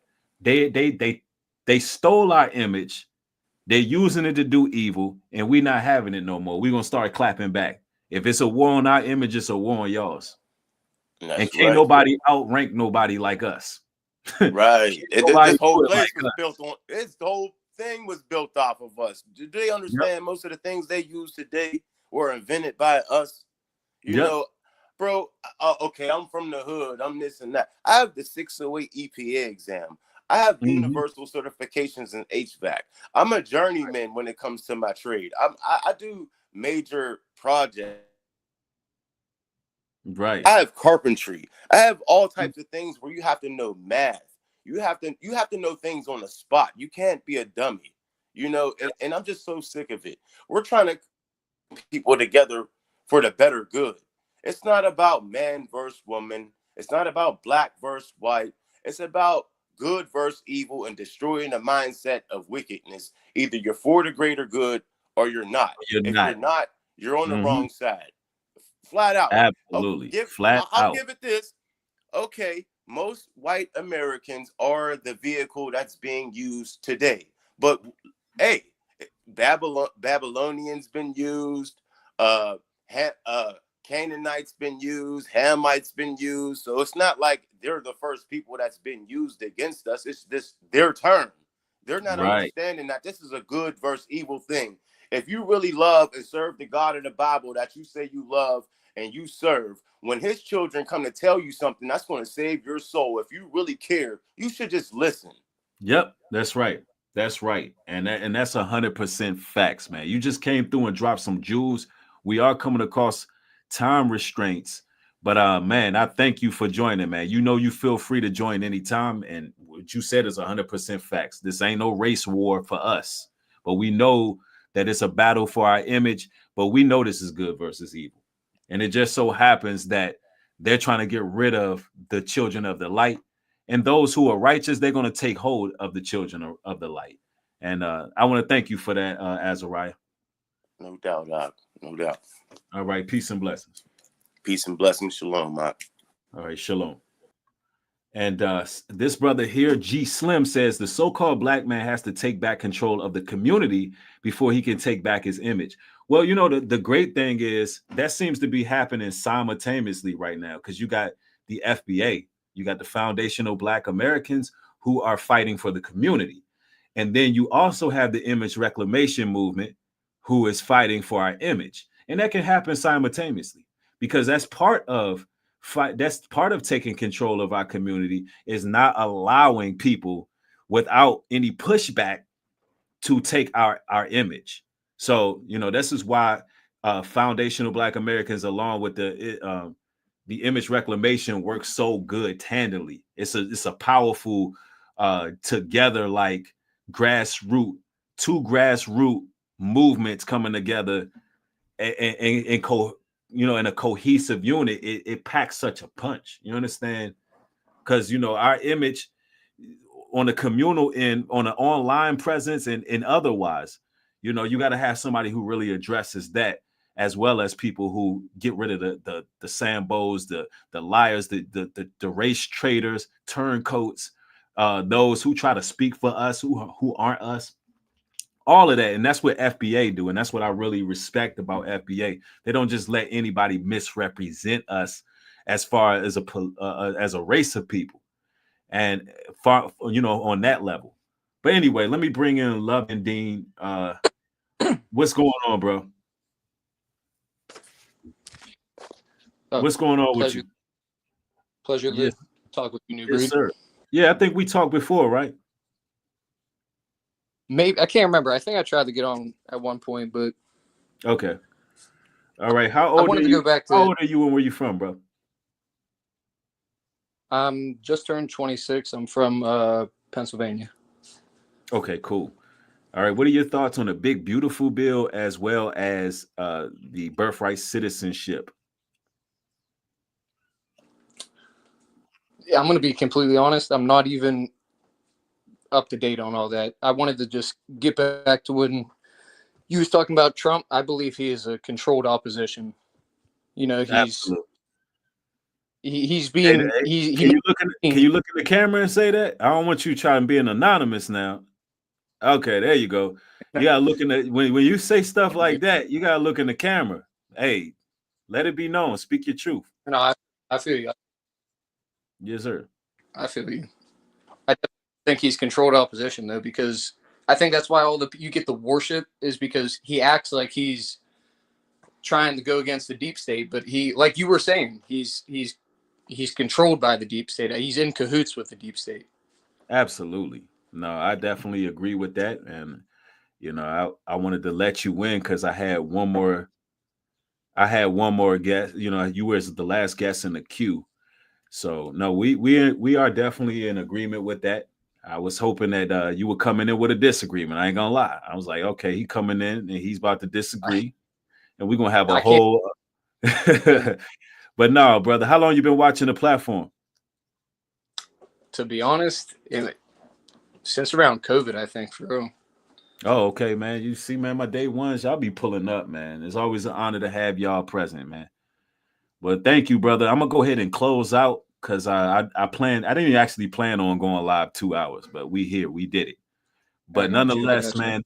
[SPEAKER 1] They stole our image. They're using it to do evil, and we're not having it no more. We're gonna start clapping back. If it's a war on our image, it's a war on y'all's. And can't nobody outrank nobody like us.
[SPEAKER 11] Right. This whole place was built on. The whole thing was built off of us. Do they understand most of the things they use today were invented by us? You know, bro. Okay, I'm from the hood. I'm this and that. I have the 608 EPA exam. I have universal certifications in HVAC. I'm a journeyman when it comes to my trade. I do major projects.
[SPEAKER 1] Right.
[SPEAKER 11] I have carpentry. I have all types of things where you have to know math. You have to know things on the spot. You can't be a dummy. You know, and I'm just so sick of it. We're trying to keep people together for the better good. It's not about man versus woman. It's not about Black versus white. It's about good versus evil and destroying the mindset of wickedness. Either you're for the greater good or you're not. You're not, you're on the wrong side. Flat out.
[SPEAKER 1] Absolutely.
[SPEAKER 11] I'll give it this. Okay, most white Americans are the vehicle that's being used today. But hey, Babylonians been used, Canaanites been used, Hamites been used. So it's not like they're the first people that's been used against us. It's this their turn. They're not understanding that this is a good versus evil thing. If you really love and serve the God of the Bible that you say you love and you serve, when his children come to tell you something that's going to save your soul, if you really care, you should just listen.
[SPEAKER 1] Yep, that's right. That's right. And that's 100% facts, man. You just came through and dropped some jewels. We are coming across time restraints, but man, I thank you for joining, man. You know, you feel free to join anytime, and what you said is 100% facts. This ain't no race war for us, but we know that it's a battle for our image, but we know this is good versus evil. And it just so happens that they're trying to get rid of the children of the light, and those who are righteous, they're going to take hold of the children of the light. And I want to thank you for that, Azariah.
[SPEAKER 11] No doubt, Doc. No doubt.
[SPEAKER 1] All right. Peace and blessings.
[SPEAKER 11] Peace and blessings. Shalom, Doc.
[SPEAKER 1] All right. Shalom. And this brother here, G Slim, says the so-called Black man has to take back control of the community before he can take back his image. Well, you know, the great thing is that seems to be happening simultaneously right now, because you got the FBA, you got the Foundational Black Americans who are fighting for the community. And then you also have the image reclamation movement who is fighting for our image. And that can happen simultaneously, because that's part of taking control of our community, is not allowing people without any pushback to take our image. So, you know, this is why foundational Black Americans, along with the image reclamation, work so good tandemly. It's a powerful together, like two grassroots movements coming together and in a cohesive unit. It packs such a punch. You understand? Because, you know, our image on a communal end, on an online presence and otherwise, you know, you got to have somebody who really addresses that, as well as people who get rid of the Sambos, the liars, the race traders, turncoats, those who try to speak for us, who aren't us, all of that. And that's what FBA do. And that's what I really respect about FBA. They don't just let anybody misrepresent us as far as a race of people. And far, you know, on that level. But anyway, let me bring in Love and Dean. What's going on, bro? What's going on with you?
[SPEAKER 12] Pleasure to talk with you, Nubreed.
[SPEAKER 1] Yes, sir. Yeah, I think we talked before, right?
[SPEAKER 12] Maybe I can't remember. I think I tried to get on at one point, but
[SPEAKER 1] okay. All right. How old are you? How old are you and where you from, bro?
[SPEAKER 12] I'm just turned 26. I'm from Pennsylvania.
[SPEAKER 1] Okay, cool. All right. What are your thoughts on the big, beautiful bill as well as the birthright citizenship?
[SPEAKER 12] Yeah, I'm going to be completely honest. I'm not even up to date on all that. I wanted to just get back to when you was talking about Trump. I believe he is a controlled opposition. You know, he's being
[SPEAKER 1] can you look in the camera and say that? I don't want you trying to be an anonymous now. Okay, there you go. You gotta look in the when you say stuff like that, you gotta look in the camera. Hey, let it be known. Speak your truth.
[SPEAKER 12] No, I feel you.
[SPEAKER 1] Yes, sir.
[SPEAKER 12] I feel you. I think he's controlled opposition though, because I think that's why you get the worship is because he acts like he's trying to go against the deep state, but he, like you were saying, he's controlled by the deep state. He's in cahoots with the deep state.
[SPEAKER 1] Absolutely. No, I definitely agree with that. And, you know, I wanted to let you win because I had one more guest. You know, you were the last guest in the queue. So no, we are definitely in agreement with that. I was hoping that you were coming in with a disagreement. I ain't gonna lie. I was like, okay, he coming in and he's about to disagree, and we're gonna have a whole but no, brother, how long you been watching the platform?
[SPEAKER 12] To be honest, since around COVID, I think, for real.
[SPEAKER 1] Oh, okay, man. You see, man, my day ones, y'all be pulling up, man. It's always an honor to have y'all present, man. But thank you, brother. I'm gonna go ahead and close out because I didn't actually plan on going live 2 hours, but we did it. But nonetheless, man,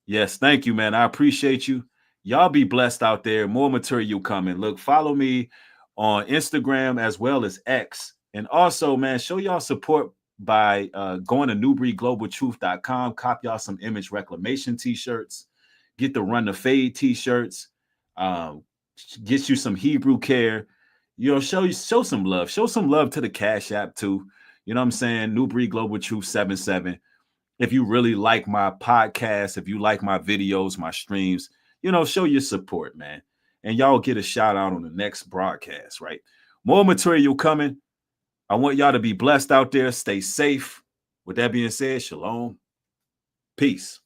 [SPEAKER 1] yes, thank you, man. I appreciate you. Y'all be blessed out there. More material coming. Look, follow me on Instagram as well as X. And also, man, show y'all support by going to nubreedglobaltruth.com. Cop y'all some image reclamation t-shirts. Get the Run the Fade t-shirts. Get you some Hebrew care. You know, show some love. Show some love to the Cashapp too. You know what I'm saying? Nubreed Global Truth 77. If you really like my podcast, if you like my videos, my streams, you know, show your support, man. And y'all get a shout out on the next broadcast, right? More material coming. I want y'all to be blessed out there. Stay safe. With that being said, shalom. Peace.